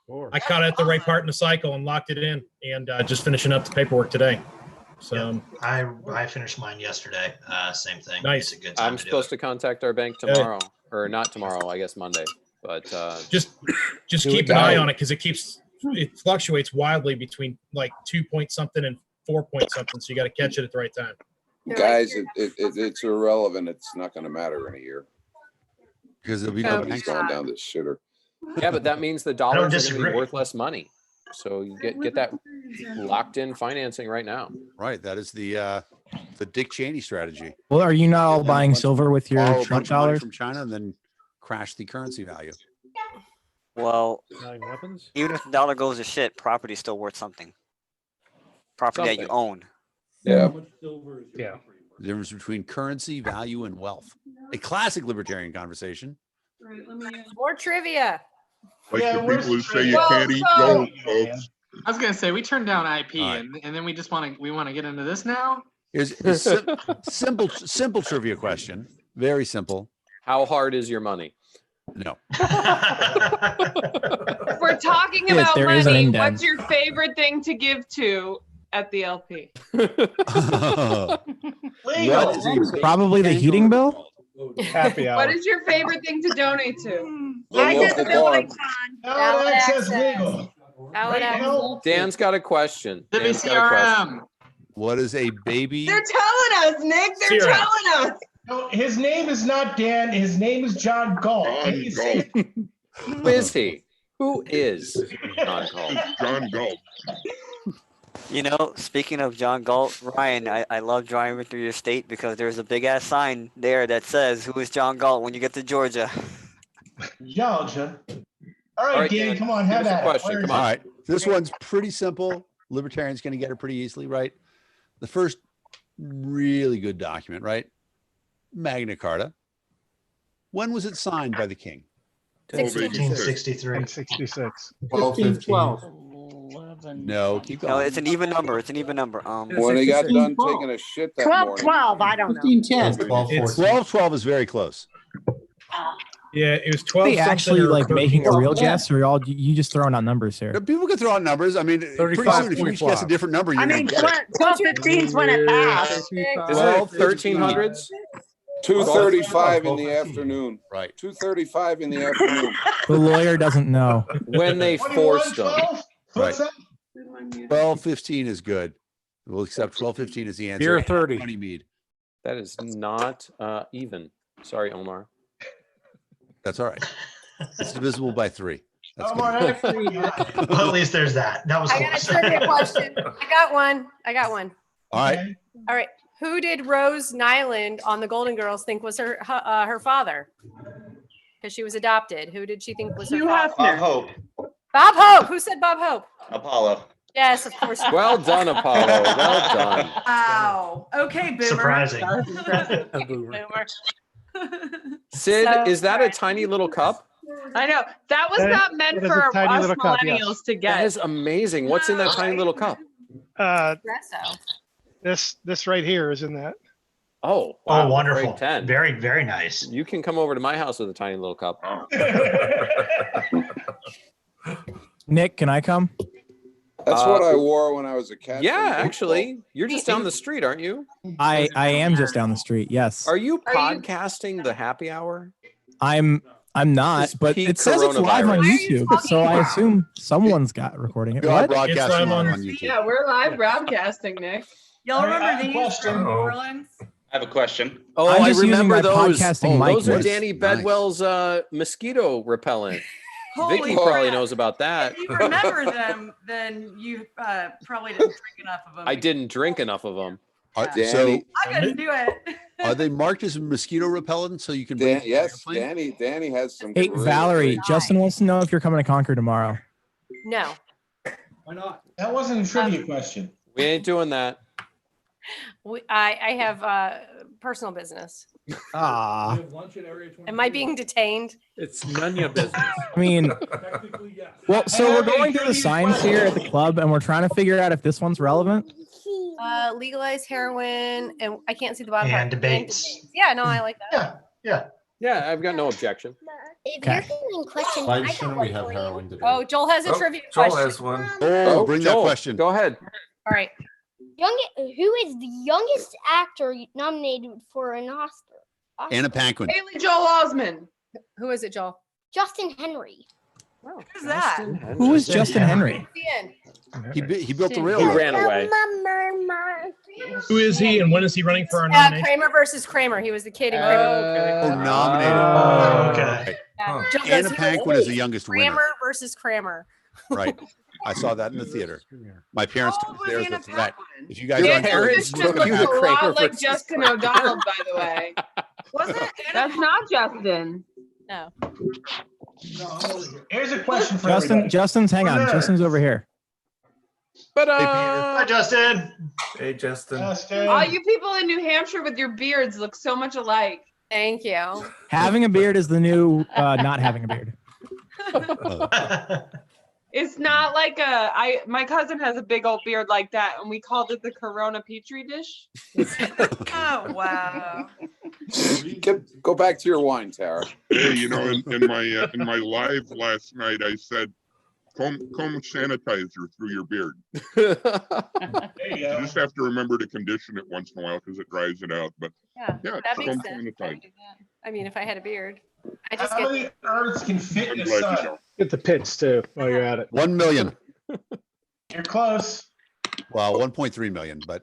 [SPEAKER 6] Wow.
[SPEAKER 3] I caught it at the right part in the cycle and locked it in, and just finishing up the paperwork today. So
[SPEAKER 7] I finished mine yesterday. Same thing.
[SPEAKER 3] Nice.
[SPEAKER 7] It's a good time
[SPEAKER 15] I'm
[SPEAKER 7] to do
[SPEAKER 15] supposed
[SPEAKER 7] it.
[SPEAKER 15] to contact our bank tomorrow, or not tomorrow, I guess Monday. But
[SPEAKER 3] just
[SPEAKER 15] do
[SPEAKER 3] keep
[SPEAKER 15] it
[SPEAKER 3] an eye
[SPEAKER 15] now.
[SPEAKER 3] on it because it fluctuates wildly between like 2 point something and 4 point something. So you got to catch it at the right time.
[SPEAKER 12] Guys, it's irrelevant. It's not going to matter in a year
[SPEAKER 2] because there'll be no
[SPEAKER 12] nobody's going down this shitter.
[SPEAKER 15] yeah, but that means the
[SPEAKER 7] don't
[SPEAKER 15] dollars are going to
[SPEAKER 7] disagree.
[SPEAKER 15] be worth less money. So you get that locked in financing right now.
[SPEAKER 2] Right. That is the Dick Cheney strategy.
[SPEAKER 5] Well, are you not all buying silver with your
[SPEAKER 2] Borrow a
[SPEAKER 5] Trump
[SPEAKER 2] bunch of money
[SPEAKER 5] dollars?
[SPEAKER 2] from China and then crash the currency value.
[SPEAKER 16] Well,
[SPEAKER 6] Weapons?
[SPEAKER 16] even if the dollar goes to shit, property's still worth something. Property that you own.
[SPEAKER 12] Yeah.
[SPEAKER 6] Yeah.
[SPEAKER 2] The difference between currency, value, and wealth. A classic libertarian conversation.
[SPEAKER 8] More trivia.
[SPEAKER 13] Like
[SPEAKER 20] Yeah,
[SPEAKER 13] the
[SPEAKER 20] where's
[SPEAKER 13] people who say
[SPEAKER 20] the
[SPEAKER 13] you
[SPEAKER 20] trivia?
[SPEAKER 13] can't eat
[SPEAKER 1] Well,
[SPEAKER 13] gold, folks.
[SPEAKER 9] I was gonna say we turned down IP,
[SPEAKER 2] All right.
[SPEAKER 9] and then we just want to get into this now.
[SPEAKER 2] Here's a simple trivia question. Very simple.
[SPEAKER 15] How hard is your money?
[SPEAKER 2] No.
[SPEAKER 1] If we're talking
[SPEAKER 5] Yes,
[SPEAKER 1] about
[SPEAKER 5] there is an
[SPEAKER 1] money,
[SPEAKER 5] indent.
[SPEAKER 1] what's your favorite thing to give to at the LP?
[SPEAKER 5] Probably the heating bill.
[SPEAKER 24] Happy hour.
[SPEAKER 1] What is your favorite thing to donate to?
[SPEAKER 12] The local bar.
[SPEAKER 20] Ballot access legal.
[SPEAKER 8] Ballot access.
[SPEAKER 15] Dan's got a question. Dan's got a question.
[SPEAKER 9] WCRM.
[SPEAKER 2] What is a baby?
[SPEAKER 1] They're telling us, Nick. They're
[SPEAKER 3] Zero.
[SPEAKER 1] telling us.
[SPEAKER 20] No, his name is not Dan. His name is John Galt.
[SPEAKER 13] John
[SPEAKER 20] You say-
[SPEAKER 15] Who is he? Who is John Galt?
[SPEAKER 13] John Galt.
[SPEAKER 16] You know, speaking of John Galt, Ryan, I love driving through your state because there's a big ass sign there that says, "Who is John Galt?" when you get to Georgia.
[SPEAKER 20] Georgia. All right,
[SPEAKER 15] All right,
[SPEAKER 20] Dan,
[SPEAKER 15] Dan,
[SPEAKER 20] come on,
[SPEAKER 15] give
[SPEAKER 20] have
[SPEAKER 15] us a
[SPEAKER 20] at it.
[SPEAKER 15] question,
[SPEAKER 20] Where is
[SPEAKER 15] come
[SPEAKER 2] All
[SPEAKER 20] it?
[SPEAKER 2] right. This one's pretty simple. Libertarian's going to get it pretty easily, right? The first really good document, right? Magna Carta. When was it signed by the king?
[SPEAKER 7] 1663.
[SPEAKER 24] 66.
[SPEAKER 14] 11.
[SPEAKER 2] No, keep
[SPEAKER 16] No,
[SPEAKER 2] going.
[SPEAKER 16] it's an even number. It's an even number.
[SPEAKER 12] When he got done taking a shit that morning.
[SPEAKER 20] 12, I don't know.
[SPEAKER 2] 1212 is very close.
[SPEAKER 3] Yeah, it was 12.
[SPEAKER 5] Are they
[SPEAKER 3] something
[SPEAKER 5] actually
[SPEAKER 3] or
[SPEAKER 5] like
[SPEAKER 3] 13.
[SPEAKER 5] making a real guess, or you just throwing out numbers here?
[SPEAKER 2] People can throw out numbers. I mean, pretty soon if you each guess a different number, you're going to get it.
[SPEAKER 20] 1215 is when it passed.
[SPEAKER 15] 12, 1300s?
[SPEAKER 12] 2:35 in the afternoon.
[SPEAKER 2] Right.
[SPEAKER 12] 2:35 in the afternoon.
[SPEAKER 5] The lawyer doesn't know.
[SPEAKER 15] When they forced them.
[SPEAKER 2] Right. 1215 is good. We'll accept 12-15 as the answer.
[SPEAKER 6] Beer 30.
[SPEAKER 2] Mead.
[SPEAKER 15] That is not even. Sorry, Omar.
[SPEAKER 2] That's all right. It's divisible by 3. That's
[SPEAKER 7] Well, at least there's that. That was
[SPEAKER 8] I got a
[SPEAKER 7] close.
[SPEAKER 8] trivia question. I got one.
[SPEAKER 2] All right.
[SPEAKER 8] All right. Who did Rose Nyland on the Golden Girls think was her father? Because she was adopted. Who did she think was her father?
[SPEAKER 17] Bob Hope.
[SPEAKER 8] Bob Hope. Who said Bob Hope?
[SPEAKER 17] Apollo.
[SPEAKER 8] Yes, of course.
[SPEAKER 15] Well done, Apollo. Well done.
[SPEAKER 20] Wow. Okay, boomer.
[SPEAKER 7] Surprising.
[SPEAKER 8] Boomer.
[SPEAKER 15] Sid,
[SPEAKER 8] So-
[SPEAKER 15] is that a tiny little cup?
[SPEAKER 1] I know that was
[SPEAKER 24] That-
[SPEAKER 1] not meant
[SPEAKER 24] that is a
[SPEAKER 1] for
[SPEAKER 24] tiny
[SPEAKER 1] us
[SPEAKER 24] little cup,
[SPEAKER 1] millennials
[SPEAKER 24] yes.
[SPEAKER 1] to get.
[SPEAKER 15] That is amazing. What's in that tiny little cup?
[SPEAKER 8] Espresso.
[SPEAKER 24] This right here is in that.
[SPEAKER 15] Oh,
[SPEAKER 7] Oh,
[SPEAKER 15] wow,
[SPEAKER 7] wonderful.
[SPEAKER 15] grade 10.
[SPEAKER 7] Very, very nice.
[SPEAKER 15] You can come over to my house with a tiny little cup.
[SPEAKER 5] Nick, can I come?
[SPEAKER 12] That's what I wore when I was a cat.
[SPEAKER 15] Yeah, actually, you're just down the street, aren't you?
[SPEAKER 5] I am just down the street. Yes.
[SPEAKER 15] Are you podcasting the happy hour?
[SPEAKER 5] I'm not,
[SPEAKER 15] This
[SPEAKER 5] but
[SPEAKER 15] peak
[SPEAKER 5] it says it's live on
[SPEAKER 15] coronavirus.
[SPEAKER 5] YouTube, so I assume someone's got recording it.
[SPEAKER 2] We are
[SPEAKER 5] What?
[SPEAKER 2] broadcasting on YouTube.
[SPEAKER 1] Yeah, we're live broadcasting, Nick.
[SPEAKER 20] Y'all remember these from New Orleans?
[SPEAKER 17] I have a question.
[SPEAKER 15] Oh,
[SPEAKER 5] I'm
[SPEAKER 15] I
[SPEAKER 5] just using
[SPEAKER 15] remember
[SPEAKER 5] my
[SPEAKER 15] those.
[SPEAKER 5] podcasting
[SPEAKER 15] Oh,
[SPEAKER 5] mic
[SPEAKER 15] those are
[SPEAKER 5] notes.
[SPEAKER 15] Danny Bedwell's mosquito repellent.
[SPEAKER 20] Holy
[SPEAKER 15] Vicky probably
[SPEAKER 20] crap.
[SPEAKER 15] knows about that.
[SPEAKER 20] If you remember them, then you probably didn't drink enough of them.
[SPEAKER 15] I didn't drink enough of them.
[SPEAKER 2] So
[SPEAKER 20] I couldn't do it.
[SPEAKER 2] are they marked as mosquito repellent so you can
[SPEAKER 12] Dan,
[SPEAKER 2] bring
[SPEAKER 12] yes, Danny has some.
[SPEAKER 5] Hey,
[SPEAKER 12] great-
[SPEAKER 5] Valerie, Justin wants to know if you're coming to Concord tomorrow.
[SPEAKER 8] No.
[SPEAKER 18] Why not? That wasn't a trivia question.
[SPEAKER 15] We ain't doing that.
[SPEAKER 8] I have personal business.
[SPEAKER 5] Ah.
[SPEAKER 8] Am I being detained?
[SPEAKER 6] It's none of your business.
[SPEAKER 5] I mean, well, so we're going through the signs here at the club, and we're trying to figure out if this one's relevant.
[SPEAKER 8] Legalize heroin, and I can't see the bottom part.
[SPEAKER 7] And debates.
[SPEAKER 8] Yeah, no, I like that.
[SPEAKER 7] Yeah.
[SPEAKER 15] Yeah, I've got no objection.
[SPEAKER 19] If
[SPEAKER 5] Okay.
[SPEAKER 19] you're feeling questioned,
[SPEAKER 21] Why
[SPEAKER 19] I got
[SPEAKER 21] shouldn't
[SPEAKER 19] one
[SPEAKER 21] we have
[SPEAKER 19] for you.
[SPEAKER 21] heroin debate?
[SPEAKER 8] Oh, Joel has a trivia
[SPEAKER 4] Joel
[SPEAKER 8] question.
[SPEAKER 4] has one.
[SPEAKER 2] Oh, bring that
[SPEAKER 15] Joel,
[SPEAKER 2] question.
[SPEAKER 15] Go ahead.
[SPEAKER 8] All right.
[SPEAKER 19] Who is the youngest actor nominated for an Oscar?
[SPEAKER 2] Anna Paquin.
[SPEAKER 1] Haley Joel Osment.
[SPEAKER 8] Who is it, Joel?
[SPEAKER 19] Justin Henry.
[SPEAKER 20] Who's that?
[SPEAKER 5] Who is Justin Henry?
[SPEAKER 8] The end.
[SPEAKER 2] He built the
[SPEAKER 15] He
[SPEAKER 2] railroad.
[SPEAKER 15] ran away.
[SPEAKER 3] Who is he and when is he running for our
[SPEAKER 8] Yeah,
[SPEAKER 3] nomination?
[SPEAKER 8] Kramer versus Kramer. He was the kid in Kramer.
[SPEAKER 2] Oh, nominated.
[SPEAKER 7] Oh, okay.
[SPEAKER 8] Yeah. Joel
[SPEAKER 2] Anna
[SPEAKER 8] says he
[SPEAKER 2] Paquin is the youngest winner.
[SPEAKER 8] Kramer versus Kramer.
[SPEAKER 2] Right. I saw that in the theater. My parents took us there as a threat. If you guys
[SPEAKER 15] Your
[SPEAKER 2] aren't
[SPEAKER 15] parents
[SPEAKER 2] sure,
[SPEAKER 15] took you to
[SPEAKER 1] a
[SPEAKER 15] Kramer
[SPEAKER 1] lot like
[SPEAKER 15] versus
[SPEAKER 1] Justin O'Donnell, by the way.
[SPEAKER 20] Was it?
[SPEAKER 1] That's not Justin.
[SPEAKER 8] No.
[SPEAKER 18] Here's a question for
[SPEAKER 5] Justin's hang on. Justin's over here.
[SPEAKER 15] But
[SPEAKER 7] Hi, Justin.
[SPEAKER 4] Hey, Justin.
[SPEAKER 1] All you people in New Hampshire with your beards look so much alike.
[SPEAKER 8] Thank you.
[SPEAKER 5] Having a beard is the new not having a beard.
[SPEAKER 1] It's not like my cousin has a big old beard like that, and we called it the Corona Petri dish.
[SPEAKER 20] Oh, wow.
[SPEAKER 12] Go back to your wine, Tara.
[SPEAKER 13] Hey, you know, in my live last night, I said, comb sanitizer through your beard.
[SPEAKER 18] There you
[SPEAKER 13] You
[SPEAKER 18] go.
[SPEAKER 13] just have to remember to condition it once in a while because it dries it out. But
[SPEAKER 8] Yeah,
[SPEAKER 13] yeah,
[SPEAKER 8] that makes
[SPEAKER 13] comb
[SPEAKER 8] sense.
[SPEAKER 13] sanitizer.
[SPEAKER 8] I mean, if I had a beard, I just
[SPEAKER 18] How
[SPEAKER 8] get.
[SPEAKER 18] many Earths can fit
[SPEAKER 13] I'm
[SPEAKER 18] in a
[SPEAKER 13] glad you
[SPEAKER 18] sun?
[SPEAKER 13] don't.
[SPEAKER 24] Get the pits too while you're at it.
[SPEAKER 2] 1 million.
[SPEAKER 18] You're close.
[SPEAKER 2] Well, 1.3 million, but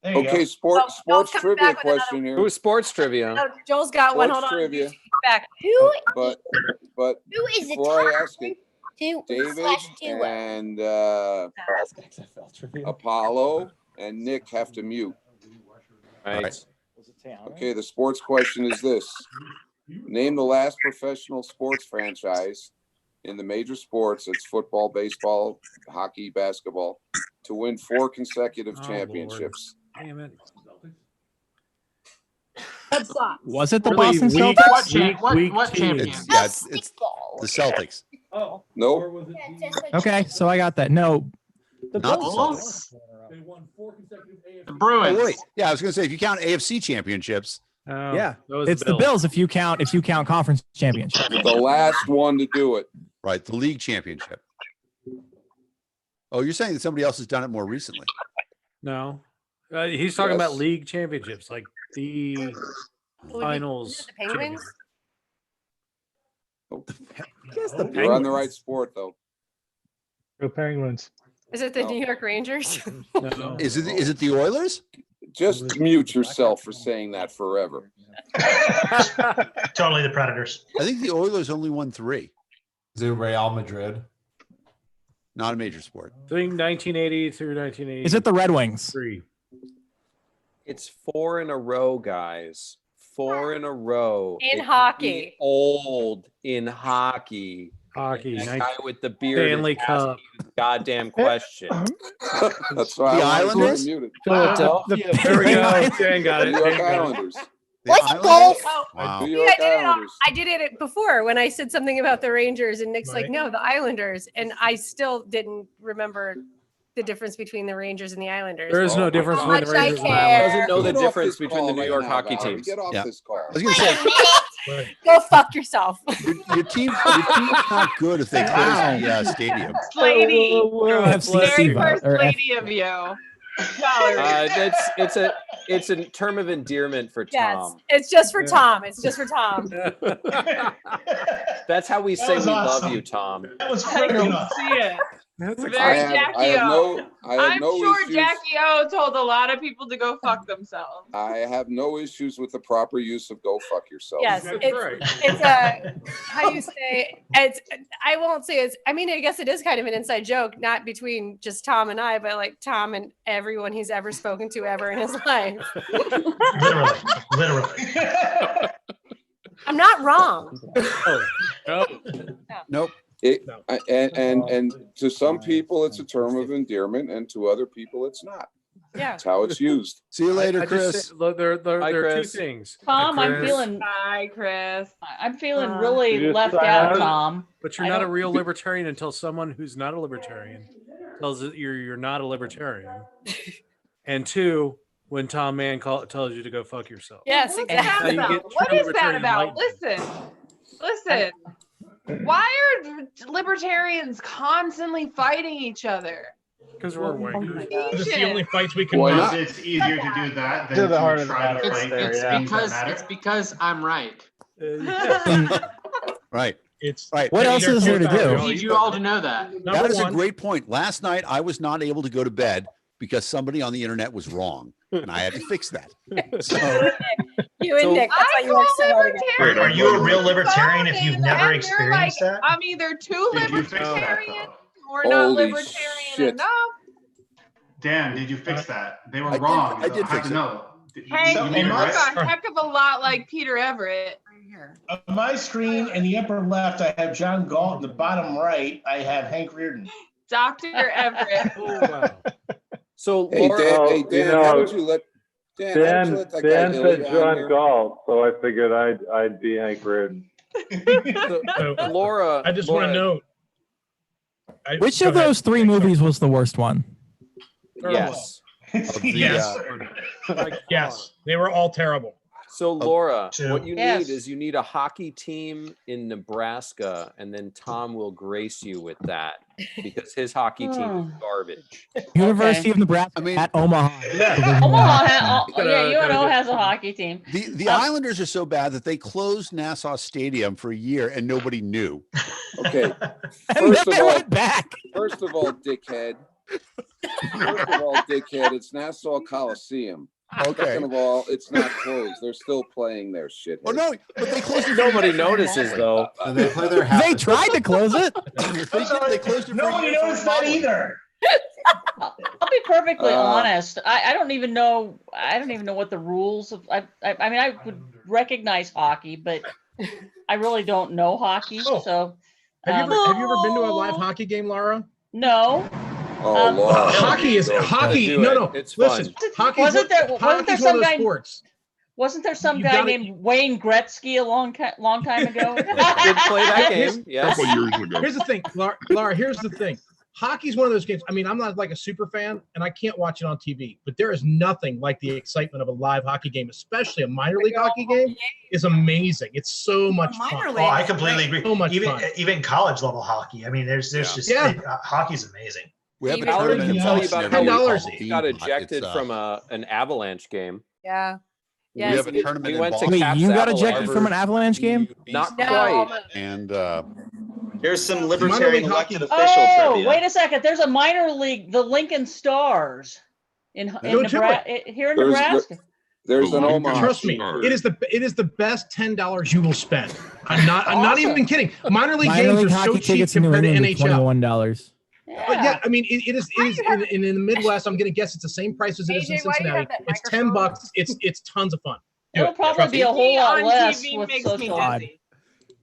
[SPEAKER 18] There you
[SPEAKER 12] Okay,
[SPEAKER 18] go.
[SPEAKER 12] sports
[SPEAKER 8] Joel's coming
[SPEAKER 12] trivia
[SPEAKER 8] back with another
[SPEAKER 12] question here.
[SPEAKER 15] Who's sports trivia?
[SPEAKER 8] Oh, Joel's got one.
[SPEAKER 12] Sports
[SPEAKER 8] Hold on.
[SPEAKER 12] trivia.
[SPEAKER 8] Back.
[SPEAKER 19] Who
[SPEAKER 12] But
[SPEAKER 19] who is the
[SPEAKER 12] before I
[SPEAKER 19] top
[SPEAKER 12] ask it,
[SPEAKER 19] two
[SPEAKER 12] David
[SPEAKER 19] slash duo?
[SPEAKER 12] and Apollo and Nick have to mute.
[SPEAKER 15] Right.
[SPEAKER 12] Okay, the sports question is this. Name the last professional sports franchise in the major sports, it's football, baseball, hockey, basketball, to win 4 consecutive championships.
[SPEAKER 6] Damn it.
[SPEAKER 5] Was it the
[SPEAKER 6] Really
[SPEAKER 5] Boston
[SPEAKER 6] weak-
[SPEAKER 5] Celtics?
[SPEAKER 20] What
[SPEAKER 6] team.
[SPEAKER 20] champion?
[SPEAKER 2] It's the Celtics.
[SPEAKER 18] Oh.
[SPEAKER 12] Nope.
[SPEAKER 5] Okay, so I got that. No,
[SPEAKER 2] Not the Celtics.
[SPEAKER 9] The Bruins.
[SPEAKER 2] Oh, wait. Yeah, I was going to say, if you count AFC championships.
[SPEAKER 6] Oh,
[SPEAKER 5] yeah,
[SPEAKER 6] that was
[SPEAKER 5] it's the Bills if you count conference championship.
[SPEAKER 12] The last one to do it.
[SPEAKER 2] Right, the league championship. Oh, you're saying that somebody else has done it more recently?
[SPEAKER 6] No. He's talking about
[SPEAKER 2] Yes.
[SPEAKER 6] league championships, like the finals.
[SPEAKER 8] The Penguins?
[SPEAKER 12] You're on the right sport, though.
[SPEAKER 24] Go Penguins.
[SPEAKER 8] Is it the New York Rangers?
[SPEAKER 6] No.
[SPEAKER 2] Is it the Oilers?
[SPEAKER 12] Just mute yourself for saying that forever.
[SPEAKER 7] Totally the Predators.
[SPEAKER 2] I think the Oilers only won 3.
[SPEAKER 11] Is it Real Madrid?
[SPEAKER 2] Not a major sport.
[SPEAKER 6] I think 1980 through 1980.
[SPEAKER 5] Is it the Red Wings?
[SPEAKER 6] 3.
[SPEAKER 15] It's 4 in a row, guys. 4 in a row.
[SPEAKER 8] In
[SPEAKER 15] It could
[SPEAKER 8] hockey.
[SPEAKER 15] be old in hockey.
[SPEAKER 6] Hockey.
[SPEAKER 15] That guy with the beard
[SPEAKER 6] Stanley
[SPEAKER 15] is asking
[SPEAKER 6] Cup.
[SPEAKER 15] you the goddamn question.
[SPEAKER 12] That's why
[SPEAKER 2] The
[SPEAKER 12] I wanted to
[SPEAKER 2] Islanders?
[SPEAKER 12] mute it.
[SPEAKER 6] Philadelphia. There we go. Dan got it.
[SPEAKER 12] New York
[SPEAKER 6] Dan got it.
[SPEAKER 12] Islanders.
[SPEAKER 19] What's golf?
[SPEAKER 2] Wow.
[SPEAKER 12] New
[SPEAKER 8] Yeah,
[SPEAKER 12] York
[SPEAKER 8] I did it.
[SPEAKER 12] Islanders.
[SPEAKER 8] I did it before when I said something about the Rangers, and Nick's like,
[SPEAKER 3] Right.
[SPEAKER 8] "No, the Islanders," and I still didn't remember the difference between the Rangers and the Islanders.
[SPEAKER 6] There is no
[SPEAKER 12] my
[SPEAKER 6] difference
[SPEAKER 8] God.
[SPEAKER 6] between the
[SPEAKER 8] How much I
[SPEAKER 6] Rangers and the
[SPEAKER 8] care.
[SPEAKER 6] Islanders.
[SPEAKER 15] Doesn't know the
[SPEAKER 12] Get off
[SPEAKER 15] difference
[SPEAKER 12] this
[SPEAKER 15] between the
[SPEAKER 12] call
[SPEAKER 15] New
[SPEAKER 12] right
[SPEAKER 15] York
[SPEAKER 12] now,
[SPEAKER 15] hockey
[SPEAKER 12] Valerie.
[SPEAKER 15] teams.
[SPEAKER 12] Get off
[SPEAKER 2] Yeah.
[SPEAKER 12] this call.
[SPEAKER 2] I was going to say,
[SPEAKER 8] Go fuck yourself.
[SPEAKER 2] your team's not good if they close the stadium.
[SPEAKER 1] Lady,
[SPEAKER 5] FC
[SPEAKER 1] very
[SPEAKER 5] vote,
[SPEAKER 1] first
[SPEAKER 5] or F-
[SPEAKER 1] lady of you. Valerie.
[SPEAKER 15] It's a term of endearment for
[SPEAKER 8] Yes,
[SPEAKER 15] Tom.
[SPEAKER 8] it's just for Tom. It's just for Tom.
[SPEAKER 15] That's how we
[SPEAKER 18] That
[SPEAKER 15] say we
[SPEAKER 18] was
[SPEAKER 15] love
[SPEAKER 18] awesome.
[SPEAKER 15] you, Tom.
[SPEAKER 18] That was
[SPEAKER 1] I
[SPEAKER 18] freaking
[SPEAKER 1] don't
[SPEAKER 18] awesome.
[SPEAKER 1] see it.
[SPEAKER 6] That's a
[SPEAKER 1] Very
[SPEAKER 12] I
[SPEAKER 1] Jackie
[SPEAKER 12] have
[SPEAKER 1] O. I'm
[SPEAKER 12] no
[SPEAKER 1] sure
[SPEAKER 12] issues.
[SPEAKER 1] Jackie O told a lot of people to go fuck themselves.
[SPEAKER 12] I have no issues with the proper use of "go fuck yourself."
[SPEAKER 8] Yes, it's a how you say it's. I won't say it's. I mean, I guess it is kind of an inside joke, not between just Tom and I, but like Tom and everyone he's ever spoken to ever in his life.
[SPEAKER 7] Literally.
[SPEAKER 8] I'm not wrong.
[SPEAKER 2] Nope.
[SPEAKER 12] And to some people it's a term of endearment, and to other people it's not.
[SPEAKER 8] Yeah.
[SPEAKER 12] That's how it's used.
[SPEAKER 2] See you later,
[SPEAKER 6] I just
[SPEAKER 2] Chris.
[SPEAKER 6] say- look, there
[SPEAKER 15] Hi,
[SPEAKER 6] are two
[SPEAKER 15] Chris.
[SPEAKER 6] things.
[SPEAKER 14] Tom,
[SPEAKER 6] Hi,
[SPEAKER 14] I'm
[SPEAKER 6] Chris.
[SPEAKER 14] feeling
[SPEAKER 1] Hi, Chris.
[SPEAKER 14] really left out, Tom.
[SPEAKER 6] But you're
[SPEAKER 14] I
[SPEAKER 6] not a
[SPEAKER 14] don't-
[SPEAKER 6] real libertarian until someone who's not a libertarian tells you you're not a libertarian. And 2, when Tom Mann tells you to go fuck yourself.
[SPEAKER 8] Yes,
[SPEAKER 1] What's
[SPEAKER 8] exactly.
[SPEAKER 1] that about? What is that about? Listen. Why are libertarians constantly fighting each other?
[SPEAKER 6] Because we're wankers.
[SPEAKER 3] It's the only fights we can
[SPEAKER 12] Why
[SPEAKER 3] win.
[SPEAKER 12] not?
[SPEAKER 18] It's easier to do that
[SPEAKER 24] To
[SPEAKER 18] than
[SPEAKER 24] the
[SPEAKER 18] to
[SPEAKER 24] heart of the
[SPEAKER 18] try
[SPEAKER 24] matter
[SPEAKER 18] to
[SPEAKER 24] right
[SPEAKER 18] fight
[SPEAKER 24] there,
[SPEAKER 18] things
[SPEAKER 24] yeah.
[SPEAKER 18] that matter.
[SPEAKER 9] It's because I'm right.
[SPEAKER 2] Right.
[SPEAKER 3] It's
[SPEAKER 2] Right.
[SPEAKER 5] What else is there to
[SPEAKER 9] I
[SPEAKER 5] do?
[SPEAKER 9] need you all to know that.
[SPEAKER 2] That is a
[SPEAKER 3] one.
[SPEAKER 2] great point. Last night, I was not able to go to bed because somebody on the internet was wrong, and I had to fix that. So,
[SPEAKER 8] You and Nick. That's why you work so hard together.
[SPEAKER 7] Are you a real libertarian if you've never
[SPEAKER 1] And they're
[SPEAKER 7] experienced
[SPEAKER 1] like,
[SPEAKER 7] that?
[SPEAKER 1] I'm either too
[SPEAKER 18] Did you fix that,
[SPEAKER 1] libertarian
[SPEAKER 18] though?
[SPEAKER 1] or not
[SPEAKER 12] Holy
[SPEAKER 1] libertarian
[SPEAKER 12] shit.
[SPEAKER 1] enough.
[SPEAKER 18] Dan, did you fix that? They were
[SPEAKER 2] I did-
[SPEAKER 18] wrong.
[SPEAKER 2] I did
[SPEAKER 18] have
[SPEAKER 2] fix
[SPEAKER 18] to
[SPEAKER 2] it.
[SPEAKER 18] know.
[SPEAKER 1] Hey,
[SPEAKER 18] You
[SPEAKER 1] you
[SPEAKER 18] made it
[SPEAKER 1] look
[SPEAKER 18] right?
[SPEAKER 1] a heck of a lot like Peter Everett.
[SPEAKER 18] On my screen in the upper left, I have John Galt. In the bottom right, I have Hank Reardon.
[SPEAKER 1] Dr. Everett.
[SPEAKER 6] Oh, wow.
[SPEAKER 15] So
[SPEAKER 12] Hey
[SPEAKER 15] Laura,
[SPEAKER 12] Dan, how would you let how would you let that guy
[SPEAKER 21] Dan
[SPEAKER 12] Illy
[SPEAKER 21] said
[SPEAKER 12] on
[SPEAKER 21] John
[SPEAKER 12] here?
[SPEAKER 21] Galt, so I figured I'd be Hank Reardon.
[SPEAKER 15] Laura,
[SPEAKER 3] I just want to know.
[SPEAKER 5] Which of those 3 movies was the worst one?
[SPEAKER 15] Yes.
[SPEAKER 3] Yes. Yes, they were all terrible.
[SPEAKER 15] So Laura,
[SPEAKER 7] Two.
[SPEAKER 15] what you
[SPEAKER 14] Yes.
[SPEAKER 15] need is you need a hockey team in Nebraska, and then Tom will grace you with that because his hockey team is garbage.
[SPEAKER 5] University of Nebraska at Omaha.
[SPEAKER 14] Omaha, UNO has a hockey team.
[SPEAKER 2] the Islanders are so bad that they closed Nassau Stadium for a year and nobody knew.
[SPEAKER 12] Okay.
[SPEAKER 5] And then they went back.
[SPEAKER 12] First of all, dickhead. It's Nassau Coliseum.
[SPEAKER 2] Okay.
[SPEAKER 12] Second of all, it's not closed. They're still playing their shit.
[SPEAKER 2] Oh no, but they closed it.
[SPEAKER 15] Nobody notices though.
[SPEAKER 21] So they play their
[SPEAKER 5] They tried to close it.
[SPEAKER 2] They closed it for a
[SPEAKER 18] Nobody
[SPEAKER 2] year for
[SPEAKER 18] noticed that
[SPEAKER 2] remodeling.
[SPEAKER 18] either.
[SPEAKER 14] I'll be perfectly honest. I don't even know. I don't even know what the rules of. I mean, I would recognize hockey, but I really don't know hockey.
[SPEAKER 3] Oh.
[SPEAKER 14] So,
[SPEAKER 3] Have you ever been to a live hockey game, Laura?
[SPEAKER 14] no.
[SPEAKER 12] Oh, Laura.
[SPEAKER 3] Hockey is hockey.
[SPEAKER 15] do
[SPEAKER 3] No,
[SPEAKER 15] it.
[SPEAKER 3] no.
[SPEAKER 15] It's
[SPEAKER 3] Listen,
[SPEAKER 15] fun.
[SPEAKER 3] hockey.
[SPEAKER 14] Wasn't there
[SPEAKER 3] Hockey's
[SPEAKER 14] some
[SPEAKER 3] one of those
[SPEAKER 14] guy?
[SPEAKER 3] sports.
[SPEAKER 14] Wasn't there some
[SPEAKER 3] You
[SPEAKER 14] guy
[SPEAKER 3] gotta-
[SPEAKER 14] named Wayne Gretzky a long time ago?
[SPEAKER 15] Did play that
[SPEAKER 3] Here's-
[SPEAKER 15] game? Yes.
[SPEAKER 13] Couple years ago.
[SPEAKER 3] Here's the thing, Laura. Here's the thing. Hockey's one of those games. I mean, I'm not like a super fan, and I can't watch it on TV. But there is nothing like the excitement of a live hockey game, especially a minor league hockey game. Is amazing. It's so much fun.
[SPEAKER 7] Oh, I completely agree.
[SPEAKER 3] So much
[SPEAKER 7] even
[SPEAKER 3] fun.
[SPEAKER 7] even college level hockey. I mean, there's just hockey's amazing.
[SPEAKER 2] We have a
[SPEAKER 15] Valerie
[SPEAKER 2] tournament
[SPEAKER 15] can
[SPEAKER 2] in
[SPEAKER 15] tell you
[SPEAKER 2] Boston
[SPEAKER 15] about
[SPEAKER 2] every
[SPEAKER 15] how
[SPEAKER 2] year
[SPEAKER 3] $10
[SPEAKER 2] called
[SPEAKER 15] he got
[SPEAKER 2] Beanpot.
[SPEAKER 15] ejected
[SPEAKER 2] It's,
[SPEAKER 15] from an Avalanche game.
[SPEAKER 8] Yeah.
[SPEAKER 2] We
[SPEAKER 8] Yes.
[SPEAKER 2] have a tournament
[SPEAKER 15] We
[SPEAKER 2] in
[SPEAKER 15] went to
[SPEAKER 2] Boston.
[SPEAKER 5] Wait,
[SPEAKER 15] Caps
[SPEAKER 5] you got
[SPEAKER 15] Avalanche.
[SPEAKER 5] ejected from an Avalanche game?
[SPEAKER 15] Not
[SPEAKER 8] No,
[SPEAKER 15] quite.
[SPEAKER 8] almost.
[SPEAKER 2] And
[SPEAKER 17] Here's some Libertarian elected official trivia.
[SPEAKER 14] Wait a second. There's a minor league, the Lincoln Stars, in Nebraska. Here in Nebraska.
[SPEAKER 12] There's an Omaha.
[SPEAKER 3] Trust me, it is the best $10 you will spend. I'm not even kidding. Minor league games are so cheap compared to NHL.
[SPEAKER 5] $21.
[SPEAKER 3] But yeah, I mean, it is in the Midwest. I'm gonna guess it's the same price as it is in Cincinnati. It's $10. It's tons of fun.
[SPEAKER 14] It'll probably be a whole lot less with social.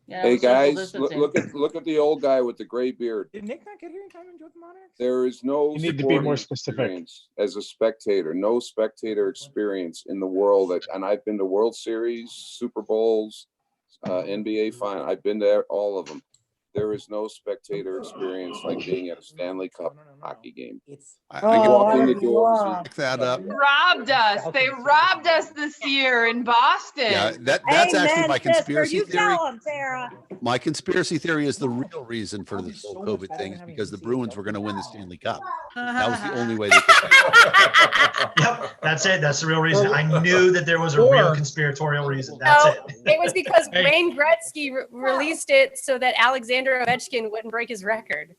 [SPEAKER 14] Yeah,
[SPEAKER 12] hey guys, look at the old guy with the gray beard.
[SPEAKER 5] Did Nick not get here in time to enjoy the Monarchs?
[SPEAKER 12] There is no
[SPEAKER 18] You need to be more specific.
[SPEAKER 12] experience as a spectator, no spectator experience in the world. And I've been to World Series, Super Bowls, NBA final. I've been to all of them. There is no spectator experience like being at a Stanley Cup hockey game. I can walk in the doors.
[SPEAKER 2] Pick that up.
[SPEAKER 1] Robbed us. They robbed us this year in Boston.
[SPEAKER 2] Yeah, that's actually my conspiracy theory.
[SPEAKER 10] Sarah.
[SPEAKER 2] My conspiracy theory is the real reason for this whole COVID thing is because the Bruins were going to win the Stanley Cup. That was the only way they could.
[SPEAKER 7] Yep, that's it. That's the real reason. I knew that there was a real conspiratorial reason. That's it.
[SPEAKER 8] It was because Wayne Gretzky released it so that Alexander Ovechkin wouldn't break his record.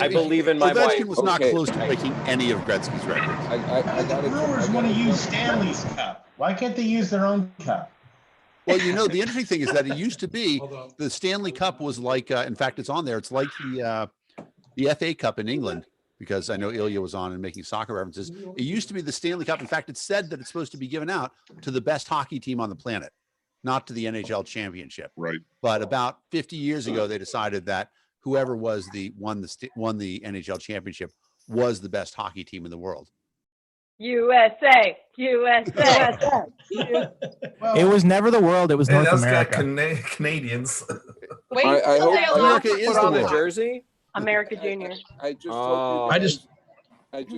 [SPEAKER 15] I believe in my
[SPEAKER 2] Ovechkin
[SPEAKER 15] wife.
[SPEAKER 2] was not close to breaking any of Gretzky's records.
[SPEAKER 18] The Brewers want to use Stanley's Cup. Why can't they use their own cup?
[SPEAKER 2] Well, you know, the interesting thing is that it used to be the Stanley Cup was like, in fact, it's on there. It's like the FA Cup in England, because I know Ilya was on and making soccer references. It used to be the Stanley Cup. In fact, it's said that it's supposed to be given out to the best hockey team on the planet, not to the NHL championship.
[SPEAKER 13] Right.
[SPEAKER 2] But about 50 years ago, they decided that whoever was won the NHL championship was the best hockey team in the world.
[SPEAKER 10] USA.
[SPEAKER 5] It was never the world. It was North America.
[SPEAKER 4] Canadians.
[SPEAKER 1] Wait,
[SPEAKER 12] I hope
[SPEAKER 2] America is
[SPEAKER 15] on
[SPEAKER 2] the
[SPEAKER 15] the
[SPEAKER 2] war.
[SPEAKER 15] jersey.
[SPEAKER 10] America Junior.
[SPEAKER 12] I just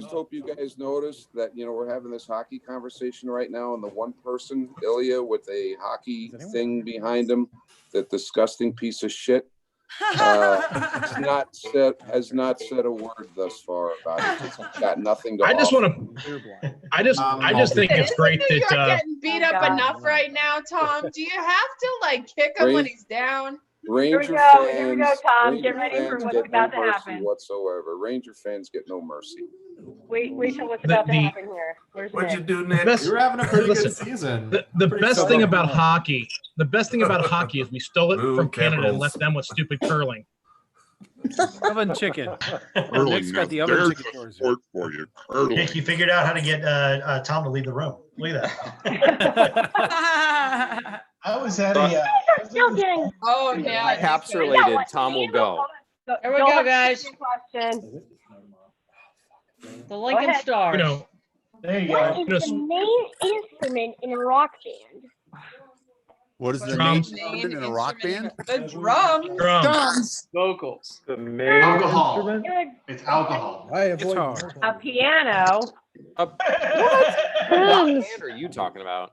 [SPEAKER 12] hope you guys notice that, you know, we're having this hockey conversation right now, and the one person, Ilya, with a hockey thing behind him, that disgusting piece of shit, has not said a word thus far about it. It's got nothing to
[SPEAKER 3] I just
[SPEAKER 12] offer.
[SPEAKER 3] want to. I just think it's great
[SPEAKER 1] You're
[SPEAKER 3] that.
[SPEAKER 1] getting beat up enough right now, Tom. Do you have to like kick him when he's down?
[SPEAKER 12] Ranger
[SPEAKER 10] Here we go,
[SPEAKER 12] fans,
[SPEAKER 10] Tom.
[SPEAKER 12] Ranger
[SPEAKER 10] Get ready for
[SPEAKER 12] fans
[SPEAKER 10] what's
[SPEAKER 12] get
[SPEAKER 10] about
[SPEAKER 12] no
[SPEAKER 10] to
[SPEAKER 12] mercy
[SPEAKER 10] happen.
[SPEAKER 12] whatsoever. Ranger fans get no mercy.
[SPEAKER 10] Wait till what's about to happen here. Where's
[SPEAKER 4] What'd you
[SPEAKER 10] Nick?
[SPEAKER 4] do, Nick?
[SPEAKER 3] Best-
[SPEAKER 11] You were having a pretty
[SPEAKER 3] Listen,
[SPEAKER 11] good season.
[SPEAKER 3] The best thing about hockey, is we stole it from Canada and left them with stupid curling.
[SPEAKER 6] Oven chicken.
[SPEAKER 13] Curling,
[SPEAKER 6] Nick's got the
[SPEAKER 13] now
[SPEAKER 6] oven
[SPEAKER 13] there's
[SPEAKER 6] chicken
[SPEAKER 13] a
[SPEAKER 6] doors.
[SPEAKER 13] sport for you. Curling.
[SPEAKER 7] Nick, you figured out how to get Tom to leave the room. Look at that.
[SPEAKER 18] I was at
[SPEAKER 10] Still getting.
[SPEAKER 1] Oh yeah.
[SPEAKER 15] Caps related. Tom will go.
[SPEAKER 14] There we go, guys.
[SPEAKER 10] Question.
[SPEAKER 14] The Lincoln
[SPEAKER 10] ahead.
[SPEAKER 14] Stars.
[SPEAKER 3] You know,
[SPEAKER 7] There you
[SPEAKER 10] What
[SPEAKER 7] go.
[SPEAKER 10] is the main instrument in a rock band?
[SPEAKER 2] What is the
[SPEAKER 3] Drums.
[SPEAKER 2] main instrument in a rock band?
[SPEAKER 1] The drums.
[SPEAKER 3] drums.
[SPEAKER 9] Vocals.
[SPEAKER 21] The main
[SPEAKER 18] Alcohol.
[SPEAKER 21] instrument?
[SPEAKER 18] It's alcohol.
[SPEAKER 6] Guitar.
[SPEAKER 10] A piano.
[SPEAKER 15] What
[SPEAKER 10] Drums.
[SPEAKER 15] band are you talking about?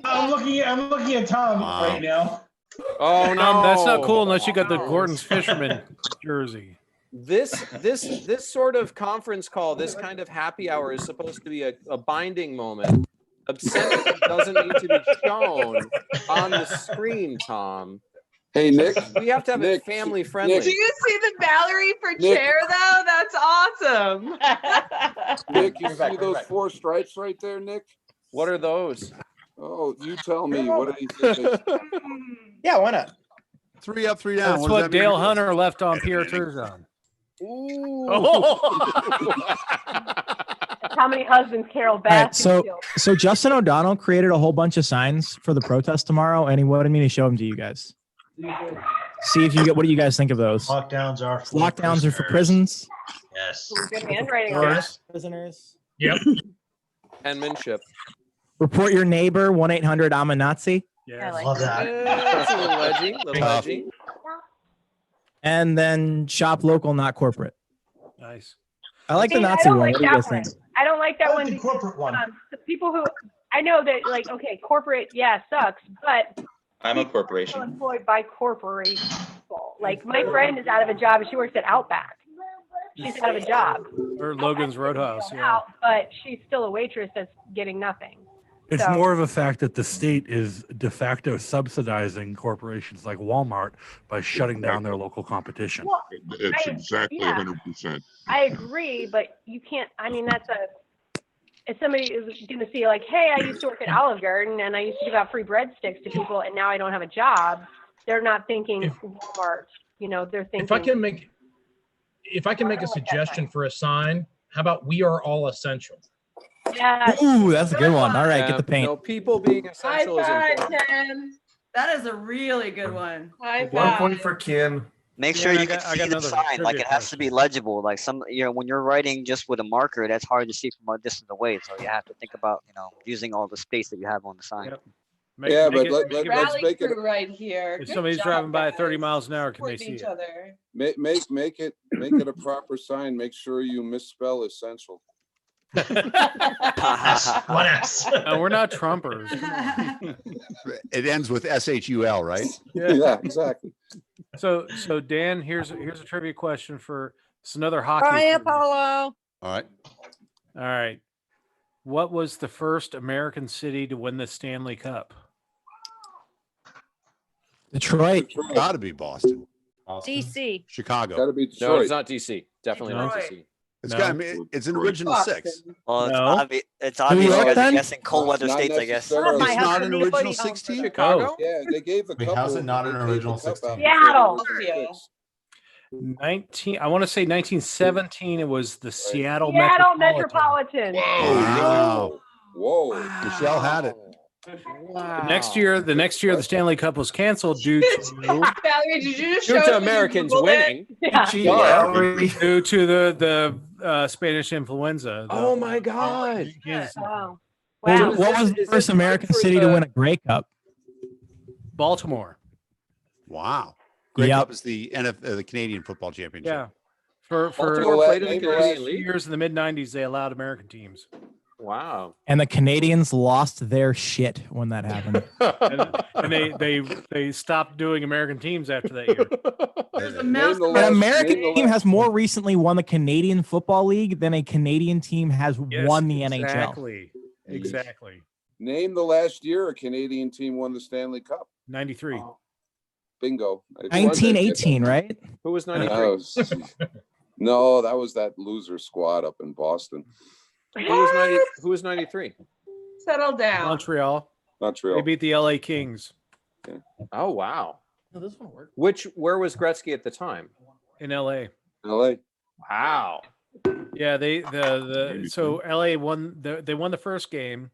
[SPEAKER 18] I'm looking at Tom
[SPEAKER 2] Wow.
[SPEAKER 18] right now.
[SPEAKER 15] Oh no,
[SPEAKER 6] That's not cool unless you got the Gordon's Fisherman jersey.
[SPEAKER 15] This sort of conference call, this kind of happy hour is supposed to be a binding moment. Obscenity doesn't need to be shown on the screen, Tom.
[SPEAKER 12] Hey, Nick.
[SPEAKER 15] We have to have it family friendly.
[SPEAKER 1] Do you see the Valerie for
[SPEAKER 12] Nick.
[SPEAKER 1] chair though? That's awesome.
[SPEAKER 12] Nick, you see those 4 stripes right there, Nick?
[SPEAKER 15] What are those?
[SPEAKER 12] Oh, you tell me. What do you think?
[SPEAKER 16] Yeah, why not?
[SPEAKER 2] 3 up, 3 down.
[SPEAKER 6] That's
[SPEAKER 2] What
[SPEAKER 6] what
[SPEAKER 2] does that mean?
[SPEAKER 6] Dale Hunter left on Pierre Turzon.
[SPEAKER 10] How many husbands Carol
[SPEAKER 5] All right,
[SPEAKER 10] Baskin
[SPEAKER 5] so Justin O'Donnell created a whole bunch of signs for the protest tomorrow, and he wanted me to show them to you guys. See if you get. What do you guys think of those?
[SPEAKER 7] Lockdowns are for
[SPEAKER 5] Lockdowns are for prisons.
[SPEAKER 7] Yes.
[SPEAKER 10] Good handwriting on that.
[SPEAKER 5] Prisoners.
[SPEAKER 3] Yep.
[SPEAKER 15] Penmanship.
[SPEAKER 5] Report your neighbor. 1-800 I'm a Nazi.
[SPEAKER 6] Yeah,
[SPEAKER 7] Love that.
[SPEAKER 15] That's a little edgy. Little
[SPEAKER 2] Tough.
[SPEAKER 15] edgy.
[SPEAKER 5] And then shop local, not corporate.
[SPEAKER 6] Nice.
[SPEAKER 5] I like the
[SPEAKER 10] See, I
[SPEAKER 5] Nazi
[SPEAKER 10] don't
[SPEAKER 5] one.
[SPEAKER 10] like
[SPEAKER 5] What do you
[SPEAKER 10] that
[SPEAKER 5] guys think?
[SPEAKER 10] one. I don't like that
[SPEAKER 18] I
[SPEAKER 10] one.
[SPEAKER 18] like the corporate one.
[SPEAKER 10] The people who I know that like okay, corporate, yeah, sucks, but
[SPEAKER 17] I'm a
[SPEAKER 10] people
[SPEAKER 17] corporation.
[SPEAKER 10] employed by corporations. Like my friend is out of a job and she works at Outback. She's out of a job.
[SPEAKER 6] Or Logan's Roadhouse. Yeah.
[SPEAKER 10] Out, but she's still a waitress that's getting nothing.
[SPEAKER 19] It's
[SPEAKER 10] So-
[SPEAKER 19] more of a fact that the state is de facto subsidizing corporations like Walmart by shutting down their local competition.
[SPEAKER 10] Well,
[SPEAKER 13] It's
[SPEAKER 10] I-
[SPEAKER 13] exactly
[SPEAKER 10] yeah.
[SPEAKER 13] 100%.
[SPEAKER 10] I agree, but you can't. I mean, if somebody is going to see like, hey, I used to work at Olive Garden and I used to give out free breadsticks to people, and now I don't have a job. They're not thinking Walmart. You know, they're thinking.
[SPEAKER 3] If I can make a suggestion for a sign, how about "We are all essential"?
[SPEAKER 10] Yeah.
[SPEAKER 5] Ooh, that's a good one. All right, get the paint.
[SPEAKER 15] No, people being essential is important.
[SPEAKER 1] Ken.
[SPEAKER 20] That is a really good one.
[SPEAKER 1] High
[SPEAKER 4] 1 point for Ken.
[SPEAKER 22] Make sure
[SPEAKER 6] Yeah,
[SPEAKER 22] you
[SPEAKER 6] I
[SPEAKER 22] can
[SPEAKER 6] got
[SPEAKER 22] see the
[SPEAKER 6] another
[SPEAKER 22] sign. Like
[SPEAKER 6] trivia
[SPEAKER 22] it has to be legible. Like when you're writing just with a marker, that's hard to see from a distance away. So you have to think about, using all the space that you have on the sign.
[SPEAKER 6] Yep.
[SPEAKER 12] Let's make it.
[SPEAKER 1] Right here.
[SPEAKER 6] If
[SPEAKER 1] Good
[SPEAKER 6] somebody's
[SPEAKER 1] job,
[SPEAKER 6] driving by at
[SPEAKER 1] guys.
[SPEAKER 6] 30 miles an hour, can they
[SPEAKER 1] Support
[SPEAKER 6] see
[SPEAKER 1] each
[SPEAKER 6] it?
[SPEAKER 1] other.
[SPEAKER 12] Make it a proper sign. Make sure you misspell essential.
[SPEAKER 7] What else?
[SPEAKER 6] No, we're not Trumpers.
[SPEAKER 2] It ends with SHUL, right?
[SPEAKER 12] Yeah, exactly.
[SPEAKER 6] So Dan, here's a trivia question for it's another hockey.
[SPEAKER 20] Hi,
[SPEAKER 6] trivia.
[SPEAKER 20] Apollo.
[SPEAKER 2] All right.
[SPEAKER 6] All right. What was the first American city to win the Stanley Cup?
[SPEAKER 5] Detroit.
[SPEAKER 2] Got to be Boston.
[SPEAKER 20] DC.
[SPEAKER 2] Chicago.
[SPEAKER 12] Got to be
[SPEAKER 15] No,
[SPEAKER 12] Detroit.
[SPEAKER 15] it's not DC. Definitely not DC.
[SPEAKER 2] It's got. I mean, it's an original six.
[SPEAKER 22] Well, it's,
[SPEAKER 6] No.
[SPEAKER 22] it's obvious
[SPEAKER 5] York,
[SPEAKER 22] you guys are
[SPEAKER 5] then?
[SPEAKER 22] guessing cold weather
[SPEAKER 12] Not
[SPEAKER 22] states, I guess.
[SPEAKER 12] necessarily.
[SPEAKER 2] It's not an original 16.
[SPEAKER 15] Chicago?
[SPEAKER 12] Yeah, they gave a
[SPEAKER 11] Wait,
[SPEAKER 12] couple.
[SPEAKER 11] how's it not an
[SPEAKER 12] they gave
[SPEAKER 11] original
[SPEAKER 12] a cup
[SPEAKER 11] 16?
[SPEAKER 12] out
[SPEAKER 10] Seattle.
[SPEAKER 12] before it was
[SPEAKER 6] 19. I want to say 1917. It was the Seattle
[SPEAKER 10] Seattle
[SPEAKER 6] Metropolitan.
[SPEAKER 10] Metropolitan.
[SPEAKER 2] Wow.
[SPEAKER 12] Whoa.
[SPEAKER 2] Michelle had it.
[SPEAKER 6] The next year, the Stanley Cup was canceled due to
[SPEAKER 1] Valerie, did you just
[SPEAKER 15] Due
[SPEAKER 1] show
[SPEAKER 15] to
[SPEAKER 1] us
[SPEAKER 15] Americans
[SPEAKER 1] Googled it?
[SPEAKER 15] winning.
[SPEAKER 10] Yeah.
[SPEAKER 6] due to the Spanish influenza.
[SPEAKER 15] Oh my God.
[SPEAKER 10] Wow.
[SPEAKER 5] What
[SPEAKER 10] Wow.
[SPEAKER 5] was the first American city to win a Grey Cup?
[SPEAKER 6] Baltimore.
[SPEAKER 2] Wow. Grey
[SPEAKER 5] Yep.
[SPEAKER 2] Cup is the the Canadian Football Championship.
[SPEAKER 6] Yeah. For
[SPEAKER 15] Baltimore played in the
[SPEAKER 12] name the
[SPEAKER 15] Canadian
[SPEAKER 12] last-
[SPEAKER 15] League.
[SPEAKER 6] years in the mid 90s, they allowed American teams.
[SPEAKER 15] Wow.
[SPEAKER 5] And the Canadians lost their shit when that happened.
[SPEAKER 6] And they stopped doing American teams after that year.
[SPEAKER 20] There's a
[SPEAKER 12] Name
[SPEAKER 20] mouse.
[SPEAKER 12] the
[SPEAKER 5] An
[SPEAKER 12] last-
[SPEAKER 5] American
[SPEAKER 12] name the
[SPEAKER 5] team
[SPEAKER 12] last-
[SPEAKER 5] has more recently won the Canadian Football League than a Canadian team has
[SPEAKER 6] Yes,
[SPEAKER 5] won the NHL.
[SPEAKER 6] Exactly.
[SPEAKER 12] Name the last year a Canadian team won the Stanley Cup.
[SPEAKER 6] 93.
[SPEAKER 12] Bingo.
[SPEAKER 5] 1918, right?
[SPEAKER 15] Who was 93?
[SPEAKER 12] No, that was that loser squad up in Boston.
[SPEAKER 15] Who was 93?
[SPEAKER 1] Settle down.
[SPEAKER 6] Montreal.
[SPEAKER 12] Montreal.
[SPEAKER 6] They beat the LA Kings
[SPEAKER 15] Oh wow.
[SPEAKER 5] No, this one worked.
[SPEAKER 15] Where was Gretzky at the time?
[SPEAKER 6] in LA.
[SPEAKER 12] LA.
[SPEAKER 15] Wow.
[SPEAKER 6] Yeah, so LA won they won the first game,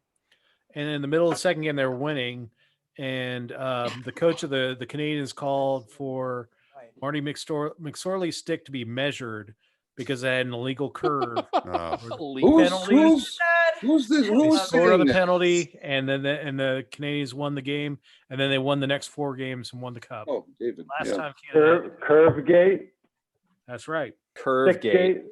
[SPEAKER 6] and in the middle of the second game they were winning, and the coach of the Canadians called for Marty McSorley's stick to be measured because it had an illegal curve.
[SPEAKER 12] Who's this?
[SPEAKER 6] They
[SPEAKER 12] Who's
[SPEAKER 6] scored on
[SPEAKER 12] saying
[SPEAKER 6] the
[SPEAKER 12] that?
[SPEAKER 6] penalty, and then the Canadians won the game, and then they won the next 4 games and won the cup.
[SPEAKER 12] Oh, David.
[SPEAKER 6] Last
[SPEAKER 12] yeah.
[SPEAKER 6] time Canada.
[SPEAKER 21] Curve gate.
[SPEAKER 6] That's right.
[SPEAKER 15] Curve
[SPEAKER 21] Stick
[SPEAKER 15] gate.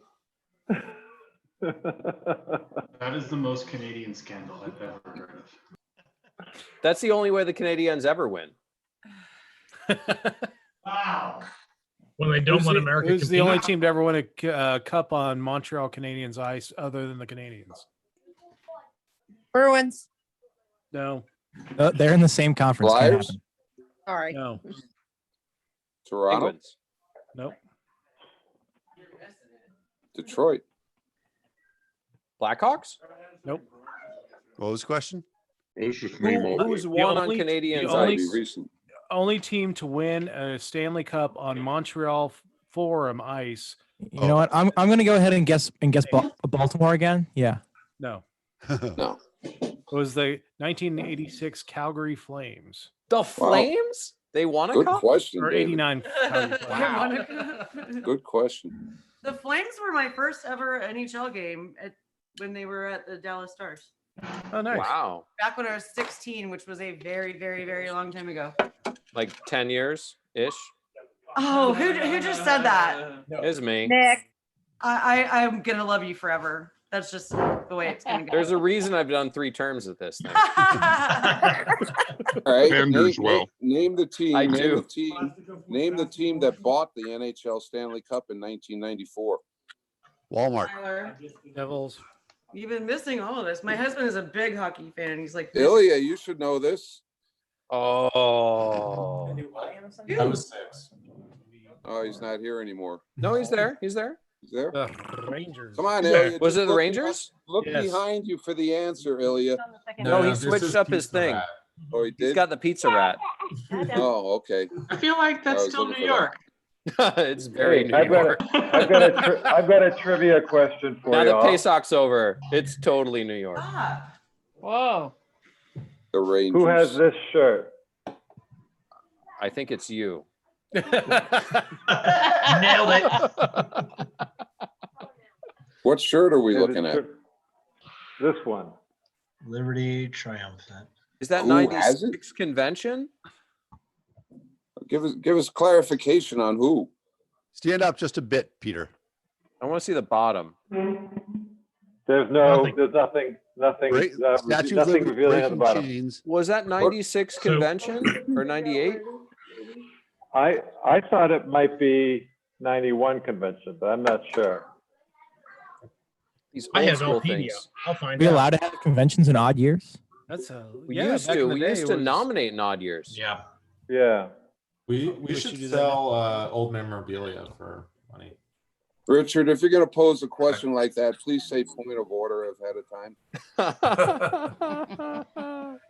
[SPEAKER 23] That is the most Canadian scandal I've ever heard of.
[SPEAKER 15] That's the only way the Canadians ever win.
[SPEAKER 18] Wow.
[SPEAKER 3] When they don't want America.
[SPEAKER 6] Who's the only team to ever win a cup on Montreal Canadiens ice other than the Canadians?
[SPEAKER 20] Bruins.
[SPEAKER 6] No.
[SPEAKER 5] They're in the same conference. Can't
[SPEAKER 12] Flyers?
[SPEAKER 5] happen.
[SPEAKER 20] Sorry.
[SPEAKER 6] No.
[SPEAKER 12] Toronto.
[SPEAKER 15] Penguins.
[SPEAKER 6] Nope.
[SPEAKER 12] Detroit.
[SPEAKER 15] Blackhawks?
[SPEAKER 6] Nope.
[SPEAKER 2] What was the question?
[SPEAKER 15] Who's won on Canadians ice?
[SPEAKER 6] Only team to win a Stanley Cup on Montreal Forum ice.
[SPEAKER 5] You know what? I'm going to go ahead and guess Baltimore again. Yeah.
[SPEAKER 6] No.
[SPEAKER 12] No.
[SPEAKER 6] It was the 1986 Calgary Flames.
[SPEAKER 15] The Flames? They won a
[SPEAKER 12] Good
[SPEAKER 15] cup?
[SPEAKER 12] question,
[SPEAKER 6] Or
[SPEAKER 12] David.
[SPEAKER 6] 89.
[SPEAKER 15] Wow.
[SPEAKER 12] Good question.
[SPEAKER 20] The Flames were my first ever NHL game when they were at the Dallas Stars.
[SPEAKER 6] Oh, nice.
[SPEAKER 15] Wow.
[SPEAKER 20] Back when I was 16, which was a very, very, very long time ago.
[SPEAKER 15] Like 10 years-ish?
[SPEAKER 20] Oh, who just said that?
[SPEAKER 15] Is me.
[SPEAKER 20] Nick. I'm going to love you forever. That's just the way it's going to go.
[SPEAKER 15] There's a reason I've done 3 terms at this thing.
[SPEAKER 12] All right.
[SPEAKER 13] Sanders will.
[SPEAKER 12] Name the team.
[SPEAKER 15] I
[SPEAKER 12] name
[SPEAKER 15] do.
[SPEAKER 12] The team. Name the team that bought the NHL Stanley Cup in 1994.
[SPEAKER 2] Walmart.
[SPEAKER 6] Devils.
[SPEAKER 20] You've been missing all of this. My husband is a big hockey fan, and he's like,
[SPEAKER 12] Ilya, you should know this.
[SPEAKER 15] Oh.
[SPEAKER 11] I was 6.
[SPEAKER 12] Oh, he's not here anymore.
[SPEAKER 15] No, he's there. He's there.
[SPEAKER 12] He's there.
[SPEAKER 6] The Rangers.
[SPEAKER 12] Come on,
[SPEAKER 3] He's there.
[SPEAKER 12] Ilya.
[SPEAKER 15] Was
[SPEAKER 12] just
[SPEAKER 15] it the
[SPEAKER 12] look
[SPEAKER 15] Rangers?
[SPEAKER 12] Look
[SPEAKER 6] Yes.
[SPEAKER 12] behind you for the answer, Ilya.
[SPEAKER 15] No, he
[SPEAKER 11] this
[SPEAKER 15] switched
[SPEAKER 11] is
[SPEAKER 15] up his
[SPEAKER 11] Pizza
[SPEAKER 15] thing.
[SPEAKER 11] Rat.
[SPEAKER 12] Oh, he
[SPEAKER 15] He's
[SPEAKER 12] did?
[SPEAKER 15] got the pizza rat.
[SPEAKER 12] Oh, okay.
[SPEAKER 23] I feel like
[SPEAKER 12] I
[SPEAKER 23] that's
[SPEAKER 12] was
[SPEAKER 23] still
[SPEAKER 12] looking
[SPEAKER 23] New
[SPEAKER 12] for that.
[SPEAKER 23] York.
[SPEAKER 15] It's very New
[SPEAKER 21] I've got
[SPEAKER 15] York.
[SPEAKER 21] I've got a trivia question for
[SPEAKER 15] Now
[SPEAKER 21] you.
[SPEAKER 15] that Pesach's over, it's totally New York.
[SPEAKER 20] ah,
[SPEAKER 8] Whoa.
[SPEAKER 12] The Rangers.
[SPEAKER 21] Who has this shirt?
[SPEAKER 15] I think it's you.
[SPEAKER 7] Nailed it.
[SPEAKER 12] What shirt are we
[SPEAKER 21] Is it
[SPEAKER 12] looking at?
[SPEAKER 21] This one.
[SPEAKER 7] Liberty Triumphant.
[SPEAKER 15] Is that
[SPEAKER 12] Who has
[SPEAKER 15] 96 convention?
[SPEAKER 12] Give us clarification on who.
[SPEAKER 2] Stand up just a bit, Peter.
[SPEAKER 15] I want to see the bottom.
[SPEAKER 21] There's nothing
[SPEAKER 2] Statue of
[SPEAKER 21] nothing
[SPEAKER 2] Liberty
[SPEAKER 21] revealing at the
[SPEAKER 2] breaking
[SPEAKER 21] bottom.
[SPEAKER 2] chains.
[SPEAKER 15] Was that 96 convention or 98?
[SPEAKER 21] I thought it might be 91 convention, but I'm not sure.
[SPEAKER 15] These
[SPEAKER 3] I
[SPEAKER 15] old
[SPEAKER 3] have
[SPEAKER 15] school
[SPEAKER 3] Wikipedia.
[SPEAKER 15] things.
[SPEAKER 3] I'll find
[SPEAKER 5] Are we
[SPEAKER 3] out.
[SPEAKER 5] allowed to have conventions in odd years?
[SPEAKER 6] That's
[SPEAKER 15] We
[SPEAKER 6] yeah,
[SPEAKER 15] used
[SPEAKER 6] back
[SPEAKER 15] to.
[SPEAKER 6] in the
[SPEAKER 15] We
[SPEAKER 6] day,
[SPEAKER 15] used
[SPEAKER 6] it
[SPEAKER 15] to
[SPEAKER 6] was-
[SPEAKER 15] nominate in odd years.
[SPEAKER 7] Yeah.
[SPEAKER 21] Yeah.
[SPEAKER 11] We
[SPEAKER 6] Wish
[SPEAKER 11] should
[SPEAKER 6] you did that.
[SPEAKER 11] sell old memorabilia for money.
[SPEAKER 12] Richard, if you're going to pose a question like that, please say point of order ahead of time.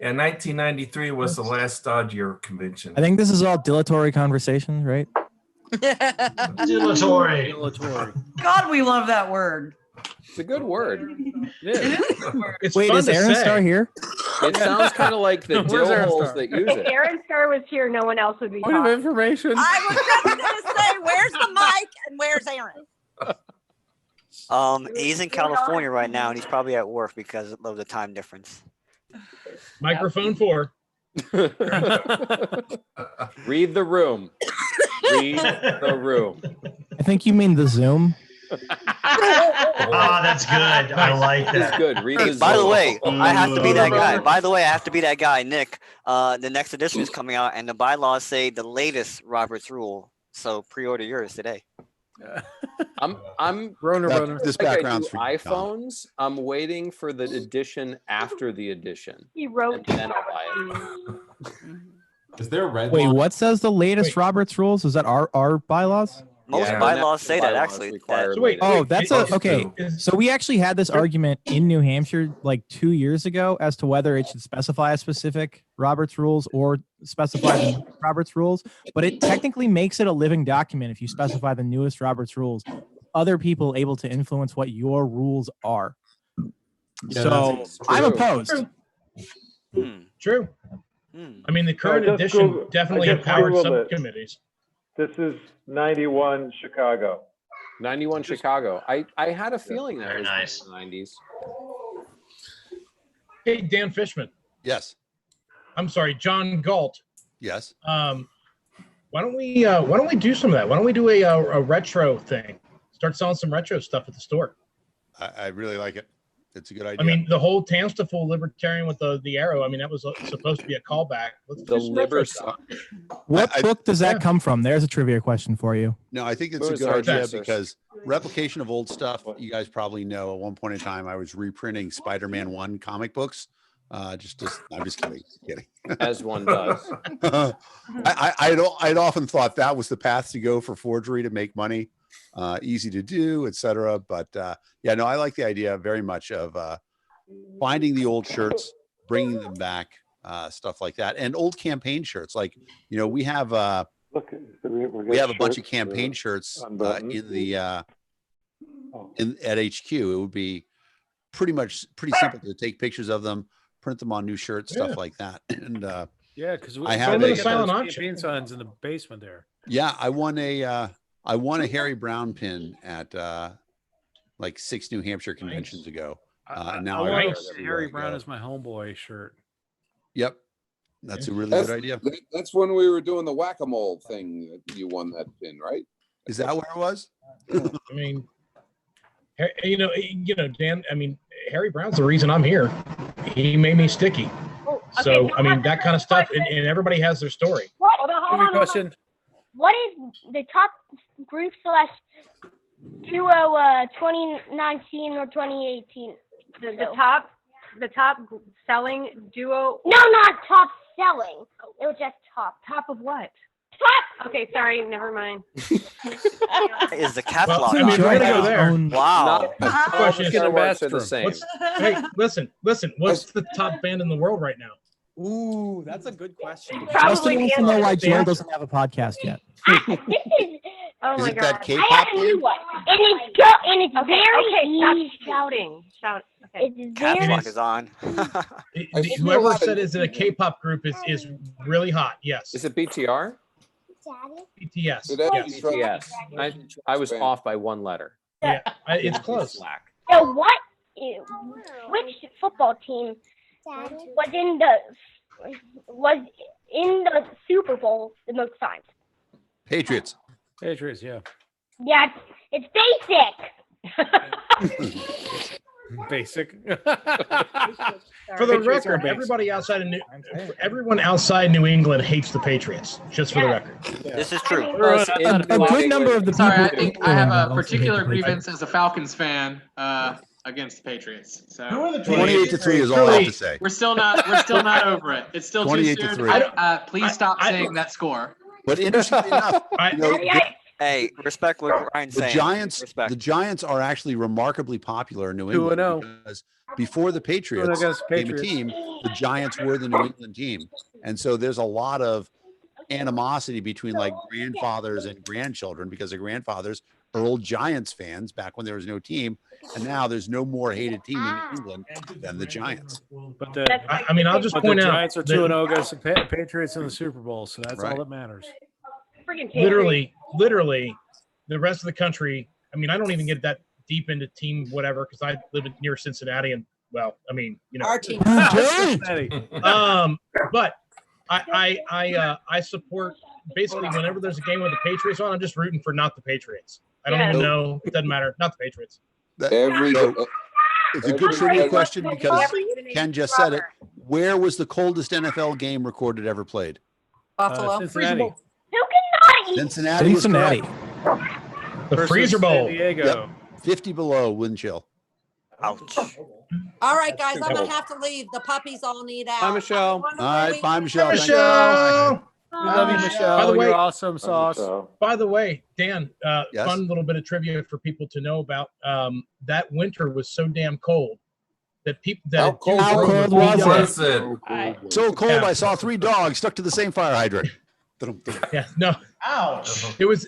[SPEAKER 4] Yeah, 1993 was the last odd year convention.
[SPEAKER 5] I think this is all dilatory conversation, right?
[SPEAKER 7] Dilatory.
[SPEAKER 20] God, we love that word.
[SPEAKER 15] It's a good word.
[SPEAKER 3] It's
[SPEAKER 5] Wait,
[SPEAKER 3] fun
[SPEAKER 5] is
[SPEAKER 3] to
[SPEAKER 5] Aaron
[SPEAKER 3] say.
[SPEAKER 5] Star here?
[SPEAKER 15] It sounds kind of like the
[SPEAKER 6] Where's
[SPEAKER 15] dill
[SPEAKER 6] Aaron
[SPEAKER 15] holes
[SPEAKER 6] Star?
[SPEAKER 15] that use
[SPEAKER 10] If
[SPEAKER 15] it.
[SPEAKER 10] Aaron Star was here, no one else would be
[SPEAKER 6] Point of
[SPEAKER 10] talking.
[SPEAKER 6] information.
[SPEAKER 8] I was just going to say, where's the mic and where's Aaron?
[SPEAKER 22] He's in California right now, and he's probably at work because of the time difference.
[SPEAKER 3] Microphone 4.
[SPEAKER 15] Read the room. Read the room.
[SPEAKER 5] I think you mean the Zoom.
[SPEAKER 7] Oh, that's good. I like
[SPEAKER 15] It's
[SPEAKER 7] that.
[SPEAKER 15] good. Read
[SPEAKER 22] Hey,
[SPEAKER 15] the
[SPEAKER 22] by the
[SPEAKER 15] Zoom.
[SPEAKER 22] way, I have to be that guy. By the way, I have to be that guy, Nick. The next edition is coming out, and the bylaws say the latest Robert's rule. So pre-order yours today.
[SPEAKER 15] I'm
[SPEAKER 2] That- this
[SPEAKER 15] like I
[SPEAKER 2] background's
[SPEAKER 15] do
[SPEAKER 2] for you, Tom.
[SPEAKER 15] iPhones. I'm waiting for the edition after the edition.
[SPEAKER 10] He wrote.
[SPEAKER 15] And then I'll buy it.
[SPEAKER 11] Is there a red
[SPEAKER 5] Wait,
[SPEAKER 11] line?
[SPEAKER 5] what says the latest Robert's rules? Is that our bylaws?
[SPEAKER 22] Most
[SPEAKER 15] Yeah,
[SPEAKER 22] bylaws
[SPEAKER 15] the
[SPEAKER 22] say that
[SPEAKER 15] bylaws
[SPEAKER 22] actually.
[SPEAKER 15] require
[SPEAKER 3] So wait,
[SPEAKER 5] Oh, that's
[SPEAKER 4] Most
[SPEAKER 5] okay.
[SPEAKER 4] do.
[SPEAKER 5] So we actually had this argument in New Hampshire like 2 years ago as to whether it should specify a specific Robert's rules or specify the Robert's rules, but it technically makes it a living document if you specify the newest Robert's rules. Other people able to influence what your rules are.
[SPEAKER 11] Yeah,
[SPEAKER 5] So
[SPEAKER 11] that's
[SPEAKER 5] I'm
[SPEAKER 11] true.
[SPEAKER 5] opposed.
[SPEAKER 3] True.
[SPEAKER 22] Hmm.
[SPEAKER 3] I mean, the current
[SPEAKER 21] just
[SPEAKER 3] edition
[SPEAKER 21] Googled-
[SPEAKER 3] definitely
[SPEAKER 21] I just
[SPEAKER 3] empowered
[SPEAKER 21] Googled it.
[SPEAKER 3] subcommittees.
[SPEAKER 21] This is 91 Chicago.
[SPEAKER 15] 91 Chicago. I had a feeling that
[SPEAKER 7] Very
[SPEAKER 15] was
[SPEAKER 7] nice.
[SPEAKER 15] in the 90s.
[SPEAKER 3] Hey, Dan Fishman.
[SPEAKER 2] Yes.
[SPEAKER 3] I'm sorry, John Galt.
[SPEAKER 2] Yes.
[SPEAKER 3] Why don't we do some of that? Why don't we do a retro thing? Start selling some retro stuff at the store.
[SPEAKER 2] I really like it. It's a good idea.
[SPEAKER 3] I mean, the whole Tamstaful Libertarian with the arrow. I mean, that was supposed to be a callback. Let's
[SPEAKER 15] The
[SPEAKER 3] do some retro
[SPEAKER 15] liber
[SPEAKER 3] stuff.
[SPEAKER 5] What
[SPEAKER 2] I-
[SPEAKER 5] book does that
[SPEAKER 3] yeah.
[SPEAKER 5] come from? There's a trivia question for you.
[SPEAKER 2] no, I think it's a
[SPEAKER 15] Who's
[SPEAKER 2] good
[SPEAKER 15] our
[SPEAKER 2] idea
[SPEAKER 15] guessers?
[SPEAKER 2] because replication of old stuff, you guys probably know at one point in time, I was reprinting Spider-Man 1 comic books. I'm just kidding.
[SPEAKER 15] As one does.
[SPEAKER 2] I'd often thought that was the path to go for forgery to make money, easy to do, etc. But yeah, no, I like the idea very much of finding the old shirts, bringing them back, stuff like that, and old campaign shirts. Like, you know, we have
[SPEAKER 21] Look,
[SPEAKER 2] we have a bunch of campaign shirts
[SPEAKER 21] unbuttoned.
[SPEAKER 2] in the at HQ. It would be pretty simple to take pictures of them, print them on new shirts,
[SPEAKER 3] Yeah.
[SPEAKER 2] stuff like that. And
[SPEAKER 6] Yeah, because
[SPEAKER 2] I have
[SPEAKER 3] a silent auction.
[SPEAKER 6] campaign signs in the basement there.
[SPEAKER 2] yeah, I won a Harry Brown pin at like 6 New Hampshire conventions ago. And now I
[SPEAKER 6] I
[SPEAKER 2] wear
[SPEAKER 6] like
[SPEAKER 2] it everywhere
[SPEAKER 6] Harry
[SPEAKER 2] I
[SPEAKER 6] Brown
[SPEAKER 2] go.
[SPEAKER 6] is my homeboy shirt.
[SPEAKER 2] Yep, that's a really
[SPEAKER 12] That's,
[SPEAKER 2] good idea.
[SPEAKER 12] that's when we were doing the whack-a-mole thing that you won that pin, right?
[SPEAKER 2] Is that where it was?
[SPEAKER 3] I mean, you know, Dan. I mean, Harry Brown's the reason I'm here. He made me sticky.
[SPEAKER 10] Oh, okay,
[SPEAKER 3] So
[SPEAKER 10] so
[SPEAKER 3] I mean,
[SPEAKER 10] what's
[SPEAKER 3] that
[SPEAKER 10] the
[SPEAKER 3] kind of stuff,
[SPEAKER 10] question?
[SPEAKER 3] and everybody has their story.
[SPEAKER 10] What? Hold on.
[SPEAKER 6] Question.
[SPEAKER 10] What is the top group slash duo 2019 or 2018? the top selling duo.
[SPEAKER 9] No, not top selling. It was just top.
[SPEAKER 10] Top of what?
[SPEAKER 9] Top.
[SPEAKER 10] Okay, sorry, never mind.
[SPEAKER 22] Is the cat
[SPEAKER 3] Well,
[SPEAKER 22] lock
[SPEAKER 3] I mean,
[SPEAKER 22] on?
[SPEAKER 3] we're gonna go there.
[SPEAKER 22] Wow.
[SPEAKER 3] The question is,
[SPEAKER 15] Fireworks are the same.
[SPEAKER 3] hey, listen. What's the top band in the world right now?
[SPEAKER 5] Ooh, that's a good question.
[SPEAKER 10] Probably
[SPEAKER 5] Justin wants to know why Jill doesn't have a podcast yet.
[SPEAKER 10] Oh
[SPEAKER 2] Is
[SPEAKER 10] my
[SPEAKER 2] it
[SPEAKER 10] god.
[SPEAKER 2] that
[SPEAKER 9] I
[SPEAKER 2] K-pop
[SPEAKER 9] have a new
[SPEAKER 2] band?
[SPEAKER 9] one, and it's very
[SPEAKER 10] Okay, stop
[SPEAKER 9] easy.
[SPEAKER 10] shouting. Shout. Okay.
[SPEAKER 9] It's
[SPEAKER 22] Cat
[SPEAKER 9] very
[SPEAKER 22] lock is on.
[SPEAKER 3] Whoever said is it a K-pop group is really hot. Yes.
[SPEAKER 15] Is it BTR?
[SPEAKER 3] BTS.
[SPEAKER 12] So that
[SPEAKER 3] Yes.
[SPEAKER 12] is from-
[SPEAKER 15] Yes. I was off by one letter.
[SPEAKER 3] Yeah, it's close.
[SPEAKER 15] Slack.
[SPEAKER 9] So which football team was in the Super Bowl the most times?
[SPEAKER 2] Patriots.
[SPEAKER 6] Patriots, yeah.
[SPEAKER 9] Yeah, it's basic.
[SPEAKER 6] Basic.
[SPEAKER 3] For the
[SPEAKER 5] Patriots are
[SPEAKER 3] record,
[SPEAKER 5] basic.
[SPEAKER 3] everyone outside New England hates the Patriots. Just for the record.
[SPEAKER 22] This is true.
[SPEAKER 5] A good number of the people.
[SPEAKER 14] Sorry, I think I have
[SPEAKER 5] also
[SPEAKER 14] a
[SPEAKER 5] hate
[SPEAKER 14] particular
[SPEAKER 5] the Patriots.
[SPEAKER 14] grievance as a Falcons fan against the Patriots. So
[SPEAKER 18] Who are the
[SPEAKER 2] 28-3 is all I have to say.
[SPEAKER 14] we're still not over it. It's still too soon.
[SPEAKER 2] 28-3.
[SPEAKER 14] Please stop saying that score.
[SPEAKER 2] But interestingly enough, you know,
[SPEAKER 22] Hey, respect what Ryan's
[SPEAKER 2] the
[SPEAKER 22] saying.
[SPEAKER 2] Giants,
[SPEAKER 22] Respect.
[SPEAKER 2] the Giants are actually remarkably popular in New England
[SPEAKER 6] 2-0.
[SPEAKER 2] because before the Patriots
[SPEAKER 6] against
[SPEAKER 2] became a
[SPEAKER 6] Patriots.
[SPEAKER 2] team, the Giants were the New England team, and so there's a lot of animosity between like grandfathers and grandchildren because the grandfathers are old Giants fans back when there was no team, and now there's no more hated team in New England than the Giants.
[SPEAKER 6] But the
[SPEAKER 3] I mean, I'll just
[SPEAKER 6] but
[SPEAKER 3] point
[SPEAKER 6] the
[SPEAKER 3] out
[SPEAKER 6] Giants are
[SPEAKER 3] that-
[SPEAKER 6] 2-0 against the Patriots in the Super Bowl, so that's
[SPEAKER 2] Right.
[SPEAKER 6] all that matters.
[SPEAKER 10] Freaking Patriots.
[SPEAKER 3] literally, the rest of the country. I mean, I don't even get that deep into team whatever because I live near Cincinnati, and well, I mean, you know,
[SPEAKER 8] Our team.
[SPEAKER 3] but I support basically whenever there's a game with the Patriots on, I'm just rooting for not the Patriots. I don't even know. It doesn't matter. Not the Patriots.
[SPEAKER 2] It's a good trivia question because Ken just said it. Where was the coldest NFL game recorded ever played?
[SPEAKER 8] Buffalo.
[SPEAKER 6] Cincinnati.
[SPEAKER 2] Cincinnati. was
[SPEAKER 5] Cincinnati.
[SPEAKER 2] correct.
[SPEAKER 3] The
[SPEAKER 6] Versus
[SPEAKER 3] Freezer Bowl.
[SPEAKER 6] San Diego.
[SPEAKER 2] Yep. 50 below wind chill.
[SPEAKER 22] Ouch.
[SPEAKER 8] All right, guys, I'm gonna have to leave. The puppies all need out.
[SPEAKER 15] Bye, Michelle.
[SPEAKER 8] Have a
[SPEAKER 2] All right, bye, Michelle. Thank you.
[SPEAKER 3] Michelle.
[SPEAKER 6] We love you, Michelle.
[SPEAKER 3] By the way-
[SPEAKER 6] You're awesome sauce.
[SPEAKER 3] By the way, Dan,
[SPEAKER 2] Yes?
[SPEAKER 3] fun little bit of trivia for people to know about. That winter was so damn cold that people
[SPEAKER 2] How
[SPEAKER 3] that
[SPEAKER 2] cold
[SPEAKER 11] was it?
[SPEAKER 2] So cold, I saw 3 dogs stuck to the same fire hydrant.
[SPEAKER 3] Yeah, no.
[SPEAKER 18] Ouch.
[SPEAKER 3] There was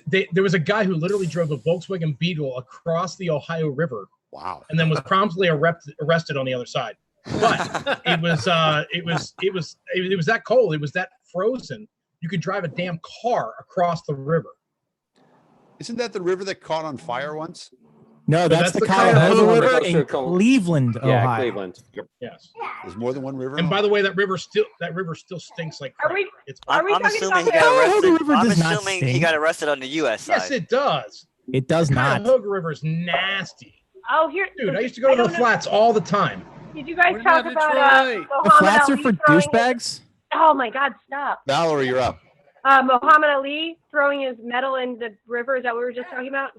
[SPEAKER 3] a guy who literally drove a Volkswagen Beetle across the Ohio River.
[SPEAKER 2] Wow.
[SPEAKER 3] And then was promptly arrested on the other side. But it was that cold. It was that frozen. You could drive a damn car across the river.
[SPEAKER 2] Isn't that the river that caught on fire once?
[SPEAKER 5] No, that's the
[SPEAKER 3] Cuyahoga
[SPEAKER 5] Cuyahoga River
[SPEAKER 3] River.
[SPEAKER 5] in Cleveland,
[SPEAKER 15] Yeah,
[SPEAKER 5] Ohio.
[SPEAKER 15] Cleveland.
[SPEAKER 3] Yes.
[SPEAKER 2] There's more than one river.
[SPEAKER 3] And by the way, that river still stinks like crap. It's
[SPEAKER 22] I'm assuming he got
[SPEAKER 5] Cuyahoga
[SPEAKER 22] arrested.
[SPEAKER 5] River
[SPEAKER 22] I'm
[SPEAKER 5] does not
[SPEAKER 22] assuming he
[SPEAKER 5] stink.
[SPEAKER 22] got arrested on the U.S. side.
[SPEAKER 3] Yes, it does.
[SPEAKER 5] It does not.
[SPEAKER 3] Cuyahoga River is nasty.
[SPEAKER 10] Oh, here.
[SPEAKER 3] Dude, I used to go to the flats all the time.
[SPEAKER 10] Did you guys
[SPEAKER 6] We're
[SPEAKER 10] talk
[SPEAKER 6] not
[SPEAKER 10] about
[SPEAKER 6] Detroit.
[SPEAKER 5] The
[SPEAKER 10] Muhammad
[SPEAKER 5] flats are
[SPEAKER 10] Ali
[SPEAKER 5] for
[SPEAKER 10] throwing his-
[SPEAKER 5] douchebags?
[SPEAKER 10] Oh my God! Stop.
[SPEAKER 2] Valerie, you're up.
[SPEAKER 10] Muhammad Ali throwing his medal in the river. Is that what we were just talking about?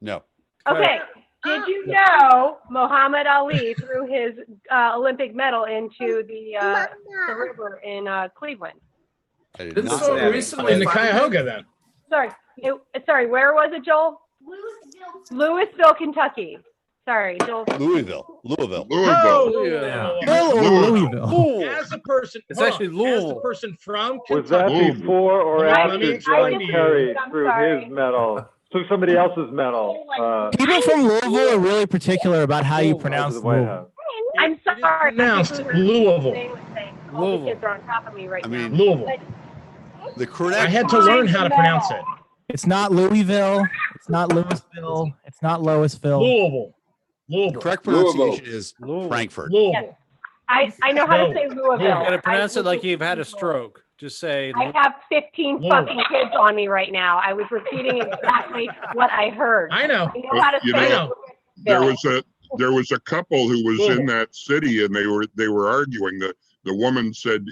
[SPEAKER 2] No.
[SPEAKER 10] Okay. Did you know Muhammad Ali threw his Olympic medal into the river in Cleveland?
[SPEAKER 2] I did
[SPEAKER 11] Didn't
[SPEAKER 2] not
[SPEAKER 11] so
[SPEAKER 2] say that.
[SPEAKER 11] recently
[SPEAKER 3] In the
[SPEAKER 11] find it?
[SPEAKER 3] Cuyahoga, then.
[SPEAKER 10] Sorry, where was it, Joel? Louisville, Kentucky. Sorry, Joel.
[SPEAKER 2] Louisville.
[SPEAKER 3] Oh,
[SPEAKER 6] Yeah.
[SPEAKER 5] Louisville.
[SPEAKER 3] As a person,
[SPEAKER 6] It's
[SPEAKER 3] hold on.
[SPEAKER 6] actually
[SPEAKER 3] As
[SPEAKER 6] Louisville.
[SPEAKER 3] the person from
[SPEAKER 21] Was that
[SPEAKER 3] Kentucky.
[SPEAKER 21] before or
[SPEAKER 3] Let
[SPEAKER 21] after
[SPEAKER 3] me explain
[SPEAKER 21] John
[SPEAKER 3] to you.
[SPEAKER 21] Kerry
[SPEAKER 10] I'm
[SPEAKER 21] threw
[SPEAKER 10] sorry.
[SPEAKER 21] his medal? Took somebody else's medal.
[SPEAKER 5] People from Louisville are really particular about how you pronounce
[SPEAKER 21] to the White
[SPEAKER 5] Louisville.
[SPEAKER 21] House.
[SPEAKER 10] I'm sorry.
[SPEAKER 3] pronounced
[SPEAKER 10] I think we were
[SPEAKER 3] Louisville.
[SPEAKER 10] saying the same. All the kids are on top of me right
[SPEAKER 2] I
[SPEAKER 10] now.
[SPEAKER 2] mean,
[SPEAKER 3] Louisville.
[SPEAKER 2] the correct.
[SPEAKER 3] I had to learn how to pronounce it.
[SPEAKER 5] It's not Louisville. It's not Louisville. It's not Louisville.
[SPEAKER 3] Louisville.
[SPEAKER 2] The
[SPEAKER 3] Louisville.
[SPEAKER 2] correct pronunciation is
[SPEAKER 6] Louisville.
[SPEAKER 2] Frankfurt.
[SPEAKER 3] Louisville.
[SPEAKER 10] I know how to say
[SPEAKER 6] You
[SPEAKER 10] Louisville.
[SPEAKER 6] gotta pronounce it like you've had a stroke. Just say.
[SPEAKER 10] I have 15
[SPEAKER 3] Louisville.
[SPEAKER 10] fucking kids on me right now. I was repeating exactly what I heard.
[SPEAKER 3] I know.
[SPEAKER 10] I know how to
[SPEAKER 13] You
[SPEAKER 10] say
[SPEAKER 3] know,
[SPEAKER 13] there was a couple who was in that city, and they were arguing. The woman said,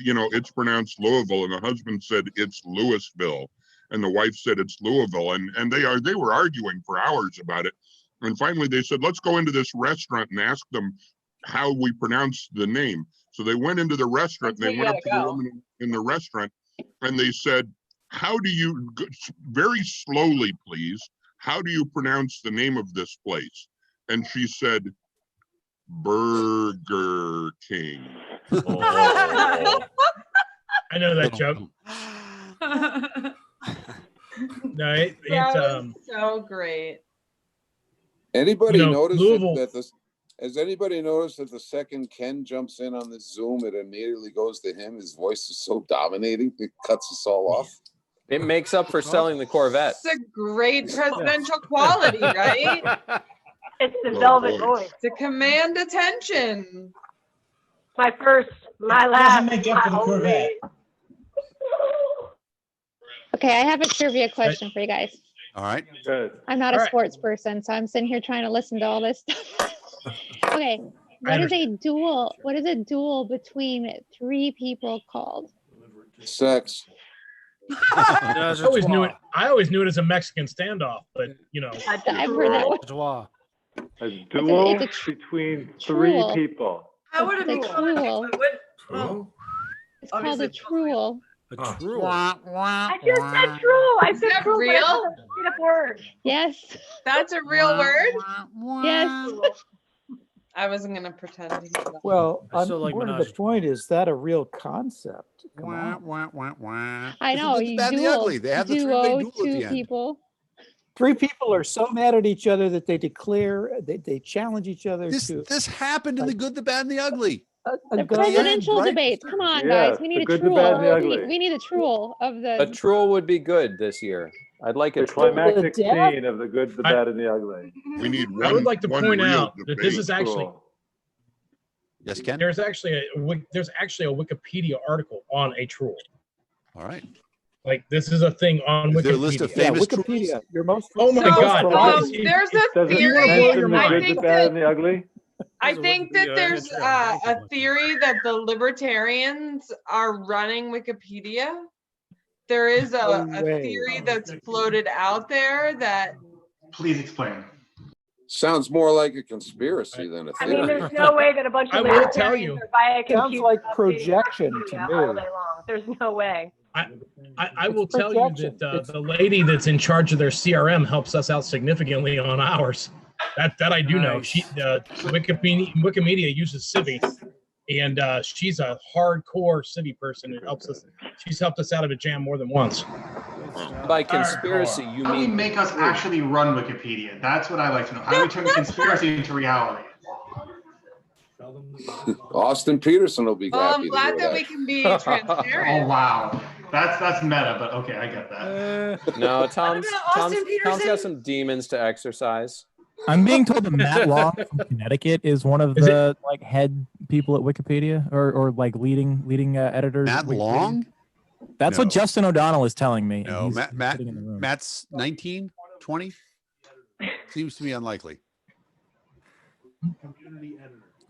[SPEAKER 13] it's pronounced Louisville, and the husband said it's Louisville, and the wife said it's Louisville, and they were arguing for hours about it. And finally, they said, let's go into this restaurant and ask them how we pronounce the name. So they went into the restaurant, and they went up to the woman in the restaurant, and they said, how do you, very slowly, please, how do you pronounce the name of this place? And she said, Burger King.
[SPEAKER 3] Oh. I know that joke. No, it's
[SPEAKER 1] so great.
[SPEAKER 12] Anybody
[SPEAKER 3] You know,
[SPEAKER 12] notice
[SPEAKER 3] Louisville-
[SPEAKER 12] that this? Has anybody noticed that the second Ken jumps in on this Zoom, it immediately goes to him? His voice is so dominating, it cuts us all off.
[SPEAKER 15] It makes up for selling the Corvette.
[SPEAKER 1] It's a great presidential quality, right?
[SPEAKER 10] It's the velvet voice.
[SPEAKER 1] To command attention.
[SPEAKER 10] My first, my last,
[SPEAKER 18] make up for the
[SPEAKER 10] my
[SPEAKER 18] Corvette.
[SPEAKER 10] only.
[SPEAKER 16] Okay, I have a trivia question for you guys.
[SPEAKER 2] All right.
[SPEAKER 21] Good.
[SPEAKER 16] I'm not a sports person, so I'm sitting here trying to listen to all this stuff. Okay, what is a duel? What is a duel between three people called?
[SPEAKER 12] Sex.
[SPEAKER 3] I always knew it as a Mexican standoff, but you know.
[SPEAKER 16] I've heard that one.
[SPEAKER 21] A duel
[SPEAKER 16] it's a
[SPEAKER 21] between three
[SPEAKER 16] truel.
[SPEAKER 21] people.
[SPEAKER 20] How would it be
[SPEAKER 16] It's a
[SPEAKER 20] called?
[SPEAKER 16] truel.
[SPEAKER 20] Oh,
[SPEAKER 16] It's called a truel.
[SPEAKER 10] I just said true. I said
[SPEAKER 1] that
[SPEAKER 10] true.
[SPEAKER 1] real?
[SPEAKER 10] Made up word.
[SPEAKER 16] Yes.
[SPEAKER 1] That's a real word?
[SPEAKER 16] Yes.
[SPEAKER 1] I wasn't going to pretend to hear that.
[SPEAKER 17] Well,
[SPEAKER 6] I still like
[SPEAKER 17] more to the
[SPEAKER 6] menage a
[SPEAKER 17] point, is that a real concept? Come on.
[SPEAKER 16] I know.
[SPEAKER 2] Good, the
[SPEAKER 16] You
[SPEAKER 2] bad, and the
[SPEAKER 16] duel.
[SPEAKER 2] ugly. They have the
[SPEAKER 16] duo
[SPEAKER 2] three-way duel at
[SPEAKER 16] two
[SPEAKER 2] the end.
[SPEAKER 16] people.
[SPEAKER 17] Three people are so mad at each other that they declare, they challenge each other to.
[SPEAKER 2] This happened in the good, the bad, and the ugly.
[SPEAKER 16] The
[SPEAKER 17] gun,
[SPEAKER 16] presidential
[SPEAKER 2] right?
[SPEAKER 16] debates. Come on,
[SPEAKER 21] Yeah,
[SPEAKER 16] guys. We need
[SPEAKER 21] the
[SPEAKER 16] a
[SPEAKER 21] good, the bad, and the
[SPEAKER 16] truel.
[SPEAKER 21] ugly.
[SPEAKER 16] We need a truel of
[SPEAKER 15] A
[SPEAKER 16] the.
[SPEAKER 15] truel would be good this year. I'd like
[SPEAKER 21] The
[SPEAKER 15] a truel.
[SPEAKER 21] climactic
[SPEAKER 17] The death?
[SPEAKER 21] scene of the good, the bad, and the ugly.
[SPEAKER 13] We need
[SPEAKER 3] I would like to
[SPEAKER 13] one
[SPEAKER 3] point
[SPEAKER 13] real
[SPEAKER 3] out that this
[SPEAKER 13] debate.
[SPEAKER 3] is actually
[SPEAKER 21] Cool.
[SPEAKER 2] Yes, Ken.
[SPEAKER 3] there's actually a Wikipedia article on a truel.
[SPEAKER 2] All right.
[SPEAKER 3] Like this is a thing on
[SPEAKER 2] Is
[SPEAKER 3] Wikipedia.
[SPEAKER 2] there a list of
[SPEAKER 17] Yeah,
[SPEAKER 2] famous
[SPEAKER 17] Wikipedia. Your most.
[SPEAKER 3] Oh my
[SPEAKER 1] So,
[SPEAKER 3] God!
[SPEAKER 1] there's a
[SPEAKER 21] Does it
[SPEAKER 1] theory.
[SPEAKER 21] mention the
[SPEAKER 1] I
[SPEAKER 21] good, the
[SPEAKER 1] think
[SPEAKER 21] bad,
[SPEAKER 1] that
[SPEAKER 21] and the ugly?
[SPEAKER 1] I think that there's a theory that the libertarians are running Wikipedia. There is a theory that's floated out there that.
[SPEAKER 23] Please explain.
[SPEAKER 12] Sounds more like a conspiracy than a
[SPEAKER 10] I
[SPEAKER 12] theory.
[SPEAKER 10] mean, there's no way that a bunch
[SPEAKER 3] I
[SPEAKER 10] of
[SPEAKER 3] will tell
[SPEAKER 10] libertarians
[SPEAKER 3] you.
[SPEAKER 10] are by a computer.
[SPEAKER 17] Sounds like
[SPEAKER 10] updating
[SPEAKER 17] projection to
[SPEAKER 10] Wikipedia all
[SPEAKER 17] me.
[SPEAKER 10] day long. There's no way.
[SPEAKER 3] I will tell you
[SPEAKER 17] projection.
[SPEAKER 3] that the lady that's in charge of their CRM helps us out significantly on ours. That I do know. She Wikimedia uses Civi, and she's a hardcore Civi person. It helps us. She's helped us out of a jam more than once.
[SPEAKER 15] By conspiracy, you
[SPEAKER 23] How do we
[SPEAKER 15] mean
[SPEAKER 23] make us actually run Wikipedia? That's what I like to know. How do we turn the conspiracy into reality?
[SPEAKER 12] Austin Peterson will be
[SPEAKER 1] Well,
[SPEAKER 12] happy
[SPEAKER 1] I'm
[SPEAKER 12] to
[SPEAKER 1] glad
[SPEAKER 12] hear
[SPEAKER 1] that we can be transparent.
[SPEAKER 23] Oh wow, that's meta, but okay, I get that.
[SPEAKER 15] no? Tom's
[SPEAKER 20] Austin
[SPEAKER 15] got
[SPEAKER 20] Peterson?
[SPEAKER 15] some demons to exercise.
[SPEAKER 5] I'm being told that Matt Long from Connecticut is one of the like head people at Wikipedia or like leading editors.
[SPEAKER 2] Matt
[SPEAKER 5] at Wikipedia.
[SPEAKER 2] Long?
[SPEAKER 5] That's
[SPEAKER 2] No.
[SPEAKER 5] what Justin O'Donnell is telling me.
[SPEAKER 2] No,
[SPEAKER 5] He's
[SPEAKER 2] Matt,
[SPEAKER 5] sitting in the room.
[SPEAKER 2] Matt's 19, 20? Seems to me unlikely.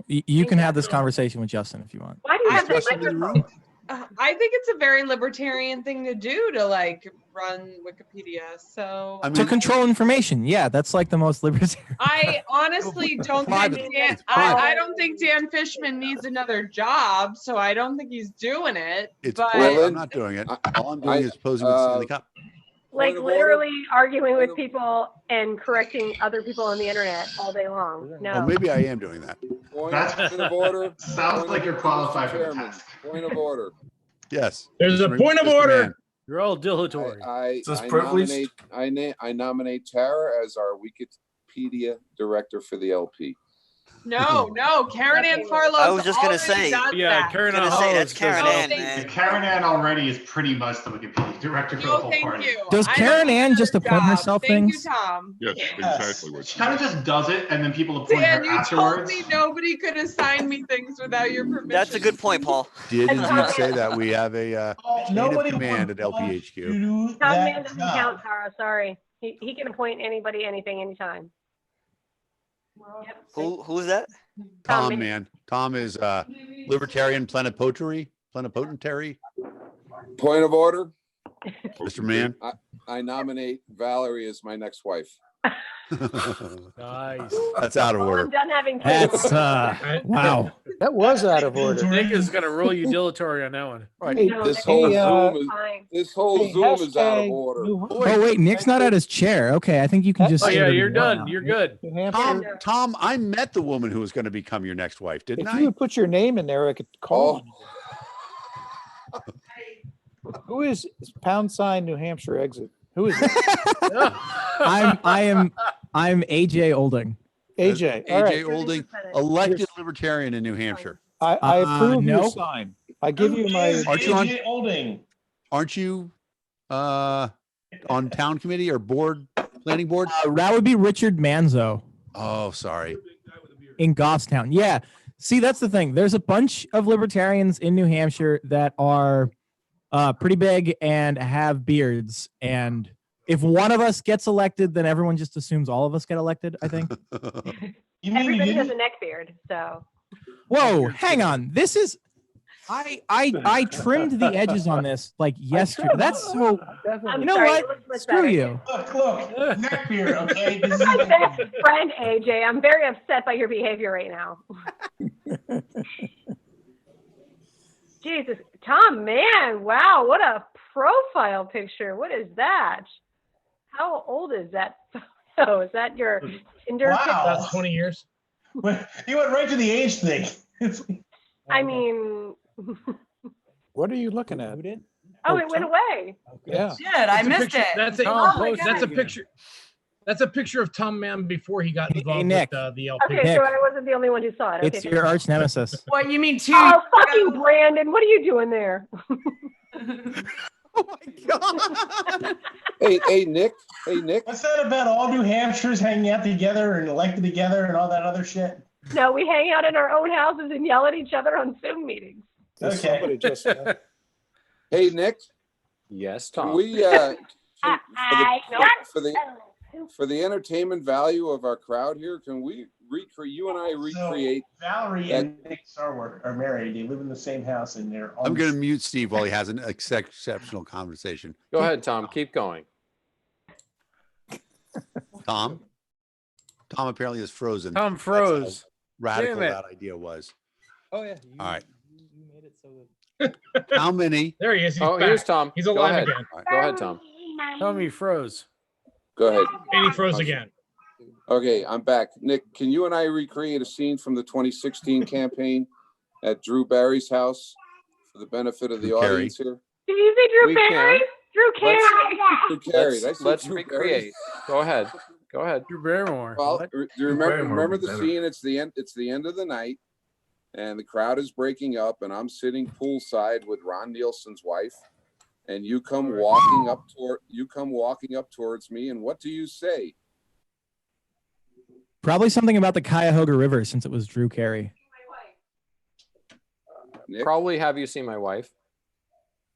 [SPEAKER 5] You can have this conversation with Justin if you want.
[SPEAKER 10] Why do you
[SPEAKER 2] Is
[SPEAKER 10] have that
[SPEAKER 2] Justin in the
[SPEAKER 10] microphone?
[SPEAKER 2] room?
[SPEAKER 1] I think it's a very libertarian thing to do to like run Wikipedia. So
[SPEAKER 2] I
[SPEAKER 5] To
[SPEAKER 2] mean,
[SPEAKER 5] control information, yeah, that's like the most libertarian.
[SPEAKER 1] I honestly don't
[SPEAKER 2] private.
[SPEAKER 1] think Dan,
[SPEAKER 2] It's private.
[SPEAKER 1] I don't think Dan Fishman needs another job, so I don't think he's doing it.
[SPEAKER 2] It's
[SPEAKER 1] but
[SPEAKER 2] private.
[SPEAKER 12] Well,
[SPEAKER 2] I'm not doing it. All I'm doing is posing with Stanley Cup.
[SPEAKER 10] Like
[SPEAKER 12] Point of order.
[SPEAKER 10] literally arguing with people and correcting other people on the internet all day long.
[SPEAKER 2] Oh,
[SPEAKER 10] No.
[SPEAKER 2] maybe I am doing that.
[SPEAKER 12] Point
[SPEAKER 23] That's-
[SPEAKER 12] of order.
[SPEAKER 23] Sounds
[SPEAKER 12] Point
[SPEAKER 23] like
[SPEAKER 12] of
[SPEAKER 23] you're
[SPEAKER 12] order,
[SPEAKER 23] qualified
[SPEAKER 12] Mr.
[SPEAKER 23] for the
[SPEAKER 12] Chairman.
[SPEAKER 23] task.
[SPEAKER 12] Point of order.
[SPEAKER 2] Yes.
[SPEAKER 3] There's a
[SPEAKER 2] Mr.
[SPEAKER 3] point of
[SPEAKER 2] Mr.
[SPEAKER 3] order.
[SPEAKER 2] Man.
[SPEAKER 6] You're all dilatory.
[SPEAKER 12] I
[SPEAKER 4] Is this privileged?
[SPEAKER 12] nominate Tara as our Wikipedia director for the LP.
[SPEAKER 1] no, Karen Ann Farlow.
[SPEAKER 22] I was just gonna say,
[SPEAKER 6] Yeah, Karen
[SPEAKER 22] Gonna
[SPEAKER 6] Ann
[SPEAKER 22] say
[SPEAKER 6] Hollis
[SPEAKER 22] that's
[SPEAKER 6] does
[SPEAKER 22] Karen
[SPEAKER 6] all-
[SPEAKER 22] Ann,
[SPEAKER 1] thank
[SPEAKER 22] man.
[SPEAKER 23] Karen Ann already is pretty much the Wikipedia director for the
[SPEAKER 1] No,
[SPEAKER 23] whole
[SPEAKER 1] thank
[SPEAKER 23] party.
[SPEAKER 1] you.
[SPEAKER 5] Does
[SPEAKER 1] I
[SPEAKER 5] Karen
[SPEAKER 1] don't need
[SPEAKER 5] Ann just
[SPEAKER 1] another
[SPEAKER 5] appoint
[SPEAKER 1] job.
[SPEAKER 5] herself
[SPEAKER 1] Thank
[SPEAKER 5] things?
[SPEAKER 1] you, Tom.
[SPEAKER 13] Yes, exactly what
[SPEAKER 23] She kind of just does it, and then people appoint
[SPEAKER 1] Dan,
[SPEAKER 23] her
[SPEAKER 1] you told
[SPEAKER 23] afterwards.
[SPEAKER 1] me nobody could assign me things without your permission.
[SPEAKER 22] That's a good point, Paul.
[SPEAKER 2] Did indeed say that we have a chain of
[SPEAKER 18] Nobody
[SPEAKER 2] command at
[SPEAKER 18] would want
[SPEAKER 2] LPHQ.
[SPEAKER 18] to do
[SPEAKER 10] Tom
[SPEAKER 18] that
[SPEAKER 10] Man doesn't
[SPEAKER 18] job.
[SPEAKER 10] count, Tara. Sorry. He can appoint anybody, anything, anytime. Yep.
[SPEAKER 22] Who's that?
[SPEAKER 2] Tom, man. Tom is libertarian plenipotentiary.
[SPEAKER 12] Point of order.
[SPEAKER 2] Mr. Man.
[SPEAKER 12] I nominate Valerie as my next wife.
[SPEAKER 6] Nice.
[SPEAKER 2] That's out of
[SPEAKER 10] I'm
[SPEAKER 2] order.
[SPEAKER 10] done having kids.
[SPEAKER 5] That's wow.
[SPEAKER 17] That was out of order.
[SPEAKER 6] Nick is gonna roll you dilatory on that one.
[SPEAKER 2] Right.
[SPEAKER 17] Hey,
[SPEAKER 12] This whole
[SPEAKER 17] hey,
[SPEAKER 12] Zoom is
[SPEAKER 10] Fine.
[SPEAKER 12] this whole
[SPEAKER 17] hey,
[SPEAKER 12] Zoom is out of
[SPEAKER 17] hashtag
[SPEAKER 12] order.
[SPEAKER 17] New-
[SPEAKER 5] Oh wait, Nick's not at his chair. Okay, I think you can just.
[SPEAKER 6] Oh
[SPEAKER 5] say
[SPEAKER 6] yeah,
[SPEAKER 5] whatever
[SPEAKER 6] you're
[SPEAKER 5] you want
[SPEAKER 6] done.
[SPEAKER 5] now.
[SPEAKER 6] You're good.
[SPEAKER 17] New Hampshire.
[SPEAKER 2] Tom, I met the woman who was going to become your next wife, didn't
[SPEAKER 17] If
[SPEAKER 2] I?
[SPEAKER 17] you would put your name in there, I could call you. Who is # New Hampshire exit? Who is it?
[SPEAKER 5] I'm AJ Olding.
[SPEAKER 17] AJ. All
[SPEAKER 2] AJ
[SPEAKER 17] right.
[SPEAKER 2] Olding, elected Libertarian in New Hampshire.
[SPEAKER 17] I approve your
[SPEAKER 5] no.
[SPEAKER 17] sign. I give you my.
[SPEAKER 2] Aren't you on?
[SPEAKER 18] AJ Olding.
[SPEAKER 2] Aren't you on town committee or board, planning board?
[SPEAKER 5] That would be Richard Manzo
[SPEAKER 2] Oh, sorry.
[SPEAKER 5] in Goffstown. Yeah. See, that's the thing. There's a bunch of libertarians in New Hampshire that are pretty big and have beards. And if one of us gets elected, then everyone just assumes all of us get elected, I think.
[SPEAKER 10] Everybody has a neck beard, so.
[SPEAKER 5] Whoa, hang on. This is I trimmed the edges on this like yesterday. That's so.
[SPEAKER 10] I'm
[SPEAKER 5] You know
[SPEAKER 10] sorry,
[SPEAKER 5] what?
[SPEAKER 10] it looks much
[SPEAKER 5] Screw
[SPEAKER 10] better.
[SPEAKER 5] you.
[SPEAKER 18] Look, neck beard, okay? This is
[SPEAKER 10] My
[SPEAKER 18] even-
[SPEAKER 10] best friend AJ, I'm very upset by your behavior right now. Jesus, Tom, man, wow, what a profile picture. What is that? How old is that photo? Is that your Tinder
[SPEAKER 18] Wow.
[SPEAKER 10] picture?
[SPEAKER 3] About 20 years.
[SPEAKER 18] You went right to the age thing.
[SPEAKER 10] I mean,
[SPEAKER 17] What are you looking at?
[SPEAKER 10] oh, it went away.
[SPEAKER 17] Yeah.
[SPEAKER 20] Shit, I
[SPEAKER 3] That's a
[SPEAKER 20] missed
[SPEAKER 3] picture-
[SPEAKER 20] it.
[SPEAKER 3] That's a,
[SPEAKER 10] Oh my
[SPEAKER 3] that's a
[SPEAKER 10] God.
[SPEAKER 3] picture. That's a picture of Tom Mann before he got involved
[SPEAKER 5] Nick.
[SPEAKER 3] with the LP.
[SPEAKER 10] Okay,
[SPEAKER 5] Nick.
[SPEAKER 10] so I wasn't the only one who saw it. Okay,
[SPEAKER 5] It's your arch nemesis.
[SPEAKER 20] What, you mean 2
[SPEAKER 10] Oh,
[SPEAKER 20] years
[SPEAKER 10] fucking
[SPEAKER 20] ago?
[SPEAKER 10] Brandon, what are you doing there?
[SPEAKER 5] Oh my god.
[SPEAKER 12] Hey, Nick. Hey, Nick.
[SPEAKER 18] What's that about all New Hampshires hanging out together and elected together and all that other shit?
[SPEAKER 10] No, we hang out in our own houses and yell at each other on Zoom meetings.
[SPEAKER 17] There's
[SPEAKER 18] Okay.
[SPEAKER 17] somebody just.
[SPEAKER 12] Hey, Nick.
[SPEAKER 15] Yes,
[SPEAKER 12] Can
[SPEAKER 15] Tom.
[SPEAKER 12] we for the entertainment value of our crowd here, can we you and I recreate?
[SPEAKER 18] So Valerie
[SPEAKER 12] that-
[SPEAKER 18] and Nick Sarwart are married. They live in the same house and they're
[SPEAKER 2] I'm going to mute Steve while he has an exceptional conversation.
[SPEAKER 15] Go ahead, Tom. Keep going.
[SPEAKER 2] Tom apparently is frozen.
[SPEAKER 6] Tom
[SPEAKER 2] That's
[SPEAKER 6] froze.
[SPEAKER 2] how radical
[SPEAKER 6] Damn it.
[SPEAKER 2] that idea was.
[SPEAKER 17] Oh yeah.
[SPEAKER 2] All right.
[SPEAKER 17] You made it so that.
[SPEAKER 2] How many?
[SPEAKER 3] There he is. He's
[SPEAKER 15] Oh,
[SPEAKER 3] back.
[SPEAKER 15] here's Tom.
[SPEAKER 3] He's
[SPEAKER 15] Go
[SPEAKER 3] alive
[SPEAKER 15] ahead.
[SPEAKER 3] again.
[SPEAKER 15] Go ahead, Tom.
[SPEAKER 6] Tom, you froze.
[SPEAKER 12] Go ahead.
[SPEAKER 3] And he froze again.
[SPEAKER 12] Okay, I'm back. Nick, can you and I recreate a scene from the 2016 campaign at Drew Barry's house for the benefit of the
[SPEAKER 2] Drew Carey.
[SPEAKER 12] audience here?
[SPEAKER 10] Did you say Drew
[SPEAKER 15] We
[SPEAKER 10] Barry?
[SPEAKER 15] can.
[SPEAKER 10] Drew Carey.
[SPEAKER 12] Drew Carey. Did I say
[SPEAKER 15] Let's
[SPEAKER 12] Drew
[SPEAKER 15] recreate. Go ahead. Go ahead.
[SPEAKER 6] Drew Barrymore.
[SPEAKER 12] Well,
[SPEAKER 6] What?
[SPEAKER 12] do you remember
[SPEAKER 4] Barrymore would be
[SPEAKER 12] the
[SPEAKER 4] better.
[SPEAKER 12] scene? It's the end. It's the end of the night, and the crowd is breaking up, and I'm sitting poolside with Ron Nielsen's wife, and you come walking up towards me, and what do you say?
[SPEAKER 5] Probably something about the Cuyahoga River since it was Drew Carey.
[SPEAKER 12] Nick?
[SPEAKER 15] Probably have you seen my wife?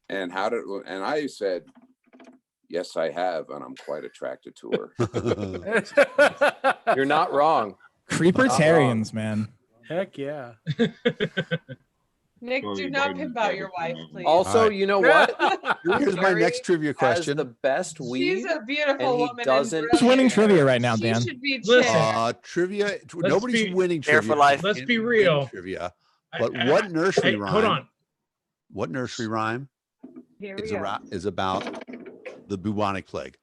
[SPEAKER 12] And I said, yes, I have, and I'm quite attracted to her.
[SPEAKER 15] You're not wrong.
[SPEAKER 5] Creepertarians, man.
[SPEAKER 6] Heck yeah.
[SPEAKER 1] Nick, do not pimp out your wife, please.
[SPEAKER 15] Also,
[SPEAKER 2] All right.
[SPEAKER 15] you know what?
[SPEAKER 2] Here's my next trivia
[SPEAKER 15] Has
[SPEAKER 2] question.
[SPEAKER 15] the best weed.
[SPEAKER 1] She's a beautiful
[SPEAKER 15] and he
[SPEAKER 1] woman.
[SPEAKER 15] doesn't-
[SPEAKER 1] and
[SPEAKER 5] Who's winning
[SPEAKER 1] brilliant.
[SPEAKER 5] trivia right now,
[SPEAKER 1] She
[SPEAKER 5] Dan?
[SPEAKER 1] should be
[SPEAKER 3] Listen.
[SPEAKER 1] chair.
[SPEAKER 2] Trivia. Nobody's
[SPEAKER 3] be
[SPEAKER 2] winning
[SPEAKER 22] fair
[SPEAKER 2] trivia.
[SPEAKER 22] for life.
[SPEAKER 3] Let's be
[SPEAKER 2] Win
[SPEAKER 3] real.
[SPEAKER 2] Trivia. But what nursery rhyme?
[SPEAKER 3] Hold on.
[SPEAKER 2] What nursery rhyme
[SPEAKER 10] Here
[SPEAKER 2] is,
[SPEAKER 10] we go.
[SPEAKER 2] is about the bubonic plague?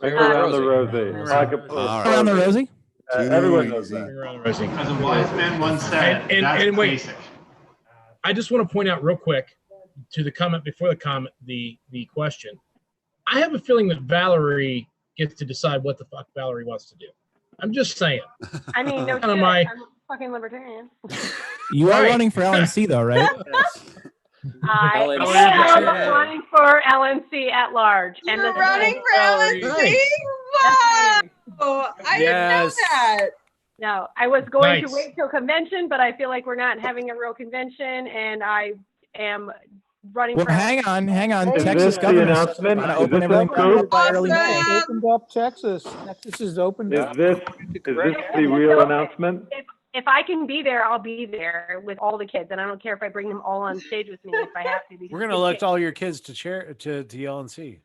[SPEAKER 21] Ring around the rosy.
[SPEAKER 2] All right.
[SPEAKER 5] Around the Rosie?
[SPEAKER 21] Everyone knows
[SPEAKER 2] Easy.
[SPEAKER 21] that.
[SPEAKER 14] As a wise man once said,
[SPEAKER 3] And
[SPEAKER 14] that's
[SPEAKER 3] wait.
[SPEAKER 14] basic.
[SPEAKER 3] I just want to point out real quick to the comment before the comment, the question. I have a feeling that Valerie gets to decide what the fuck Valerie wants to do. I'm just saying.
[SPEAKER 10] I mean, no shit.
[SPEAKER 3] Kinda my-
[SPEAKER 10] I'm a fucking libertarian.
[SPEAKER 5] You are
[SPEAKER 3] Right.
[SPEAKER 5] running for LNC though, right?
[SPEAKER 10] I
[SPEAKER 15] LNC.
[SPEAKER 10] am running for LNC at large. And
[SPEAKER 1] You're
[SPEAKER 10] this
[SPEAKER 1] running
[SPEAKER 10] is-
[SPEAKER 1] for LNC? Wow! I
[SPEAKER 6] Yes.
[SPEAKER 1] didn't know that.
[SPEAKER 10] No, I was going
[SPEAKER 3] Nice.
[SPEAKER 10] to wait till convention, but I feel like we're not having a real convention, and I am running
[SPEAKER 5] Well,
[SPEAKER 10] for.
[SPEAKER 5] hang on.
[SPEAKER 21] Is
[SPEAKER 5] Texas
[SPEAKER 21] this the
[SPEAKER 5] governor says
[SPEAKER 21] announcement?
[SPEAKER 5] they're gonna
[SPEAKER 21] Is
[SPEAKER 5] open
[SPEAKER 21] this
[SPEAKER 5] everything
[SPEAKER 21] approved?
[SPEAKER 5] by early May.
[SPEAKER 1] Awesome.
[SPEAKER 17] Opened up Texas. Texas is opened
[SPEAKER 21] Is
[SPEAKER 17] up.
[SPEAKER 21] this the real announcement?
[SPEAKER 10] If I can be there, I'll be there with all the kids, and I don't care if I bring them all on stage with me if I have to. because
[SPEAKER 6] We're gonna
[SPEAKER 10] it's
[SPEAKER 6] elect
[SPEAKER 10] kids.
[SPEAKER 6] all your kids to chair to LNC.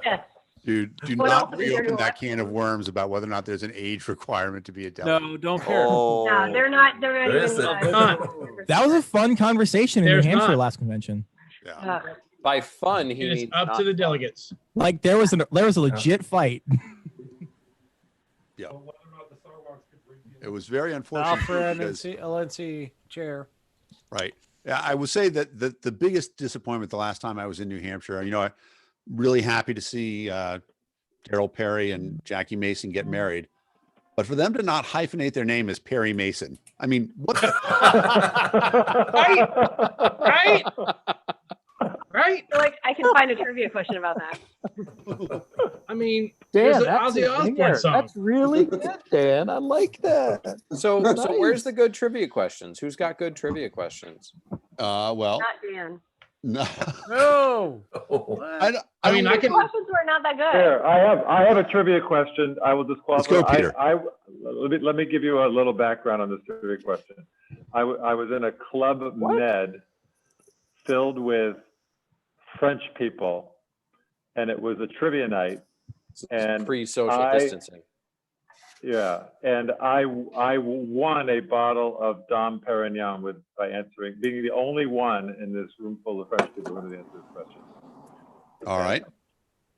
[SPEAKER 10] Yes.
[SPEAKER 2] Dude, do
[SPEAKER 10] What
[SPEAKER 2] not
[SPEAKER 10] else is there to
[SPEAKER 2] reopen that
[SPEAKER 10] watch?
[SPEAKER 2] can of worms about whether or not there's an age requirement to be a delegate.
[SPEAKER 6] No, don't care.
[SPEAKER 22] Oh.
[SPEAKER 10] No, they're not. They're not
[SPEAKER 4] There
[SPEAKER 10] even.
[SPEAKER 4] isn't.
[SPEAKER 5] That was a fun conversation in
[SPEAKER 3] There's
[SPEAKER 5] New Hampshire
[SPEAKER 3] not.
[SPEAKER 5] last convention.
[SPEAKER 2] Yeah.
[SPEAKER 15] By fun, he
[SPEAKER 3] It is
[SPEAKER 15] means
[SPEAKER 3] up
[SPEAKER 15] not
[SPEAKER 3] to the
[SPEAKER 15] fun.
[SPEAKER 3] delegates.
[SPEAKER 5] Like there was a legit fight.
[SPEAKER 2] Yeah. It was very unfortunate
[SPEAKER 6] Alfred
[SPEAKER 2] because,
[SPEAKER 6] LNC chair.
[SPEAKER 2] right. Yeah, I would say that the biggest disappointment the last time I was in New Hampshire, I'm really happy to see Daryl Perry and Jackie Mason get married. But for them to not hyphenate their name as Perry Mason, I mean, what the
[SPEAKER 3] Right? Right?
[SPEAKER 10] Like I can find a trivia question about that.
[SPEAKER 3] I mean,
[SPEAKER 17] Dan,
[SPEAKER 3] there's an
[SPEAKER 17] that's
[SPEAKER 3] Ozzy
[SPEAKER 17] a
[SPEAKER 3] Osbourne
[SPEAKER 17] zinger.
[SPEAKER 3] song.
[SPEAKER 17] That's really good, Dan. I like that.
[SPEAKER 15] So
[SPEAKER 17] Nice.
[SPEAKER 15] where's the good trivia questions? Who's got good trivia questions?
[SPEAKER 2] well,
[SPEAKER 10] Not Dan.
[SPEAKER 2] no.
[SPEAKER 6] No.
[SPEAKER 2] I mean,
[SPEAKER 10] The questions were not that good.
[SPEAKER 21] Here, I have a trivia question. I will disqualify.
[SPEAKER 2] Let's go, Peter.
[SPEAKER 21] Let me give you a little background on this trivia question. I was in a Club Med filled with French people, and it was a trivia night. And
[SPEAKER 15] Pre-social distancing.
[SPEAKER 21] Yeah, and I won a bottle of Dom Perignon by being the only one in this room full of French people who answered this question.
[SPEAKER 2] All right.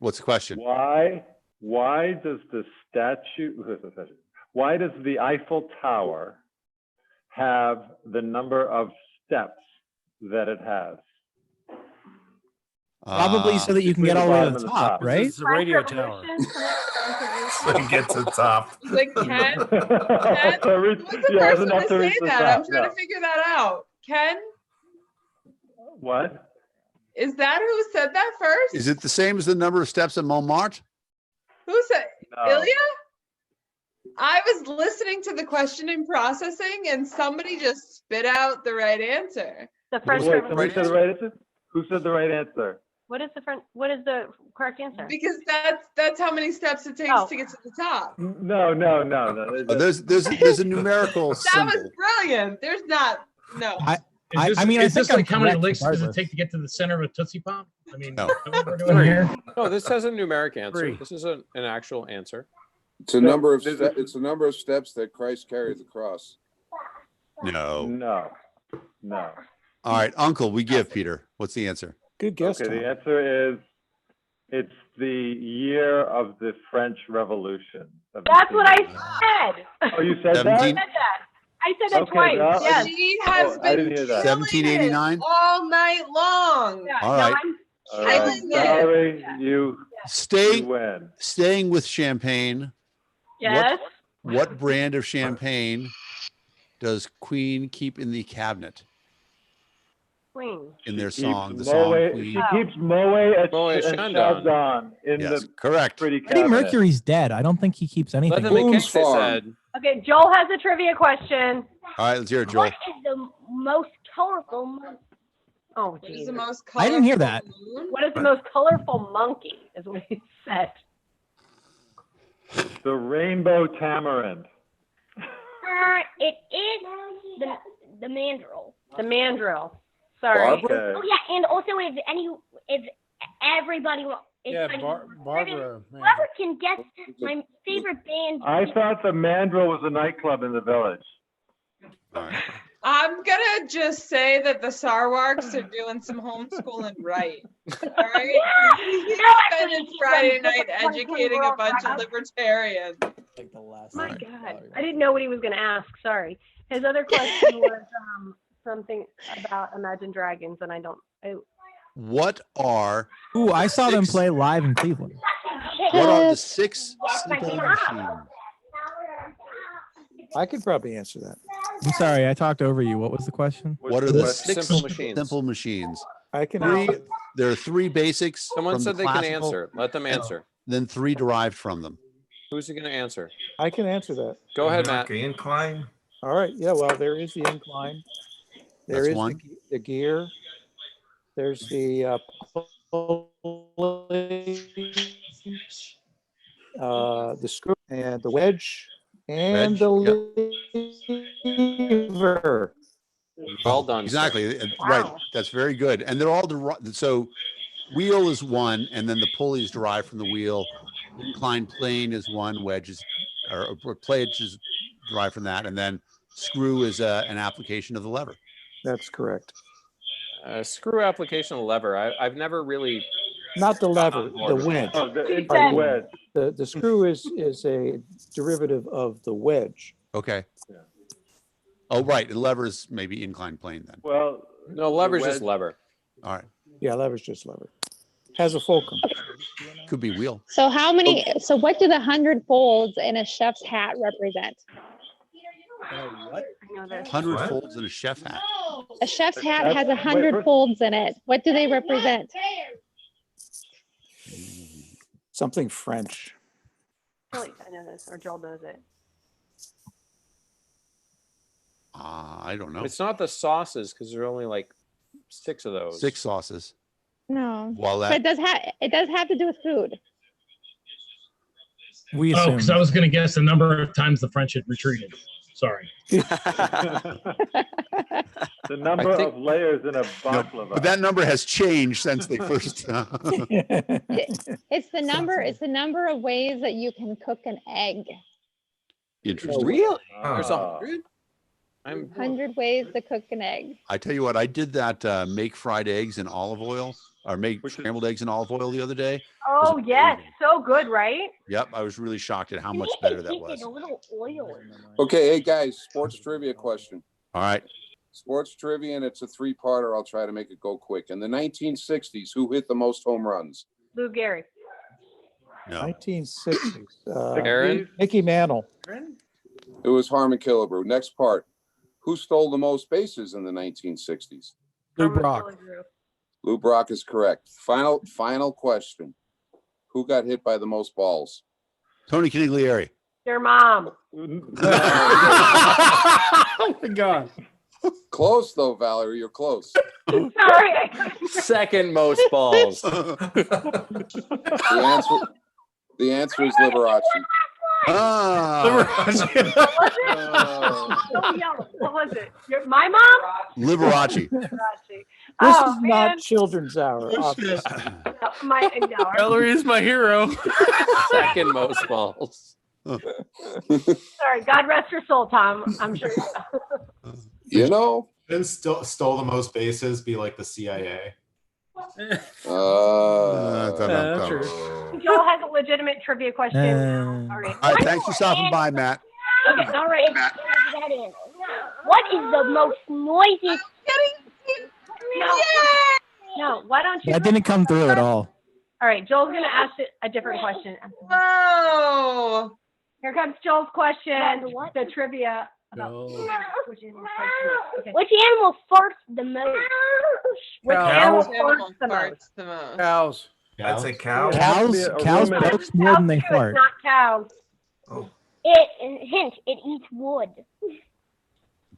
[SPEAKER 2] What's the question?
[SPEAKER 21] Why does the Eiffel Tower have the number of steps that it has?
[SPEAKER 5] Probably so that you can get all the way to the top, right?
[SPEAKER 6] It's the radio tower.
[SPEAKER 4] So he gets to top.
[SPEAKER 1] Like Ken? Who's the
[SPEAKER 21] Yeah,
[SPEAKER 1] person
[SPEAKER 21] enough
[SPEAKER 1] to
[SPEAKER 21] to
[SPEAKER 1] say
[SPEAKER 21] reach the
[SPEAKER 1] that?
[SPEAKER 21] top,
[SPEAKER 1] I'm trying
[SPEAKER 21] no.
[SPEAKER 1] to figure that out. Ken?
[SPEAKER 21] What?
[SPEAKER 1] Is that who said that first?
[SPEAKER 2] Is it the same as the number of steps at Montmartre?
[SPEAKER 1] Who said?
[SPEAKER 21] No.
[SPEAKER 1] Ilya? I was listening to the question and processing, and somebody just spit out the right answer.
[SPEAKER 10] The French
[SPEAKER 21] Wait, somebody said the
[SPEAKER 10] Revolution.
[SPEAKER 21] right answer? Who said the right answer?
[SPEAKER 10] What is the correct answer?
[SPEAKER 1] Because that's how many steps it takes to get to the top.
[SPEAKER 21] No.
[SPEAKER 2] There's a numerical
[SPEAKER 1] That
[SPEAKER 2] symbol.
[SPEAKER 1] was brilliant. There's not no.
[SPEAKER 5] I mean, I
[SPEAKER 3] is this
[SPEAKER 5] think
[SPEAKER 3] like
[SPEAKER 5] I'm
[SPEAKER 3] how many
[SPEAKER 5] correct
[SPEAKER 3] licks does it
[SPEAKER 5] regardless.
[SPEAKER 3] take to get to the center of a Tootsie Pop? I mean,
[SPEAKER 2] No.
[SPEAKER 3] is that what we're doing here?
[SPEAKER 15] No, this has a numeric answer.
[SPEAKER 6] Three.
[SPEAKER 15] This is an actual answer.
[SPEAKER 12] It's a number of it's a number of steps that Christ carried the cross.
[SPEAKER 2] No.
[SPEAKER 21] No.
[SPEAKER 2] All right, Uncle, we give Peter. What's the answer?
[SPEAKER 17] Good guess.
[SPEAKER 21] Okay,
[SPEAKER 17] Tom.
[SPEAKER 21] the answer is it's the year of the French Revolution.
[SPEAKER 10] That's what I said.
[SPEAKER 21] Oh, you said that?
[SPEAKER 2] 17
[SPEAKER 10] I said that
[SPEAKER 21] Okay,
[SPEAKER 10] twice.
[SPEAKER 21] well,
[SPEAKER 10] Yes.
[SPEAKER 1] She has
[SPEAKER 21] I
[SPEAKER 1] been
[SPEAKER 21] didn't hear that.
[SPEAKER 1] killing
[SPEAKER 2] 1789?
[SPEAKER 1] it all night long.
[SPEAKER 10] Yeah,
[SPEAKER 2] All
[SPEAKER 10] no,
[SPEAKER 2] right.
[SPEAKER 10] I'm
[SPEAKER 21] All right,
[SPEAKER 1] Killing it.
[SPEAKER 21] sorry, you win.
[SPEAKER 2] Staying with champagne.
[SPEAKER 10] Yes.
[SPEAKER 2] What brand of champagne does Queen keep in the cabinet
[SPEAKER 10] Queen.
[SPEAKER 2] in their
[SPEAKER 21] She
[SPEAKER 2] song?
[SPEAKER 21] keeps
[SPEAKER 2] The song
[SPEAKER 21] Moet-
[SPEAKER 2] Queen.
[SPEAKER 21] She keeps Moet
[SPEAKER 15] Moet
[SPEAKER 21] and
[SPEAKER 15] Chandon.
[SPEAKER 21] Chandon in
[SPEAKER 2] Yes,
[SPEAKER 21] the
[SPEAKER 2] correct.
[SPEAKER 21] pretty
[SPEAKER 5] Freddie
[SPEAKER 21] cabinet.
[SPEAKER 5] Mercury's dead. I don't think he keeps anything.
[SPEAKER 15] Let them make it said.
[SPEAKER 10] Okay, Joel has a trivia question.
[SPEAKER 2] All right, let's hear it, Joel.
[SPEAKER 10] What is the most colorful monkey? Oh,
[SPEAKER 1] What is
[SPEAKER 10] geez.
[SPEAKER 1] the most
[SPEAKER 5] I didn't hear that.
[SPEAKER 1] moon?
[SPEAKER 10] What is the most colorful monkey? Is what he said.
[SPEAKER 21] The rainbow tamarind.
[SPEAKER 7] It is the mandrill.
[SPEAKER 10] The mandrill. Sorry.
[SPEAKER 21] Okay.
[SPEAKER 7] Oh yeah, and also if everybody
[SPEAKER 6] Yeah,
[SPEAKER 7] like,
[SPEAKER 6] Barbara.
[SPEAKER 7] whoever can guess my favorite band.
[SPEAKER 21] I thought the Mandrill was a nightclub in the village.
[SPEAKER 1] I'm gonna just say that the Sarwarks are doing some homeschooling right. All right. He's spending Friday night educating a bunch of libertarians.
[SPEAKER 10] My God, I didn't know what he was going to ask. Sorry. His other question was something about Imagine Dragons, and I don't.
[SPEAKER 2] What are
[SPEAKER 5] Ooh, I saw them play live in Cleveland.
[SPEAKER 2] what are the 6 simple machines?
[SPEAKER 17] I could probably answer that.
[SPEAKER 5] I'm sorry, I talked over you. What was the question?
[SPEAKER 2] What are the
[SPEAKER 15] What
[SPEAKER 2] 6
[SPEAKER 15] simple machines?
[SPEAKER 2] simple machines?
[SPEAKER 17] I can
[SPEAKER 2] Three.
[SPEAKER 17] answer.
[SPEAKER 2] There are 3 basics.
[SPEAKER 15] Someone
[SPEAKER 2] from
[SPEAKER 15] said
[SPEAKER 2] the
[SPEAKER 15] they can
[SPEAKER 2] classical,
[SPEAKER 15] answer. Let them answer.
[SPEAKER 2] Then 3 derived from them.
[SPEAKER 15] Who's going to answer?
[SPEAKER 17] I can answer that.
[SPEAKER 15] Go ahead, Matt.
[SPEAKER 4] Okay, incline.
[SPEAKER 17] All right. Yeah. Well, there is the incline. There
[SPEAKER 2] That's
[SPEAKER 17] is
[SPEAKER 2] one.
[SPEAKER 17] the gear. There's the the screw and the wedge and
[SPEAKER 2] Wedge,
[SPEAKER 17] the lever.
[SPEAKER 15] Well done. sir.
[SPEAKER 2] Exactly. Right. That's very good. And they're all so wheel is one, and then the pulley is derived from the wheel. Inclined plane is one, wedge is, or plate is derived from that, and then screw is an application of the lever.
[SPEAKER 17] That's correct.
[SPEAKER 15] Screw application of the lever. I've never really.
[SPEAKER 17] Not the lever, the wedge.
[SPEAKER 21] Oh, it's a wedge.
[SPEAKER 17] The screw is a derivative of the wedge.
[SPEAKER 2] Okay. Yeah. Oh, right. The lever is maybe inclined plane then.
[SPEAKER 21] Well,
[SPEAKER 15] no, lever's just lever.
[SPEAKER 2] All right.
[SPEAKER 17] Yeah, lever's just lever. Has a fulcrum.
[SPEAKER 2] Could be wheel.
[SPEAKER 16] So how many? So what do the 100 folds in a chef's hat represent?
[SPEAKER 2] What? 100 folds in a chef hat.
[SPEAKER 16] A chef's hat has 100 folds in it. What do they represent?
[SPEAKER 17] Something French.
[SPEAKER 10] I know this, or Joel knows it.
[SPEAKER 2] I don't know.
[SPEAKER 15] It's not the sauces because there are only like 6 of those.
[SPEAKER 2] 6 sauces.
[SPEAKER 16] No.
[SPEAKER 2] Well,
[SPEAKER 16] but it does have to do with food.
[SPEAKER 3] We assume. Because I was going to guess the number of times the French had retreated. Sorry.
[SPEAKER 21] The number of layers in a baklava.
[SPEAKER 2] But that number has changed since they first.
[SPEAKER 16] It's the number. It's the number of ways that you can cook an egg.
[SPEAKER 2] Interesting.
[SPEAKER 15] Really? There's 100?
[SPEAKER 16] 100 ways to cook an egg.
[SPEAKER 2] I tell you what, I did that make fried eggs in olive oil, or make scrambled eggs in olive oil the other day.
[SPEAKER 10] Oh yes, so good, right?
[SPEAKER 2] Yep, I was really shocked at how much better that was.
[SPEAKER 10] A little oil in there.
[SPEAKER 12] Okay, hey guys, sports trivia question.
[SPEAKER 2] All right.
[SPEAKER 12] Sports trivia, and it's a 3-parter. I'll try to make it go quick. In the 1960s, who hit the most home runs?
[SPEAKER 10] Lou Gehrig.
[SPEAKER 2] No.
[SPEAKER 17] 1960s.
[SPEAKER 15] Aaron?
[SPEAKER 17] Mickey Mantle.
[SPEAKER 12] It was Harmon Killebrew. Next part. Who stole the most bases in the 1960s?
[SPEAKER 5] Lou Brock.
[SPEAKER 12] Lou Brock is correct. Final question. Who got hit by the most balls?
[SPEAKER 2] Tony Canigliere.
[SPEAKER 10] Your mom.
[SPEAKER 5] Oh my God.
[SPEAKER 12] Close though, Valerie. You're close.
[SPEAKER 10] Sorry.
[SPEAKER 15] Second most balls.
[SPEAKER 12] The answer is Liberace.
[SPEAKER 10] Oh, yeah. What was it? My mom?
[SPEAKER 2] Liberace.
[SPEAKER 17] This
[SPEAKER 10] Oh,
[SPEAKER 17] is not children's hour. Obviously.
[SPEAKER 6] Valerie is my hero.
[SPEAKER 15] Second most balls.
[SPEAKER 10] Sorry. God rest your soul, Tom. I'm sure.
[SPEAKER 12] You know.
[SPEAKER 11] Didn't stole the most bases be like the CIA?
[SPEAKER 10] Joel has a legitimate trivia question. All right.
[SPEAKER 2] All right, thanks for stopping by, Matt.
[SPEAKER 7] Okay, all right. What is the most noisy?
[SPEAKER 10] No, why don't you?
[SPEAKER 5] That didn't come through at all.
[SPEAKER 10] All right, Joel's going to ask a different question.
[SPEAKER 1] Oh.
[SPEAKER 10] Here comes Joel's question. The trivia.
[SPEAKER 7] Which animal farts the most?
[SPEAKER 10] Which
[SPEAKER 6] Cow.
[SPEAKER 10] animal farts the most?
[SPEAKER 6] Cows.
[SPEAKER 11] I'd say cow.
[SPEAKER 5] Cows burp more than they
[SPEAKER 10] It's
[SPEAKER 5] fart.
[SPEAKER 10] not cows.
[SPEAKER 7] Hint, it eats wood.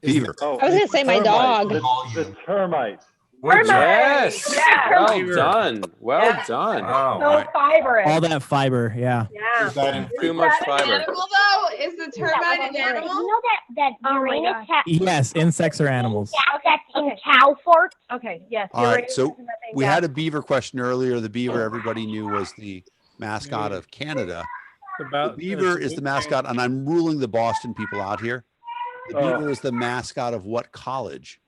[SPEAKER 2] Beaver.
[SPEAKER 16] I was gonna say my dog.
[SPEAKER 21] The termite.
[SPEAKER 15] Yes.
[SPEAKER 10] Yeah.
[SPEAKER 15] Well done. Well done.
[SPEAKER 10] So fibrous.
[SPEAKER 5] All that fiber, yeah.
[SPEAKER 10] Yeah.
[SPEAKER 15] Too much fiber.
[SPEAKER 1] Animal though? Is the termite an animal?
[SPEAKER 7] You know that
[SPEAKER 10] Oh my
[SPEAKER 7] Uranus
[SPEAKER 10] gosh.
[SPEAKER 5] Yes, insects are animals.
[SPEAKER 7] that's in cow farts?
[SPEAKER 10] Okay. Yes.
[SPEAKER 2] All right,
[SPEAKER 10] Uranus
[SPEAKER 2] so
[SPEAKER 10] is nothing
[SPEAKER 2] we
[SPEAKER 10] but-
[SPEAKER 2] had a beaver question earlier. The beaver, everybody knew, was the mascot of Canada. The beaver is the mascot, and I'm ruling the Boston people out here. The beaver is the mascot of what college?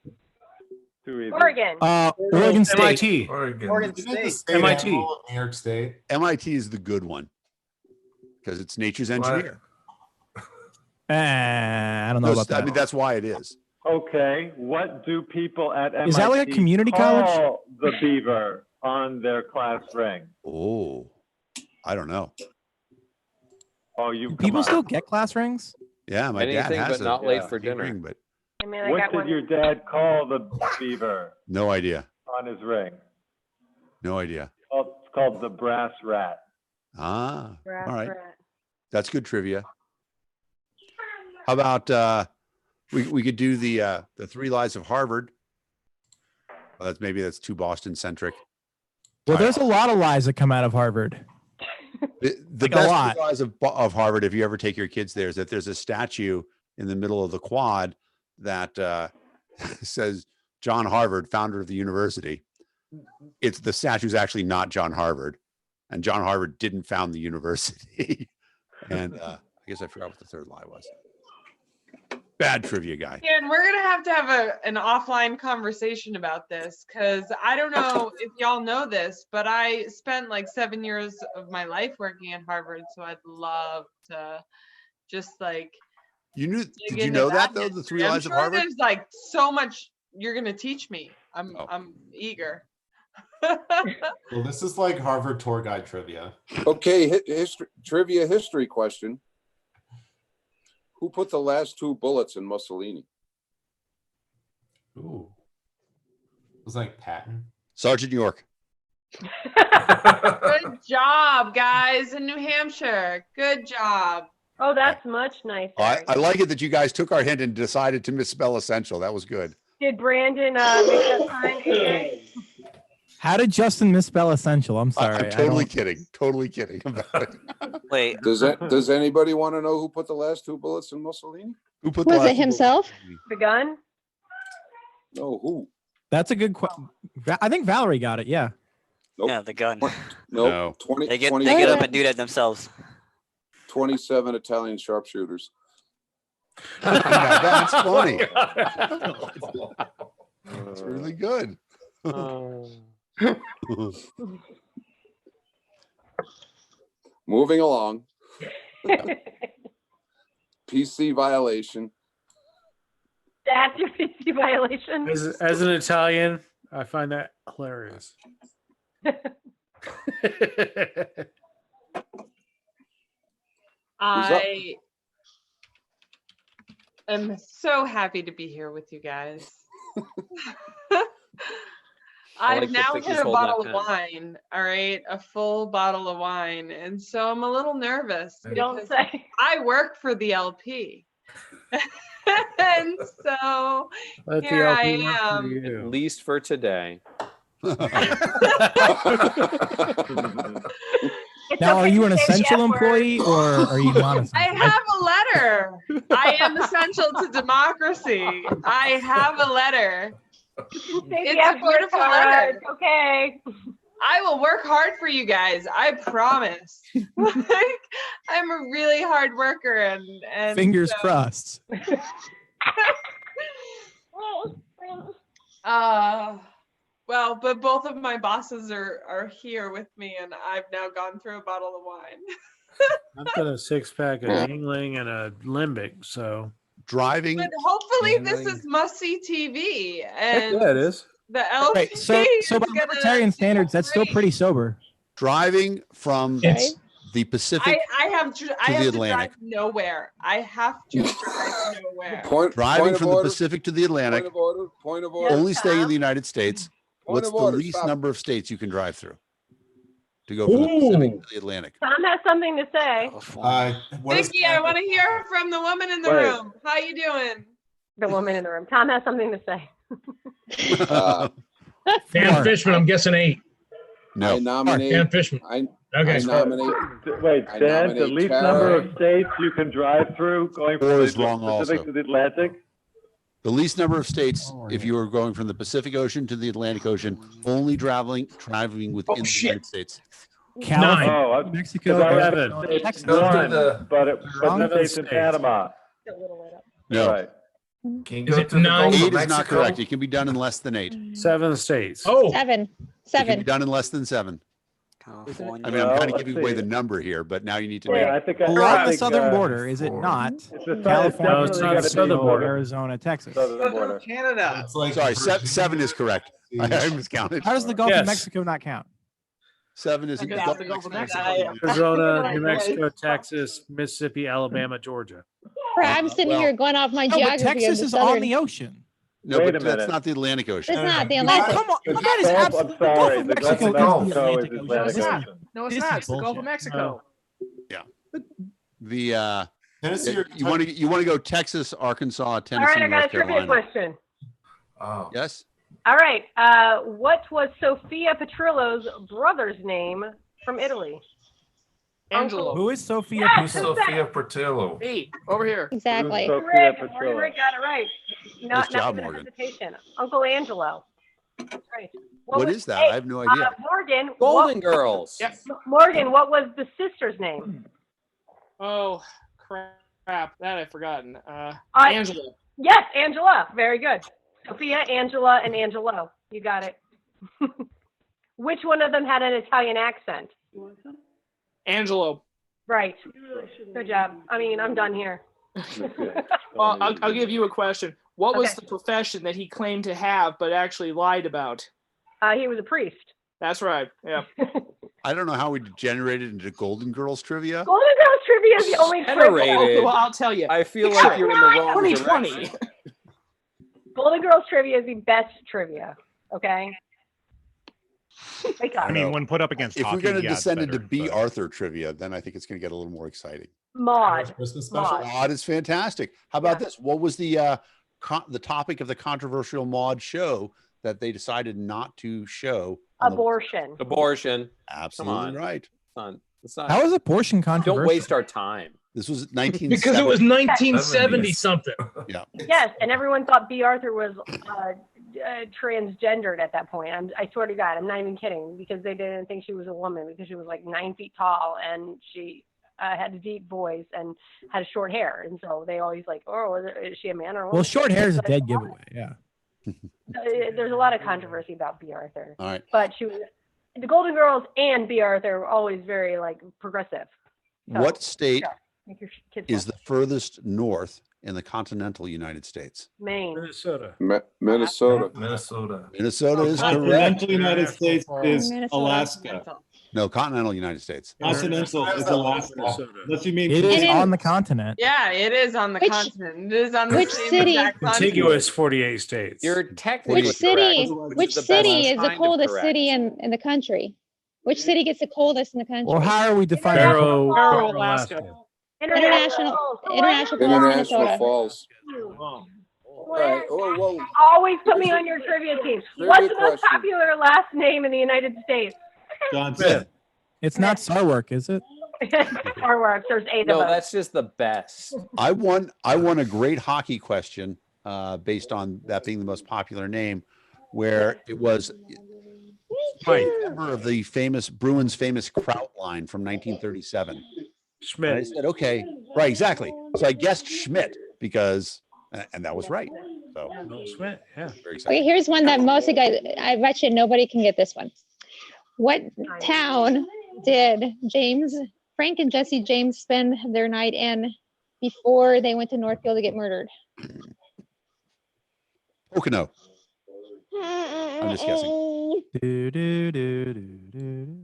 [SPEAKER 10] Oregon.
[SPEAKER 5] Oregon State.
[SPEAKER 6] MIT.
[SPEAKER 11] Oregon State.
[SPEAKER 6] MIT.
[SPEAKER 11] New York State.
[SPEAKER 2] MIT is the good one because it's nature's engineer.
[SPEAKER 5] I don't know about that.
[SPEAKER 2] I mean, that's why it is.
[SPEAKER 21] Okay, what do people at MIT
[SPEAKER 5] Is that like a community college?
[SPEAKER 21] call the beaver on their class ring?
[SPEAKER 2] Oh, I don't know.
[SPEAKER 21] Oh, you
[SPEAKER 5] People still get class rings?
[SPEAKER 2] Yeah, my dad
[SPEAKER 15] Anything
[SPEAKER 2] has
[SPEAKER 15] but not late for
[SPEAKER 2] a
[SPEAKER 15] dinner.
[SPEAKER 2] ring, but
[SPEAKER 10] I mean, I
[SPEAKER 21] What
[SPEAKER 10] got
[SPEAKER 21] did
[SPEAKER 10] one.
[SPEAKER 21] your dad call the beaver
[SPEAKER 2] no idea.
[SPEAKER 21] on his ring?
[SPEAKER 2] No idea.
[SPEAKER 21] It's called the brass rat.
[SPEAKER 2] Ah,
[SPEAKER 10] Brass
[SPEAKER 2] all right.
[SPEAKER 10] rat.
[SPEAKER 2] That's good trivia. How about we could do the 3 Lies of Harvard. Well, that's too Boston centric.
[SPEAKER 5] Well, there's a lot of lies that come out of Harvard.
[SPEAKER 2] The
[SPEAKER 5] Like a
[SPEAKER 2] best
[SPEAKER 5] lot.
[SPEAKER 2] 3 Lies of Harvard, if you ever take your kids there, is that there's a statue in the middle of the quad that says John Harvard, founder of the university. it's the statue's actually not John Harvard, and John Harvard didn't found the university. And I guess I forgot what the third lie was. Bad trivia guy.
[SPEAKER 1] Yeah, and we're gonna have an offline conversation about this, because I don't know if y'all know this, but I spent like 7 years of my life working at Harvard, so I'd love to just like
[SPEAKER 2] Did you know that though? The three lies of Harvard?
[SPEAKER 1] There's like so much you're gonna teach me. I'm eager.
[SPEAKER 11] Well, this is like Harvard tour guide trivia.
[SPEAKER 12] Okay, history question. Who put the last 2 bullets in Mussolini?
[SPEAKER 11] Ooh. It was like Patton.
[SPEAKER 2] Sergeant York.
[SPEAKER 1] Good job, guys, in New Hampshire. Good job.
[SPEAKER 10] Oh, that's much nicer.
[SPEAKER 2] I like it that you guys took our hint and decided to misspell essential. That was good.
[SPEAKER 10] Did Brandon make that sign? AJ?
[SPEAKER 5] How did Justin misspell essential? I'm sorry.
[SPEAKER 2] I'm totally kidding. Totally kidding about it.
[SPEAKER 22] Wait.
[SPEAKER 12] Does anybody want to know who put the last 2 bullets in Mussolini?
[SPEAKER 2] Who put
[SPEAKER 16] Was it himself?
[SPEAKER 10] The gun?
[SPEAKER 12] No, who?
[SPEAKER 5] That's a good question. I think Valerie got it. Yeah.
[SPEAKER 12] Nope.
[SPEAKER 22] Yeah, the gun.
[SPEAKER 12] No. 20,
[SPEAKER 22] They get
[SPEAKER 12] 20
[SPEAKER 22] they get up and do that themselves.
[SPEAKER 12] 27 Italian sharpshooters.
[SPEAKER 2] That's funny. It's really good.
[SPEAKER 12] Moving along. PC violation.
[SPEAKER 10] That's your PC violation?
[SPEAKER 6] As an Italian, I find that hilarious.
[SPEAKER 1] I am so happy to be here with you guys. I've now hit a bottle of wine, all right, a full bottle of wine, and so I'm a little nervous.
[SPEAKER 10] Don't say.
[SPEAKER 1] I work for the LP. And so here I am.
[SPEAKER 15] At least for today.
[SPEAKER 5] Now, are you an essential employee or are you not?
[SPEAKER 1] I have a letter. I am essential to democracy. I have a letter. It's a beautiful letter.
[SPEAKER 10] It's okay.
[SPEAKER 1] I will work hard for you guys. I promise. Like, I'm a really hard worker, and
[SPEAKER 5] Fingers crossed.
[SPEAKER 1] Well, but both of my bosses are here with me, and I've now gone through a bottle of wine.
[SPEAKER 6] I've got a 6-pack of Yingling and a Limbic, so
[SPEAKER 2] driving.
[SPEAKER 1] But hopefully this is must-see TV, and
[SPEAKER 6] yeah, it is.
[SPEAKER 1] the LP.
[SPEAKER 5] Right, so by libertarian standards, that's still pretty sober.
[SPEAKER 2] Driving from the Pacific
[SPEAKER 1] I have
[SPEAKER 2] to
[SPEAKER 1] to
[SPEAKER 2] the Atlantic.
[SPEAKER 1] drive nowhere. I have to drive nowhere.
[SPEAKER 2] Driving
[SPEAKER 12] of
[SPEAKER 2] from
[SPEAKER 12] order.
[SPEAKER 2] the Pacific to the Atlantic.
[SPEAKER 12] Point of order.
[SPEAKER 2] Only staying in the United States.
[SPEAKER 12] Point
[SPEAKER 2] What's
[SPEAKER 12] of
[SPEAKER 2] the
[SPEAKER 12] order,
[SPEAKER 2] least
[SPEAKER 12] stop.
[SPEAKER 2] number of states you can drive through to go from the Pacific to the Atlantic?
[SPEAKER 10] Tom has something to say.
[SPEAKER 1] Vicky, I want to hear from the woman in the
[SPEAKER 10] Wait.
[SPEAKER 1] room. How you doing?
[SPEAKER 10] The woman in the room. Tom has something to say.
[SPEAKER 3] Dan Fishman, I'm guessing 8.
[SPEAKER 2] No.
[SPEAKER 12] I nominate.
[SPEAKER 3] Dan Fishman.
[SPEAKER 12] I
[SPEAKER 3] Okay.
[SPEAKER 12] nominate.
[SPEAKER 21] Wait,
[SPEAKER 12] I
[SPEAKER 21] Dan, the
[SPEAKER 12] nominate
[SPEAKER 21] least
[SPEAKER 12] Tara.
[SPEAKER 21] number of states you can drive through going from
[SPEAKER 2] Four
[SPEAKER 21] the
[SPEAKER 2] is wrong
[SPEAKER 21] Pacific
[SPEAKER 2] also.
[SPEAKER 21] to the Atlantic?
[SPEAKER 2] The least number of states, if you are going from the Pacific Ocean to the Atlantic Ocean, only traveling within the United States.
[SPEAKER 5] California,
[SPEAKER 21] Oh,
[SPEAKER 5] Mexico,
[SPEAKER 21] Arizona,
[SPEAKER 5] Texas.
[SPEAKER 21] None, but
[SPEAKER 5] Wrong.
[SPEAKER 21] the states in Panama.
[SPEAKER 2] No.
[SPEAKER 21] Right.
[SPEAKER 4] Can you
[SPEAKER 3] Is
[SPEAKER 4] go
[SPEAKER 3] it
[SPEAKER 4] to the
[SPEAKER 3] 9?
[SPEAKER 4] Gulf of
[SPEAKER 2] 8 is not
[SPEAKER 4] Mexico?
[SPEAKER 2] correct. It can be done in less than 8.
[SPEAKER 6] 7 states.
[SPEAKER 3] Oh,
[SPEAKER 16] 7.
[SPEAKER 2] It can be
[SPEAKER 16] 7.
[SPEAKER 2] done in less than 7.
[SPEAKER 22] California.
[SPEAKER 2] I mean, I'm
[SPEAKER 21] Well,
[SPEAKER 2] kind of
[SPEAKER 21] let's
[SPEAKER 2] giving away
[SPEAKER 21] see.
[SPEAKER 2] the number here, but now you need to
[SPEAKER 21] Wait,
[SPEAKER 2] make
[SPEAKER 21] I think
[SPEAKER 5] Along the
[SPEAKER 21] think,
[SPEAKER 5] southern border, is it not?
[SPEAKER 21] It's
[SPEAKER 5] California,
[SPEAKER 21] definitely
[SPEAKER 6] it's not
[SPEAKER 21] gotta
[SPEAKER 6] the southern
[SPEAKER 21] be
[SPEAKER 6] border.
[SPEAKER 5] Arizona, Texas.
[SPEAKER 21] southern border.
[SPEAKER 14] Canada.
[SPEAKER 11] It's like
[SPEAKER 2] Sorry, 7 is correct. I miscounted.
[SPEAKER 5] How does the Gulf
[SPEAKER 6] Yes.
[SPEAKER 5] of Mexico not count?
[SPEAKER 2] 7 is
[SPEAKER 14] Okay,
[SPEAKER 2] the
[SPEAKER 14] it's
[SPEAKER 2] Gulf
[SPEAKER 14] the
[SPEAKER 2] of
[SPEAKER 14] Gulf of
[SPEAKER 2] Mexico.
[SPEAKER 14] Mexico.
[SPEAKER 6] Arizona, New Mexico, Texas, Mississippi, Alabama, Georgia.
[SPEAKER 16] I'm sitting
[SPEAKER 2] well-
[SPEAKER 16] here going off my
[SPEAKER 5] No, but
[SPEAKER 16] geography of
[SPEAKER 5] Texas
[SPEAKER 16] the
[SPEAKER 5] is
[SPEAKER 16] southern.
[SPEAKER 5] on the ocean.
[SPEAKER 2] No,
[SPEAKER 21] Wait
[SPEAKER 2] but
[SPEAKER 21] a
[SPEAKER 2] that's
[SPEAKER 21] minute.
[SPEAKER 2] not the Atlantic Ocean.
[SPEAKER 16] It's not the
[SPEAKER 5] Oh,
[SPEAKER 16] Atlantic.
[SPEAKER 5] come on.
[SPEAKER 21] The
[SPEAKER 5] That is
[SPEAKER 21] Gulf- I'm
[SPEAKER 5] absolutely.
[SPEAKER 21] sorry,
[SPEAKER 5] The Gulf of
[SPEAKER 21] the Gulf
[SPEAKER 5] Mexico
[SPEAKER 21] of
[SPEAKER 5] is
[SPEAKER 21] Mexico
[SPEAKER 5] the
[SPEAKER 21] is
[SPEAKER 5] Atlantic
[SPEAKER 21] the
[SPEAKER 5] Ocean.
[SPEAKER 21] Atlantic
[SPEAKER 5] It's not.
[SPEAKER 21] Ocean.
[SPEAKER 14] No, it's
[SPEAKER 5] This
[SPEAKER 14] not.
[SPEAKER 5] is
[SPEAKER 14] It's the Gulf of
[SPEAKER 5] bullshit.
[SPEAKER 14] Mexico.
[SPEAKER 2] The
[SPEAKER 11] Tennessee or
[SPEAKER 2] you want to go Texas, Arkansas,
[SPEAKER 10] All
[SPEAKER 2] Tennessee,
[SPEAKER 10] right, I got a
[SPEAKER 2] North
[SPEAKER 10] trivia
[SPEAKER 2] Carolina.
[SPEAKER 10] question.
[SPEAKER 4] Oh.
[SPEAKER 2] Yes.
[SPEAKER 10] All right. What was Sophia Petrillo's brother's name from Italy?
[SPEAKER 14] Angelo.
[SPEAKER 5] Who is Sophia?
[SPEAKER 10] Yes,
[SPEAKER 5] Petrillo?
[SPEAKER 4] Sophia Portillo.
[SPEAKER 14] 8 over here.
[SPEAKER 16] Exactly.
[SPEAKER 21] Sophia
[SPEAKER 10] Rick,
[SPEAKER 21] Petrillo.
[SPEAKER 10] Rick got it right.
[SPEAKER 2] Nice
[SPEAKER 10] Not
[SPEAKER 2] job,
[SPEAKER 10] even a
[SPEAKER 2] Morgan.
[SPEAKER 10] hesitation. Uncle Angelo. Right.
[SPEAKER 2] What is that? I have no idea.
[SPEAKER 10] Morgan.
[SPEAKER 15] Golden Girls.
[SPEAKER 10] Yep. Morgan, what was the sister's name?
[SPEAKER 8] Oh, crap. That I've forgotten. Angela.
[SPEAKER 10] Yes, Angela. Very good. Sophia, Angela, and Angelo. You got it. Which one of them had an Italian accent?
[SPEAKER 8] Angelo.
[SPEAKER 10] Right. Good job. I mean, I'm done here.
[SPEAKER 8] Well, I'll give you a question. What was the profession that he claimed to have but actually lied about?
[SPEAKER 10] He was a priest.
[SPEAKER 8] That's right. Yeah.
[SPEAKER 2] I don't know how we degenerated into Golden Girls trivia.
[SPEAKER 10] Golden Girls trivia is the only trivia.
[SPEAKER 8] Well, I'll tell you.
[SPEAKER 15] I feel like you're in the wrong
[SPEAKER 8] 2020.
[SPEAKER 15] direction.
[SPEAKER 10] Golden Girls trivia is the best trivia. Okay. Wake up.
[SPEAKER 9] I mean, when put up against
[SPEAKER 2] If we're
[SPEAKER 9] hockey,
[SPEAKER 2] going to
[SPEAKER 9] yeah, it's
[SPEAKER 2] descend
[SPEAKER 9] better,
[SPEAKER 2] into B.
[SPEAKER 9] but-
[SPEAKER 2] Arthur trivia, then I think it's going to get a little more exciting.
[SPEAKER 10] Maud.
[SPEAKER 11] Christmas special.
[SPEAKER 2] Maud is fantastic. How about this? What was the topic of the controversial Maud show that they decided not to show?
[SPEAKER 10] Abortion.
[SPEAKER 15] Abortion.
[SPEAKER 2] Absolutely right.
[SPEAKER 15] It's not.
[SPEAKER 5] How is abortion controversial?
[SPEAKER 15] Don't waste our time.
[SPEAKER 2] This was 1970.
[SPEAKER 3] Because it was 1970 something.
[SPEAKER 2] Yeah.
[SPEAKER 10] Yes, and everyone thought B. Arthur was transgendered at that point. I swear to God, I'm not even kidding, because they didn't think she was a woman because she was like 9 feet tall and she had a deep voice and had short hair, and so they always like, oh, is she a man or a woman?
[SPEAKER 5] Well, short hair is a dead giveaway. Yeah.
[SPEAKER 10] There's a lot of controversy about B. Arthur.
[SPEAKER 2] All right.
[SPEAKER 10] But she was, the Golden Girls and B. Arthur were always very like progressive. So,
[SPEAKER 2] What state
[SPEAKER 10] make your kids
[SPEAKER 2] is
[SPEAKER 10] watch.
[SPEAKER 2] the furthest north in the continental United States?
[SPEAKER 10] Maine?
[SPEAKER 6] Minnesota.
[SPEAKER 12] Minnesota.
[SPEAKER 2] Minnesota is correct.
[SPEAKER 19] Continental United States is
[SPEAKER 10] Minnesota.
[SPEAKER 19] Alaska.
[SPEAKER 2] No, continental United States.
[SPEAKER 19] Continental is Alaska. Unless you mean
[SPEAKER 5] It is on the continent.
[SPEAKER 1] Yeah, it is on the continent. It is on the
[SPEAKER 16] which
[SPEAKER 1] same
[SPEAKER 16] city?
[SPEAKER 1] exact continent.
[SPEAKER 6] Contiguous 48 states.
[SPEAKER 15] You're technically
[SPEAKER 16] Which city?
[SPEAKER 15] correct,
[SPEAKER 16] Which
[SPEAKER 15] the
[SPEAKER 16] city
[SPEAKER 15] best
[SPEAKER 16] is the
[SPEAKER 15] kind of
[SPEAKER 16] coldest
[SPEAKER 15] correct.
[SPEAKER 16] city in the country? Which city gets the coldest in the country?
[SPEAKER 5] Well, how are we defining?
[SPEAKER 6] Barrow,
[SPEAKER 8] Barrow, Alaska.
[SPEAKER 16] International Falls,
[SPEAKER 12] International
[SPEAKER 16] Minnesota.
[SPEAKER 12] Falls. All right. Oh, whoa.
[SPEAKER 10] Always put me on your trivia team. What's the most popular last name in the United States?
[SPEAKER 19] John Smith.
[SPEAKER 5] It's not Sarwark, is it?
[SPEAKER 10] Star Wars. There's 8
[SPEAKER 15] No,
[SPEAKER 10] of them.
[SPEAKER 15] that's just the best.
[SPEAKER 2] I won a great hockey question based on that being the most popular name, where it was member of the famous Bruins famous Kraut line from 1937.
[SPEAKER 6] Schmidt.
[SPEAKER 2] And I said, okay, right, exactly. So I guessed Schmidt because, and that was right. So
[SPEAKER 6] Schmidt, yeah.
[SPEAKER 2] very excited.
[SPEAKER 16] Okay, here's one that most of you guys, I bet you nobody can get this one. What town did Frank and Jesse James spend their night in before they went to Northfield to get murdered?
[SPEAKER 2] Pocono. I'm just guessing.
[SPEAKER 5] Do, do, do, do,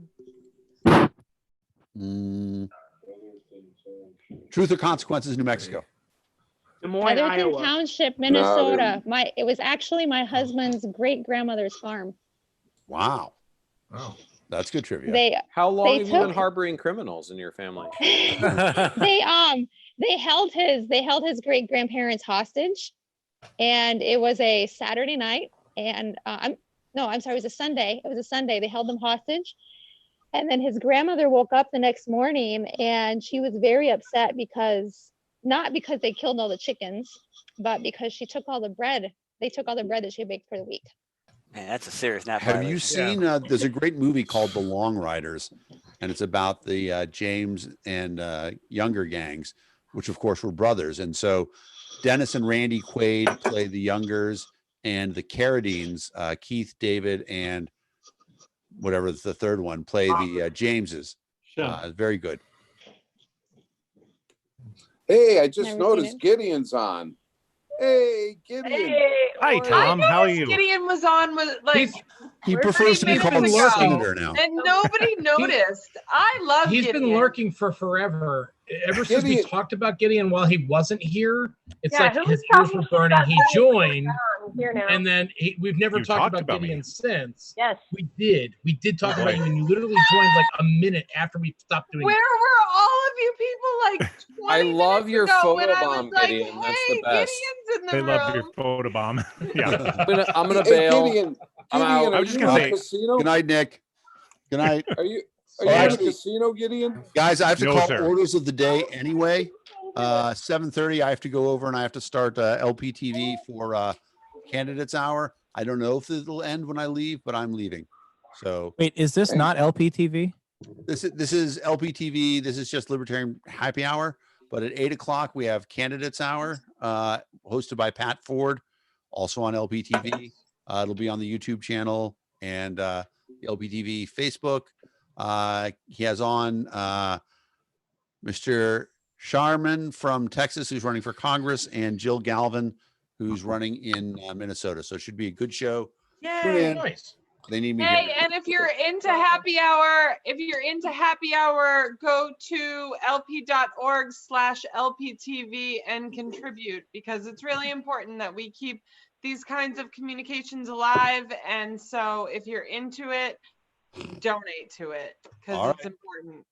[SPEAKER 5] do.
[SPEAKER 2] Truth or Consequences, New Mexico.
[SPEAKER 8] Des Moines,
[SPEAKER 16] Heatherton
[SPEAKER 8] Iowa.
[SPEAKER 16] Township, Minnesota. It was actually my husband's great grandmother's farm.
[SPEAKER 2] Wow. That's good trivia.
[SPEAKER 15] How long
[SPEAKER 16] they
[SPEAKER 15] have you been
[SPEAKER 16] took-
[SPEAKER 15] harboring criminals in your family?
[SPEAKER 16] they held his great grandparents hostage, and it was a Saturday night, and I'm sorry, it was a Sunday. It was a Sunday. They held them hostage, and then his grandmother woke up the next morning, and she was very upset because not because they killed all the chickens, but because she took all the bread. They took all the bread that she had baked for the week.
[SPEAKER 22] Man, that's a serious nap.
[SPEAKER 2] Have you seen, there's a great movie called The Long Riders, and it's about the James and Younger gangs, which of course were brothers. And so Dennis and Randy Quaid play the Youngers, and the Carradines, Keith, David, and whatever the third one, play the Jameses. Very good.
[SPEAKER 12] Hey, I just
[SPEAKER 16] Never
[SPEAKER 12] noticed
[SPEAKER 16] seen
[SPEAKER 12] Gideon's on. Hey, Gideon.
[SPEAKER 9] Hi, Tom. How are you?
[SPEAKER 1] Gideon was on with like
[SPEAKER 2] He prefers to be called
[SPEAKER 1] ago,
[SPEAKER 2] Senator now.
[SPEAKER 1] and nobody noticed. I love
[SPEAKER 3] He's
[SPEAKER 1] Gideon.
[SPEAKER 3] been lurking for forever. Ever since we
[SPEAKER 12] Gideon.
[SPEAKER 3] talked about Gideon while he wasn't here, it's
[SPEAKER 10] Yeah,
[SPEAKER 3] like
[SPEAKER 10] who
[SPEAKER 3] his
[SPEAKER 10] was
[SPEAKER 3] ears
[SPEAKER 10] talking
[SPEAKER 3] were
[SPEAKER 10] shit
[SPEAKER 3] burning.
[SPEAKER 10] about
[SPEAKER 3] He
[SPEAKER 10] Gideon?
[SPEAKER 3] joined,
[SPEAKER 10] Here now.
[SPEAKER 3] and then we've never
[SPEAKER 9] You
[SPEAKER 3] talked
[SPEAKER 9] talked
[SPEAKER 3] about
[SPEAKER 9] about me.
[SPEAKER 3] Gideon since.
[SPEAKER 10] Yes.
[SPEAKER 3] We did talk about you, and you literally joined like a minute after we stopped doing
[SPEAKER 1] Where
[SPEAKER 3] it.
[SPEAKER 1] were all of you people like 20
[SPEAKER 15] I love
[SPEAKER 1] minutes
[SPEAKER 15] your
[SPEAKER 1] ago when I
[SPEAKER 15] photobomb,
[SPEAKER 1] was like,
[SPEAKER 15] Gideon. That's
[SPEAKER 1] hey,
[SPEAKER 15] the best.
[SPEAKER 1] Gideon's in the
[SPEAKER 9] They
[SPEAKER 1] room.
[SPEAKER 9] love your photobomb. Yeah.
[SPEAKER 15] I'm gonna
[SPEAKER 12] Hey,
[SPEAKER 15] bail.
[SPEAKER 12] Gideon.
[SPEAKER 15] I'm
[SPEAKER 12] Gideon,
[SPEAKER 15] out.
[SPEAKER 12] are
[SPEAKER 9] I was just
[SPEAKER 12] you
[SPEAKER 9] gonna
[SPEAKER 12] in
[SPEAKER 9] say-
[SPEAKER 12] a casino?
[SPEAKER 2] Good night, Nick. Good night.
[SPEAKER 12] Are you
[SPEAKER 2] Oh,
[SPEAKER 12] in a
[SPEAKER 2] actually-
[SPEAKER 12] casino, Gideon?
[SPEAKER 2] Guys, I have to
[SPEAKER 9] No,
[SPEAKER 2] call
[SPEAKER 9] sir.
[SPEAKER 2] orders of the day anyway. 7:30, I have to go over and I have to start LPTV for Candidates Hour. I don't know if it'll end when I leave, but I'm leaving. So
[SPEAKER 5] Wait, is this not LPTV?
[SPEAKER 2] this is LPTV. This is just Libertarian Happy Hour. But at 8 o'clock, we have Candidates Hour, hosted by Pat Ford, also on LPTV. It'll be on the YouTube channel and the LPTV Facebook. He has on Mr. Sharman from Texas, who's running for Congress, and Jill Galvin, who's running in Minnesota. So it should be a good show. Tune
[SPEAKER 1] Yay.
[SPEAKER 2] in. They need me
[SPEAKER 1] Hey,
[SPEAKER 2] here.
[SPEAKER 1] and if you're into happy hour, go to lp.org/LPTV and contribute, because it's really important that we keep these kinds of communications alive. And so if you're into it, donate to it, because
[SPEAKER 2] All
[SPEAKER 1] it's
[SPEAKER 2] right.
[SPEAKER 1] important.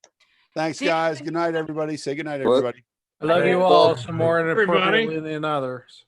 [SPEAKER 2] Thanks, guys. Good night, everybody. Say good night,
[SPEAKER 12] What?
[SPEAKER 2] everybody.
[SPEAKER 6] I love you all some more
[SPEAKER 3] Everybody.
[SPEAKER 6] inappropriately than others.